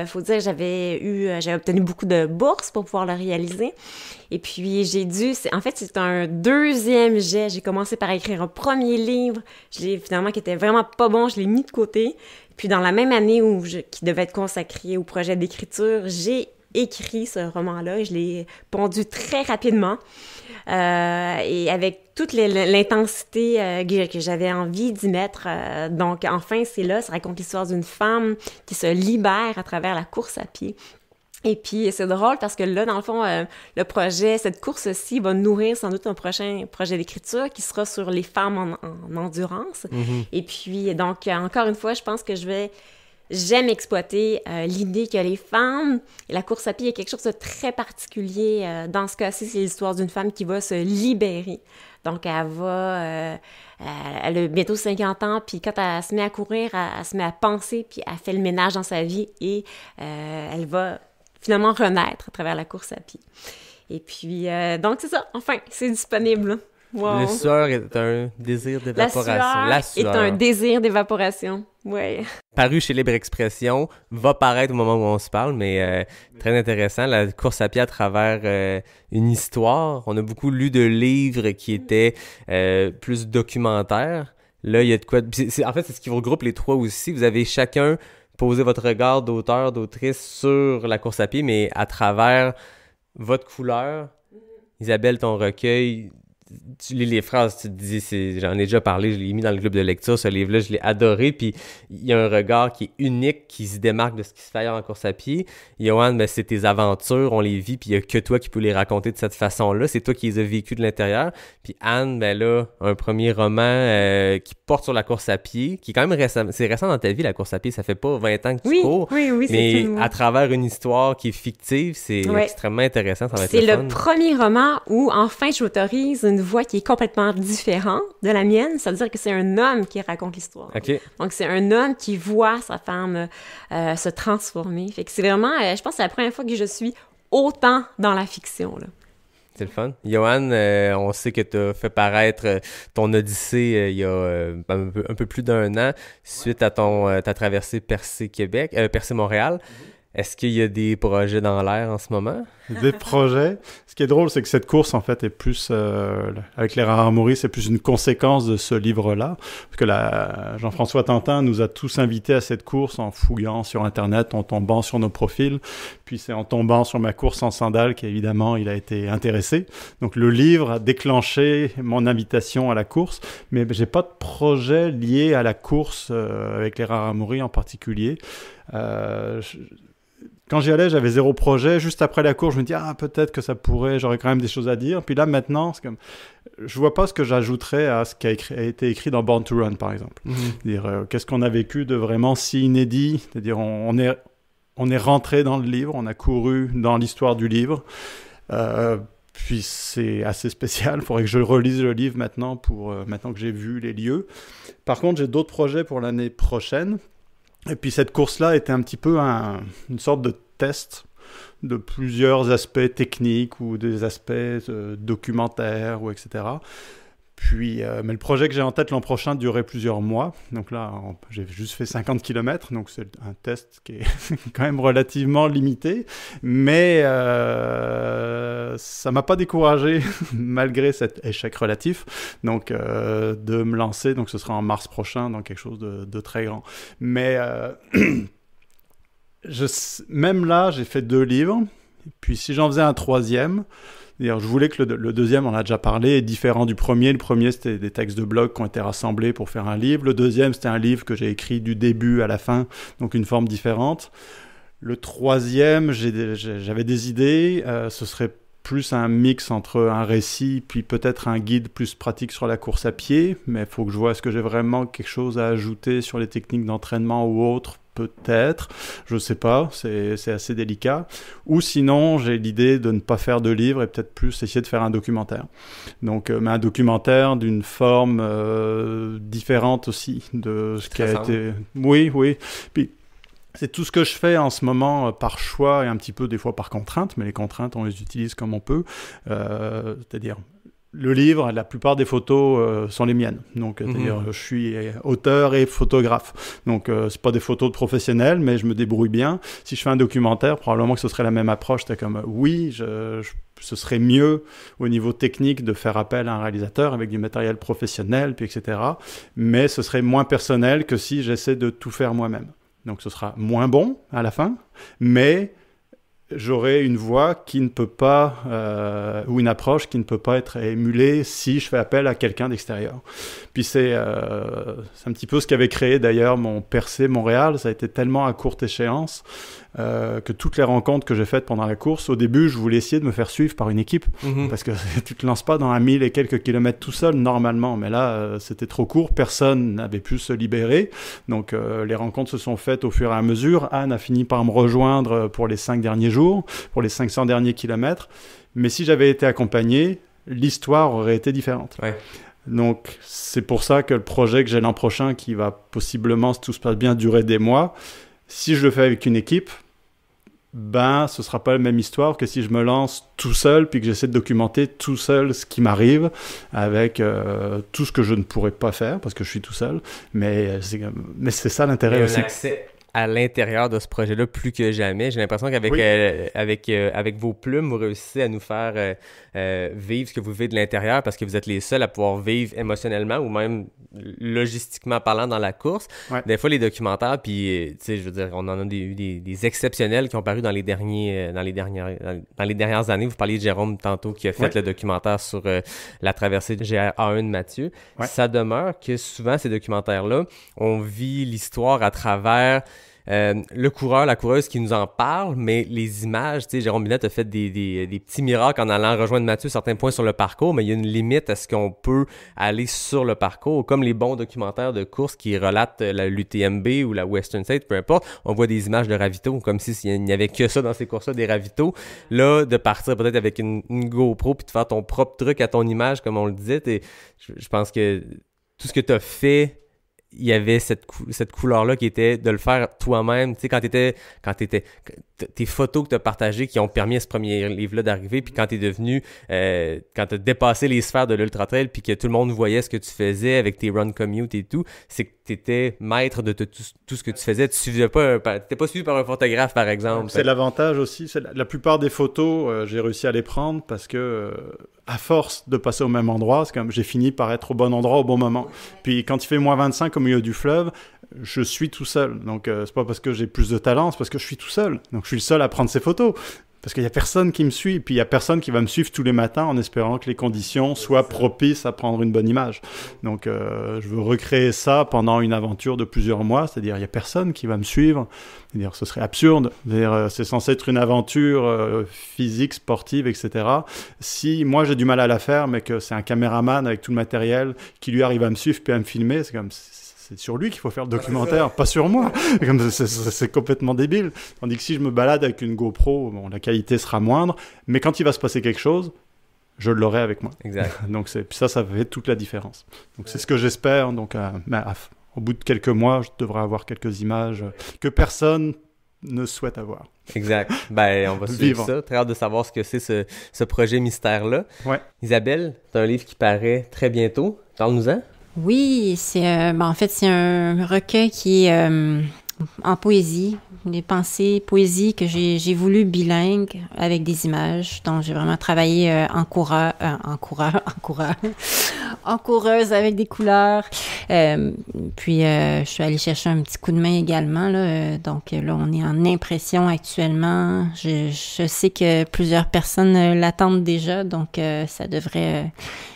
faut dire, j'avais obtenu beaucoup de bourses pour pouvoir le réaliser. Et puis en fait, c'est un deuxième jet. J'ai commencé par écrire un premier livre, finalement, qui était vraiment pas bon, je l'ai mis de côté. Puis dans la même année qui devait être consacrée au projet d'écriture, j'ai écrit ce roman-là et je l'ai pondu très rapidement et avec toute l'intensité que j'avais envie d'y mettre. Donc enfin, ça raconte l'histoire d'une femme qui se libère à travers la course à pied. Et puis, c'est drôle parce que là, dans le fond, cette course-ci va nourrir sans doute un prochain projet d'écriture qui sera sur les femmes en endurance. Mm-hmm. Et puis, donc, encore une fois, je pense que je vais j'aime exploiter l'idée que les femmes, et la course à pied est quelque chose de très particulier. Dans ce cas-ci, c'est l'histoire d'une femme qui va se libérer. Donc, elle a bientôt 50 ans, puis quand elle se met à courir, elle se met à penser, puis elle fait le ménage dans sa vie et elle va finalement renaître à travers la course à pied. Et puis, donc c'est ça, enfin, c'est disponible. Wow. Le sueur est un désir d'évaporation. La sueur est un désir d'évaporation, oui. Paru chez Libre Expression, va paraître au moment où on se parle, mais très intéressant, la course à pied à travers une histoire. On a beaucoup lu de livres qui étaient plus documentaires. Là, il y a de quoi... En fait, c'est ce qui vous regroupe les trois aussi. Vous avez chacun posé votre regard d'auteur, d'autrice sur la course à pied, mais à travers votre couleur. Isabelle, ton recueil... Tu lis les phrases, tu te dis, j'en ai déjà parlé, je l'ai mis dans le club de lecture, ce livre-là, je l'ai adoré, puis il y a un regard qui est unique, qui se démarque de ce qui se fait ailleurs en course à pied. Johan, ben, c'est tes aventures, on les vit, puis il n'y a que toi qui peux les raconter de cette façon-là, c'est toi qui les as vécues de l'intérieur. Puis Anne, ben là, un premier roman qui porte sur la course à pied, qui est quand même récent, c'est récent dans ta vie, la course à pied, ça fait pas 20 ans que tu cours, oui, mais à travers une histoire qui est fictive, c'est extrêmement intéressant, ça va être c'est le fun. Le premier roman où, enfin, je m'autorise une voix qui est complètement différente de la mienne, c'est-à-dire que c'est un homme qui raconte l'histoire. Okay. Donc, c'est un homme qui voit sa femme se transformer. Fait que c'est vraiment, je pense que c'est la première fois que je suis autant dans la fiction, là. C'est le fun. Johan, on sait que tu as fait paraître ton Odyssée il y a un peu plus d'1 an suite à ta traversée Percé-Montréal. Est-ce qu'il y a des projets dans l'air en ce moment? Des projets. Ce qui est drôle, c'est que cette course, en fait, est plus, avec les Rares Amoureux, c'est plus une conséquence de ce livre-là. Parce que Jean-François Tintin nous a tous invités à cette course en fouillant sur Internet, en tombant sur nos profils. Puis c'est en tombant sur ma course en sandales qu'évidemment, il a été intéressé. Donc le livre a déclenché mon invitation à la course. Mais j'ai pas de projet lié à la course avec les Rares Amoureux en particulier. Quand j'y allais, j'avais 0 projet. Juste après la course, je me dis peut-être que j'aurais quand même des choses à dire. Puis là, maintenant, c'est comme, je vois pas ce que j'ajouterais à ce qui a été écrit dans Born to Run, par exemple. Dire qu'est-ce qu'on a vécu de vraiment si inédit. C'est-à-dire, on est rentré dans le livre, on a couru dans l'histoire du livre. Puis c'est assez spécial. Il faudrait que je relise le livre maintenant que j'ai vu les lieux. Par contre, j'ai d'autres projets pour l'année prochaine. Et puis cette course-là était un petit peu une sorte de test de plusieurs aspects techniques ou des aspects documentaires ou etc. Puis, mais le projet que j'ai en tête l'an prochain durait plusieurs mois. Donc là, j'ai juste fait 50 km, donc c'est un test qui est quand même relativement limité. Mais ça m'a pas découragé, malgré cet échec relatif, donc de me lancer. Donc ce sera en mars prochain, dans quelque chose de très grand. Mais même là, j'ai fait 2 livres. Puis si j'en faisais un 3e... D'ailleurs, je voulais que le deuxième, on en a déjà parlé, est différent du premier. Le premier, c'était des textes de blog qui ont été rassemblés pour faire un livre. Le deuxième, c'était un livre que j'ai écrit du début à la fin, donc une forme différente. Le troisième, j'avais des idées. Ce serait plus un mix entre un récit puis peut-être un guide plus pratique sur la course à pied. Mais il faut que je vois est-ce que j'ai vraiment quelque chose à ajouter sur les techniques d'entraînement ou autres. Peut-être, je sais pas, c'est assez délicat. Ou sinon, j'ai l'idée de ne pas faire de livre et peut-être plus essayer de faire un documentaire. Donc, mais un documentaire d'une forme différente aussi de ce qui a été... Oui. Puis, c'est tout ce que je fais en ce moment par choix et un petit peu des fois par contrainte, mais les contraintes, on les utilise comme on peut. C'est-à-dire... Le livre, la plupart des photos sont les miennes. Donc, c'est-à-dire, je suis auteur et photographe. Donc, c'est pas des photos de professionnels, mais je me débrouille bien. Si je fais un documentaire, probablement que ce serait la même approche. C'était comme, ce serait mieux au niveau technique de faire appel à un réalisateur avec du matériel professionnel, puis etc. Mais ce serait moins personnel que si j'essaie de tout faire moi-même. Donc, ce sera moins bon à la fin, mais... j'aurai une voix qui ne peut pas, ou une approche qui ne peut pas être émulée si je fais appel à quelqu'un d'extérieur. Puis c'est un petit peu ce qui avait créé d'ailleurs mon Percé Montréal. Ça a été tellement à courte échéance que toutes les rencontres que j'ai faites pendant la course, au début, je voulais essayer de me faire suivre par une équipe, parce que tu te lances pas dans 1000 et quelques kilomètres tout seul, normalement. Mais là, c'était trop court, personne n'avait pu se libérer. Donc, les rencontres se sont faites au fur et à mesure. Anne a fini par me rejoindre pour les 5 derniers jours, pour les 500 derniers kilomètres. Mais si j'avais été accompagné, l'histoire aurait été différente. Ouais. Donc, c'est pour ça que le projet que j'ai l'an prochain, qui va possiblement, si tout se passe bien, durer des mois, si je le fais avec une équipe, ce sera pas la même histoire que si je me lance tout seul, puis que j'essaie de documenter tout seul ce qui m'arrive, avec tout ce que je ne pourrais pas faire, parce que je suis tout seul. Mais c'est ça l'intérêt aussi. Accès à l'intérieur de ce projet-là plus que jamais. J'ai l'impression qu'avec avec vos plumes, vous réussissez à nous faire vivre ce que vous vivez de l'intérieur, parce que vous êtes les seuls à pouvoir vivre émotionnellement ou même logistiquement parlant dans la course. Ouais. Des fois, les documentaires, puis tu sais, je veux dire, on en a des exceptionnels qui ont paru dans les dernières années. Vous parliez de Jérôme tantôt qui a fait le documentaire sur la traversée de GR1 de Mathieu. Ouais. Ça demeure que souvent, ces documentaires-là, on vit l'histoire à travers le coureur, la coureuse qui nous en parle, mais les images, tu sais, Jérôme Binette a fait des petits miracles en allant rejoindre Mathieu à certains points sur le parcours, mais il y a une limite à ce qu'on peut aller sur le parcours, comme les bons documentaires de course qui relatent l'UTMB ou la Western States, peu importe, on voit des images de ravitaux, comme s'il n'y avait que ça dans ces courses-là, des ravitaux. Là, de partir peut-être avec une GoPro puis de faire ton propre truc à ton image, comme on le disait, je pense que tout ce que tu as fait, il y avait cette couleur-là qui était de le faire toi-même. Tu sais, quand tes photos que tu as partagées qui ont permis à ce premier livre-là d'arriver, puis quand tu es devenu, quand tu as dépassé les sphères de l'ultra-trail, puis que tout le monde voyait ce que tu faisais avec tes run commute et tout, c'est que tu étais maître de tout ce que tu faisais. Tu n'étais pas suivi par un photographe, par exemple. C'est l'avantage aussi. La plupart des photos, j'ai réussi à les prendre parce que, à force de passer au même endroit, c'est comme j'ai fini par être au bon endroit au bon moment. Puis quand il fait moins 25 au milieu du fleuve, je suis tout seul. Donc c'est pas parce que j'ai plus de talent, c'est parce que je suis tout seul. Donc je suis le seul à prendre ces photos. Parce qu'il y a personne qui me suit, puis il y a personne qui va me suivre tous les matins en espérant que les conditions soient propices à prendre une bonne image. Donc je veux recréer ça pendant une aventure de plusieurs mois, c'est-à-dire il y a personne qui va me suivre. C'est-à-dire ce serait absurde. C'est-à-dire c'est censé être une aventure physique, sportive, etc. Si moi j'ai du mal à la faire, mais que c'est un caméraman avec tout le matériel qui lui arrive à me suivre puis à me filmer, c'est comme c'est sur lui qu'il faut faire le documentaire, pas sur moi. C'est complètement débile. Tandis que si je me balade avec une GoPro, bon, la qualité sera moindre, mais quand il va se passer quelque chose, je l'aurai avec moi. Exact. Donc puis ça fait toute la différence. Donc c'est ce que j'espère. Donc au bout de quelques mois, je devrais avoir quelques images que personne ne souhaite avoir. Exact. On va suivre ça. Très hâte de savoir ce que c'est ce projet mystère-là. Ouais. Isabelle, tu as un livre qui paraît très bientôt. Parle-nous-en. Oui, en fait, c'est un recueil qui est en poésie, des pensées, poésie que j'ai voulu bilingue avec des images. Donc, j'ai vraiment travaillé en coureuse avec des couleurs. Puis, je suis allée chercher un petit coup de main également, là. Donc, là, on est en impression actuellement. Je sais que plusieurs personnes l'attendent déjà, donc ça devrait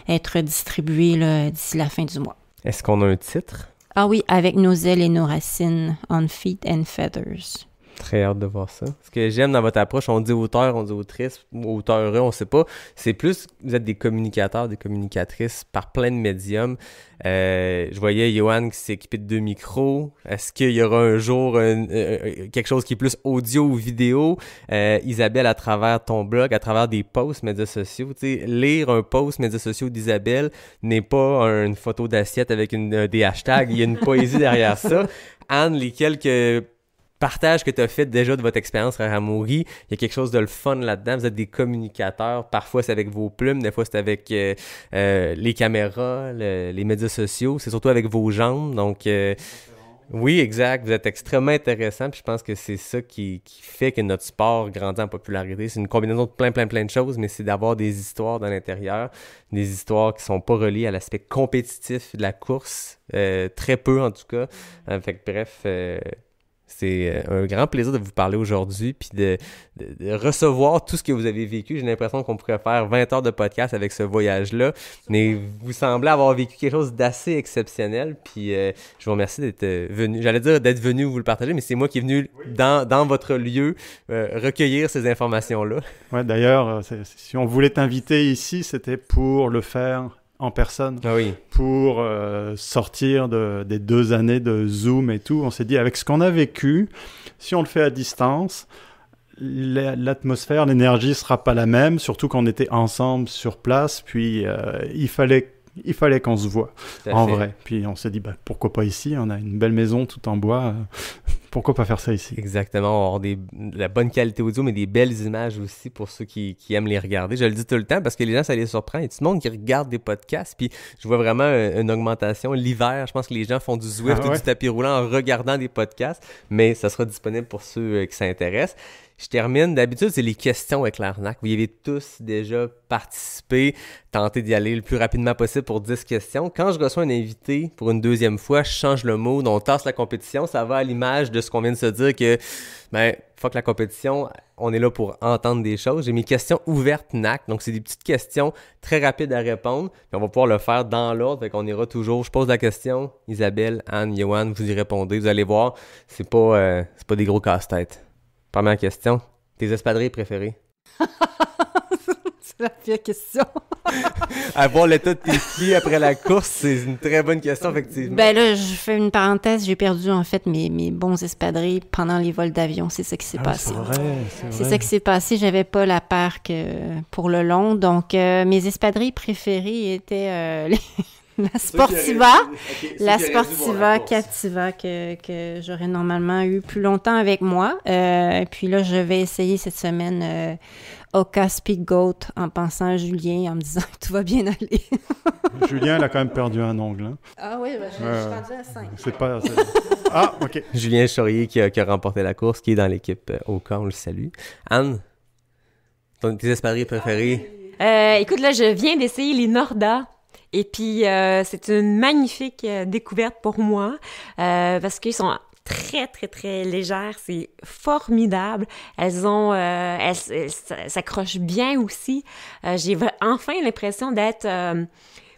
être distribué là, d'ici la fin du mois. Est-ce qu'on a un titre? Ah oui, avec nos ailes et nos racines, On Feet and Feathers. Très hâte de voir ça. Ce que j'aime dans votre approche, on dit auteur, on dit autrice, auteur, on sait pas. C'est plus, vous êtes des communicateurs, des communicatrices par plein de médiums. Je voyais Johan qui s'est équipé de 2 micros. Est-ce qu'il y aura un jour quelque chose qui est plus audio ou vidéo? Isabelle, à travers ton blog, à travers des posts médias sociaux, tu sais, lire un post médias sociaux d'Isabelle n'est pas une photo d'assiette avec des hashtags. Il y a une poésie derrière ça. Anne, les quelques partage que tu as fait déjà de votre expérience à Ramouri, il y a quelque chose de le fun là-dedans. Vous êtes des communicateurs. Parfois, c'est avec vos plumes. Des fois, c'est avec les caméras, les médias sociaux. C'est surtout avec vos jambes. Donc, oui, exact. Vous êtes extrêmement intéressant. Puis je pense que c'est ça qui fait que notre sport grandit en popularité. C'est une combinaison de plein de choses, mais c'est d'avoir des histoires dans l'intérieur. Des histoires qui sont pas reliées à l'aspect compétitif de la course. Très peu, en tout cas. Fait que bref... C'est un grand plaisir de vous parler aujourd'hui puis de recevoir tout ce que vous avez vécu. J'ai l'impression qu'on pourrait faire 20 heures de podcast avec ce voyage-là, mais vous semblez avoir vécu quelque chose d'assez exceptionnel, puis je vous remercie d'être venu. J'allais dire d'être venu vous le partager, mais c'est moi qui est venu dans votre lieu recueillir ces informations-là. Ouais, d'ailleurs, si on voulait t'inviter ici, c'était pour le faire en personne, pour sortir des 2 années de Zoom et tout. On s'est dit, avec ce qu'on a vécu, si on le fait à distance, l'atmosphère, l'énergie sera pas la même, surtout qu'on était ensemble sur place, puis il fallait qu'on se voit en vrai. Puis on s'est dit, pourquoi pas ici? On a une belle maison tout en bois. Pourquoi pas faire ça ici? Exactement. On va avoir de la bonne qualité audio, mais des belles images aussi pour ceux qui aiment les regarder. Je le dis tout le temps parce que les gens, ça les surprend. Il y a tout le monde qui regarde des podcasts. Puis je vois vraiment une augmentation. L'hiver, je pense que les gens font du Zwift ou du tapis roulant en regardant des podcasts. Mais ça sera disponible pour ceux qui s'intéressent. Je termine. D'habitude, c'est les questions avec l'arnaque. Vous y avez tous déjà participé, tenté d'y aller le plus rapidement possible pour 10 questions. Quand je reçois un invité pour une 2e fois, je change le mode, on tasse la compétition. Ça va à l'image de ce qu'on vient de se dire que, fuck la compétition, on est là pour entendre des choses. J'ai mes questions ouvertes NAC, donc c'est des petites questions très rapides à répondre. Puis on va pouvoir le faire dans l'ordre, fait qu'on ira toujours. Je pose la question, Isabelle, Anne, Yoann, vous y répondez. Vous allez voir, c'est pas des gros casse-têtes. Première question, tes espadrilles préférées? C'est la pire question. Avoir l'état de tes pieds après la course, c'est une très bonne question, effectivement. Ben là, je fais une parenthèse. J'ai perdu, en fait, mes bons espadrilles pendant les vols d'avion. C'est ça qui s'est passé. C'est ça qui s'est passé. J'avais pas la paire pour le long. Donc, mes espadrilles préférées étaient la Sportiva. La Sportiva Captiva que j'aurais normalement eu plus longtemps avec moi. Puis là, je vais essayer cette semaine Oka Speedgoat en pensant à Julien, en me disant que tout va bien aller. Julien, il a quand même perdu un ongle. Hein? Ah oui, je suis rendu à 5. C'est pas... Ah, OK. Julien Chaurier qui a remporté la course, qui est dans l'équipe Oka, on le salue. Anne, tes espadrilles préférées? Écoute, là, je viens d'essayer les Norda. Et puis, c'est une magnifique découverte pour moi parce qu'ils sont très, très, très légères. C'est formidable. Elles s'accrochent bien aussi. J'ai enfin l'impression d'être...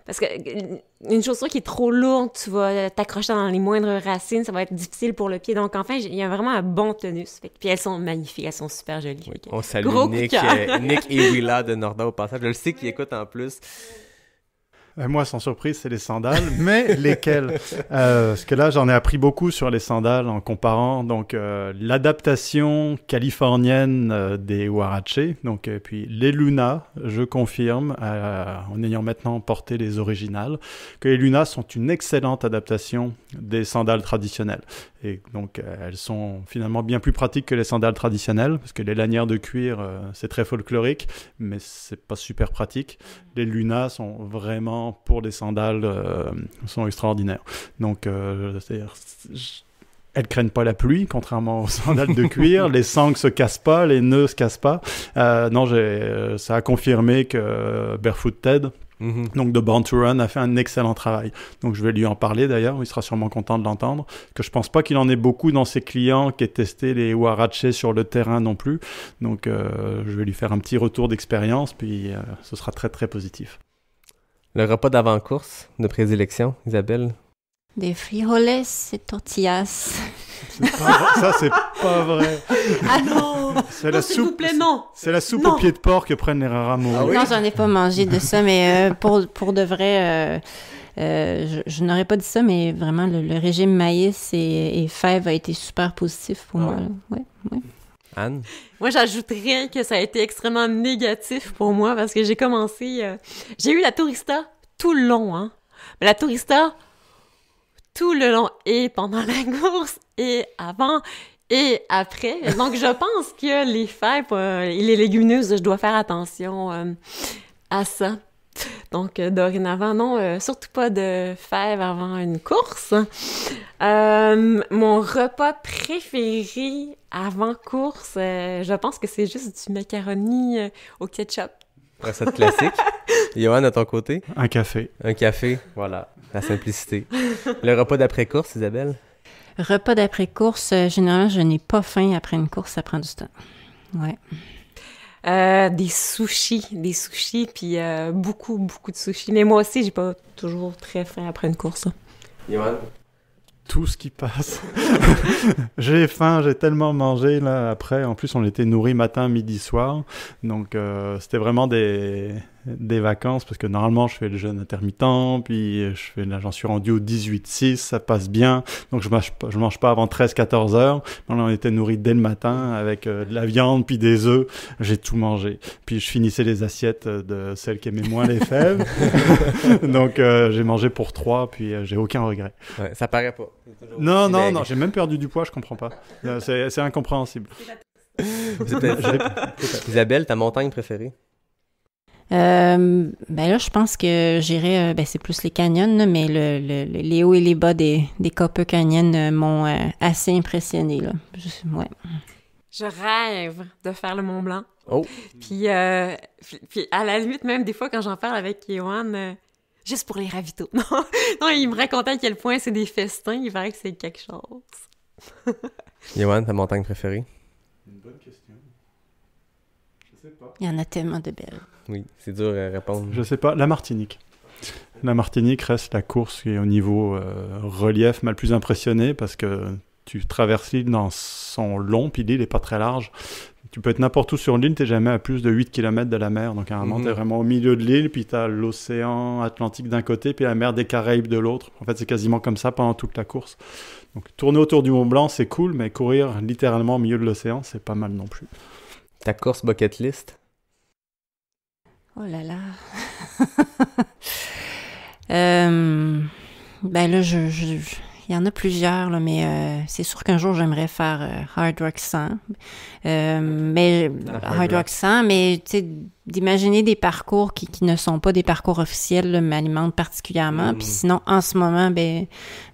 parce que une chaussure qui est trop lourde, tu vas t'accrocher dans les moindres racines, ça va être difficile pour le pied. Donc, enfin, il y a vraiment un bon tonus. Puis elles sont magnifiques, elles sont super jolies. Oui, on salue Nick et Willa de Norda au passage. Je le sais qu'ils écoutent en plus. Moi, sans surprise, c'est les sandales, mais lesquelles? Parce que là, j'en ai appris beaucoup sur les sandales en comparant donc l'adaptation californienne des Huarache, donc puis les Luna, je confirme, en ayant maintenant porté les originales, que les Luna sont une excellente adaptation des sandales traditionnelles. Et donc, elles sont finalement bien plus pratiques que les sandales traditionnelles, parce que les lanières de cuir, c'est très folklorique, mais c'est pas super pratique. Les Luna sont vraiment, pour les sandales, sont extraordinaires. Donc, elles craignent pas la pluie, contrairement aux sandales de cuir. Les sangles se cassent pas, les nœuds se cassent pas. Non, ça a confirmé que Barefoot Ted, donc de Born to Run, a fait un excellent travail. Donc je vais lui en parler d'ailleurs, il sera sûrement content de l'entendre, que je pense pas qu'il en ait beaucoup dans ses clients qui aient testé les Huarache sur le terrain non plus. Donc je vais lui faire un petit retour d'expérience, puis ce sera très très positif. Le repas d'avant-course de prédilection, Isabelle? Des frijoles et tortillas. Ça, c'est pas vrai. Ah non! C'est la s'il soupe, vous plaît, non! C'est la soupe au pied de porc que prennent les rameaux. Ah oui? Non, j'en ai pas mangé de ça, mais pour de vrai, je n'aurais pas dit ça, mais vraiment, le régime maïs et fèves a été super positif pour moi. Ouais. Anne? Moi, j'ajouterais que ça a été extrêmement négatif pour moi parce que j'ai eu la Tourista tout le long, hein. Mais la Tourista, tout le long et pendant la course et avant et après. Donc, je pense que les fèves et les légumineuses, je dois faire attention à ça. Donc, dorénavant, non, surtout pas de fèves avant une course. Mon repas préféré avant course, je pense que c'est juste du macaroni au ketchup. Recette classique. Yoann, à ton côté? Un café. Un café, voilà. La simplicité. Le repas d'après-course, Isabelle? Repas d'après-course, généralement, je n'ai pas faim après une course, ça prend du temps. Ouais. Des sushis, puis beaucoup de sushis. Mais moi aussi, j'ai pas toujours très faim après une course. Johan? Tout ce qui passe. J'ai faim, j'ai tellement mangé là après. En plus, on était nourris matin, midi, soir. Donc, c'était vraiment des vacances parce que normalement, je fais le jeûne intermittent. Puis, là, j'en suis rendu au 18-6, ça passe bien. Donc, je mange pas avant 13-14 heures. On était nourris dès le matin avec de la viande puis des œufs. J'ai tout mangé. Puis, je finissais les assiettes de celles qui aimaient moins les fèves. Donc, j'ai mangé pour 3 puis j'ai aucun regret. Ouais, ça paraît pas. Non, j'ai même perdu du poids, je comprends pas. C'est incompréhensible. Isabelle, ta montagne préférée? Ben là, je pense que j'irais, c'est plus les canyons, là, mais les hauts et les bas des Copper Canyon m'ont assez impressionné, là. Ouais. Je rêve de faire le Mont Blanc. Oh! Puis à la limite, même des fois, quand j'en parle avec Yohan, juste pour les ravitaux. Non, il me racontait à quel point c'est des festins. Il paraît que c'est quelque chose. Yohan, ta montagne préférée? Une bonne question. Je sais pas. Il y en a tellement de belles. Oui, c'est dur à répondre. Je sais pas. La Martinique. La Martinique reste la course qui est au niveau relief m'a le plus impressionné parce que tu traverses l'île dans son long, puis l'île est pas très large. Tu peux être n'importe où sur l'île, t'es jamais à plus de 8 km de la mer. Donc, à un moment, t'es vraiment au milieu de l'île, puis t'as l'océan Atlantique d'un côté, puis la mer des Caraïbes de l'autre. En fait, c'est quasiment comme ça pendant toute la course. Donc, tourner autour du Mont Blanc, c'est cool, mais courir littéralement au milieu de l'océan, c'est pas mal non plus. Ta course bucket list? Oh là là. Ben là, il y en a plusieurs, là, mais c'est sûr qu'un jour, j'aimerais faire Hard Rock 100. Mais Hard Rock 100, mais tu sais, d'imaginer des parcours qui ne sont pas des parcours officiels là, m'alimentent particulièrement. Puis sinon, en ce moment, ben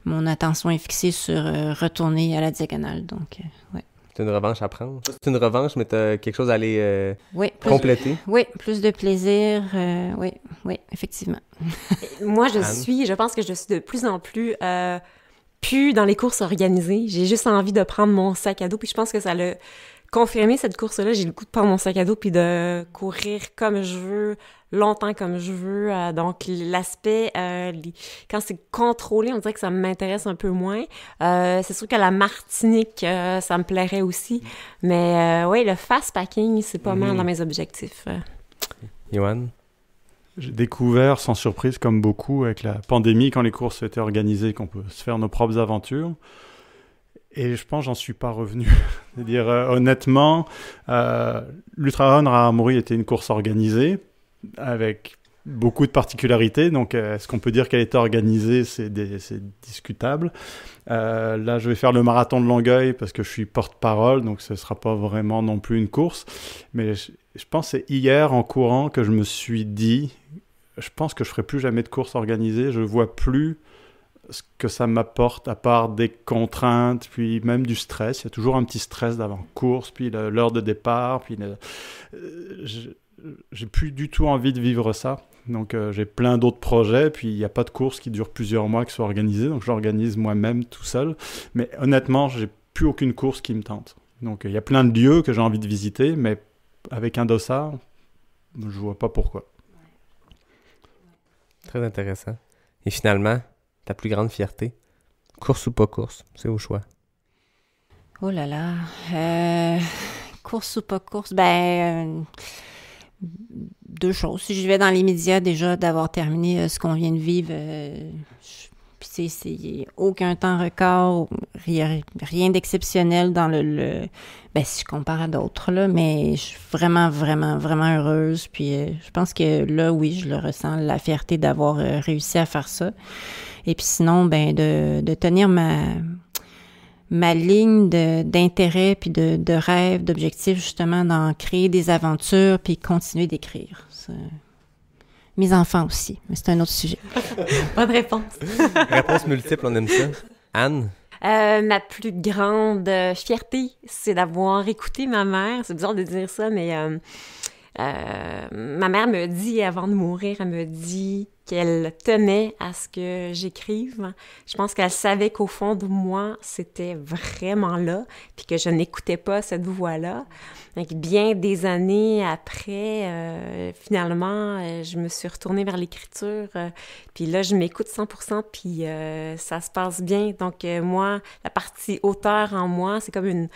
mon attention est fixée sur retourner à la diagonale. Donc, ouais. C'est une revanche à prendre. C'est une revanche, mais t'as quelque chose à aller compléter. Oui, plus de plaisir. Oui, effectivement. Moi, je pense que je suis de plus en plus dans les courses organisées. J'ai juste envie de prendre mon sac à dos. Puis je pense que ça l'a confirmé, cette course-là. J'ai le goût de prendre mon sac à dos puis de courir comme je veux, longtemps comme je veux. Donc, l'aspect, quand c'est contrôlé, on dirait que ça m'intéresse un peu moins. C'est sûr que la Martinique, ça me plairait aussi. Mais oui, le fast-packing, c'est pas mal dans mes objectifs. Yohan? J'ai découvert, sans surprise, comme beaucoup, avec la pandémie, quand les courses étaient organisées, qu'on peut se faire nos propres aventures. Et je pense que j'en suis pas revenu. C'est-à-dire, honnêtement, l'Ultra Run Raramuri était une course organisée, avec beaucoup de particularités. Donc, est-ce qu'on peut dire qu'elle était organisée? C'est discutable. Là, je vais faire le marathon de Longueuil parce que je suis porte-parole, donc ce ne sera pas vraiment non plus une course. Mais je pense que c'est hier, en courant, que je me suis dit, je pense que je ne ferai plus jamais de course organisée. Je ne vois plus ce que ça m'apporte, à part des contraintes, puis même du stress. Il y a toujours un petit stress d'avant-course, puis l'heure de départ. Puis j'ai plus du tout envie de vivre ça. Donc, j'ai plein d'autres projets, puis il n'y a pas de course qui dure plusieurs mois qui soit organisée, donc je l'organise moi-même tout seul. Mais honnêtement, j'ai plus aucune course qui me tente. Donc, il y a plein de lieux que j'ai envie de visiter, mais avec un dossard, je vois pas pourquoi. Très intéressant. Et finalement, ta plus grande fierté? Course ou pas course? C'est au choix. Oh là là. Course ou pas course? Deux choses. Si je vais dans les médias, déjà, d'avoir terminé ce qu'on vient de vivre, puis c'est aucun temps record, rien d'exceptionnel dans si je compare à d'autres, là, mais je suis vraiment, vraiment, vraiment heureuse. Puis je pense que là, oui, je le ressens, la fierté d'avoir réussi à faire ça. Et puis sinon, de tenir ma ligne d'intérêt, puis de rêve, d'objectif, justement, d'en créer des aventures, puis continuer d'écrire. Mes enfants aussi, mais c'est un autre sujet. Pas de réponse. Réponse multiple, on aime ça. Anne? Ma plus grande fierté, c'est d'avoir écouté ma mère. C'est bizarre de dire ça, mais ma mère me dit, avant de mourir, elle me dit qu'elle tenait à ce que j'écrive. Je pense qu'elle savait qu'au fond de moi, c'était vraiment là, puis que je n'écoutais pas cette voix-là. Donc, bien des années après, finalement, je me suis retournée vers l'écriture, puis là, je m'écoute 100%, puis ça se passe bien. Donc, moi, la partie auteur en moi, c'est comme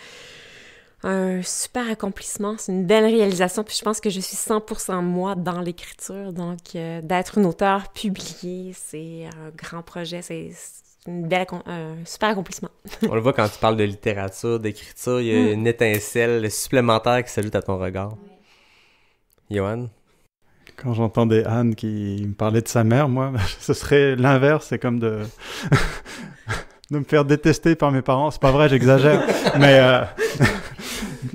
un super accomplissement, c'est une belle réalisation, puis je pense que je suis 100% moi dans l'écriture, donc d'être une auteure publiée, c'est un grand projet, c'est un super accomplissement. On le voit quand tu parles de littérature, d'écriture, il y a une étincelle supplémentaire qui salute à ton regard. Johan? Quand j'entendais Anne qui me parlait de sa mère, moi, ce serait l'inverse, c'est comme de me faire détester par mes parents. C'est pas vrai, j'exagère, mais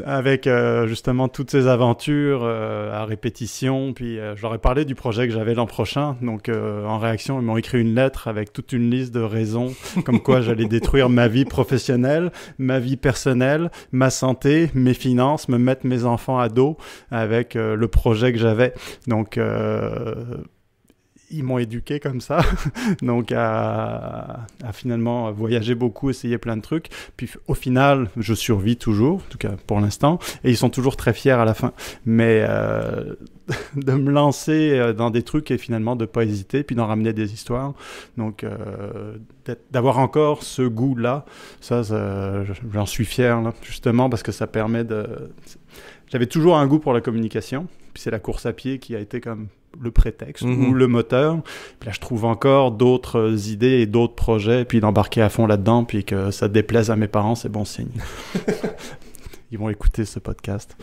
avec justement toutes ces aventures à répétition, puis je leur ai parlé du projet que j'avais l'an prochain, donc en réaction ils m'ont écrit une lettre avec toute une liste de raisons comme quoi j'allais détruire ma vie professionnelle, ma vie personnelle, ma santé, mes finances, me mettre mes enfants à dos avec le projet que j'avais, donc ils m'ont éduqué comme ça, donc à finalement voyager beaucoup, essayer plein de trucs. Puis au final, je survis toujours, en tout cas pour l'instant, et ils sont toujours très fiers à la fin. Mais de me lancer dans des trucs et finalement de ne pas hésiter, puis d'en ramener des histoires. Donc d'avoir encore ce goût-là, ça j'en suis fier, là, justement, parce que ça permet de... J'avais toujours un goût pour la communication, puis c'est la course à pied qui a été comme le prétexte ou le moteur. Puis là, je trouve encore d'autres idées et d'autres projets, puis d'embarquer à fond là-dedans, puis que ça déplaise à mes parents, c'est bon signe. Ils vont écouter ce podcast.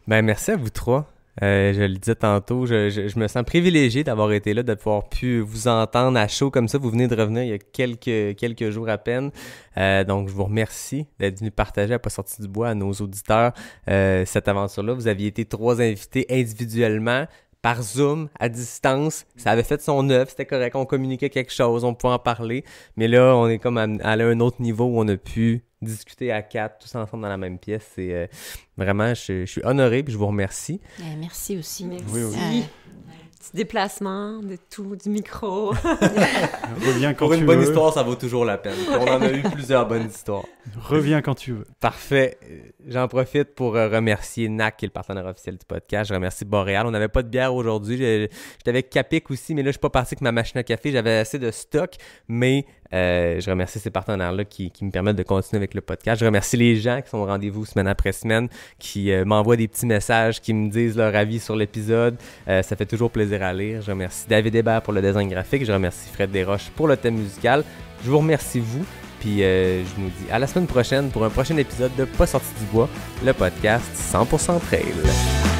Ben, merci à vous trois. Je le disais tantôt, je me sens privilégié d'avoir été là, de pouvoir pu vous entendre à chaud comme ça. Vous venez de revenir il y a quelques jours à peine. Donc, je vous remercie d'être venu partager à Pas sorti du bois à nos auditeurs cette aventure-là. Vous aviez été 3 invités individuellement, par Zoom, à distance. Ça avait fait son œuvre, c'était correct. On communiquait quelque chose, on pouvait en parler. Mais là, on est comme allé à un autre niveau où on a pu discuter à 4, tous ensemble dans la même pièce. C'est vraiment, je suis honoré, puis je vous remercie. Merci aussi. Merci. Oui. Petit déplacement de tout, du micro. Reviens quand Pour tu une bonne veux. histoire, ça vaut toujours la peine. On en a eu plusieurs bonnes histoires. Reviens quand tu veux. Parfait. J'en profite pour remercier NAC, qui est le partenaire officiel du podcast. Je remercie Boréal. On n'avait pas de bière aujourd'hui. J'étais avec Capic aussi, mais là, je suis pas parti avec ma machine à café. J'avais assez de stock, mais je remercie ces partenaires-là qui me permettent de continuer avec le podcast. Je remercie les gens qui sont au rendez-vous semaine après semaine, qui m'envoient des petits messages, qui me disent leur avis sur l'épisode. Ça fait toujours plaisir à lire. Je remercie David Hébert pour le design graphique. Je remercie Fred Desroches pour le thème musical. Je vous remercie, vous. Puis je vous dis à la semaine prochaine pour un prochain épisode de Pas sorti du bois, le podcast 100% trail.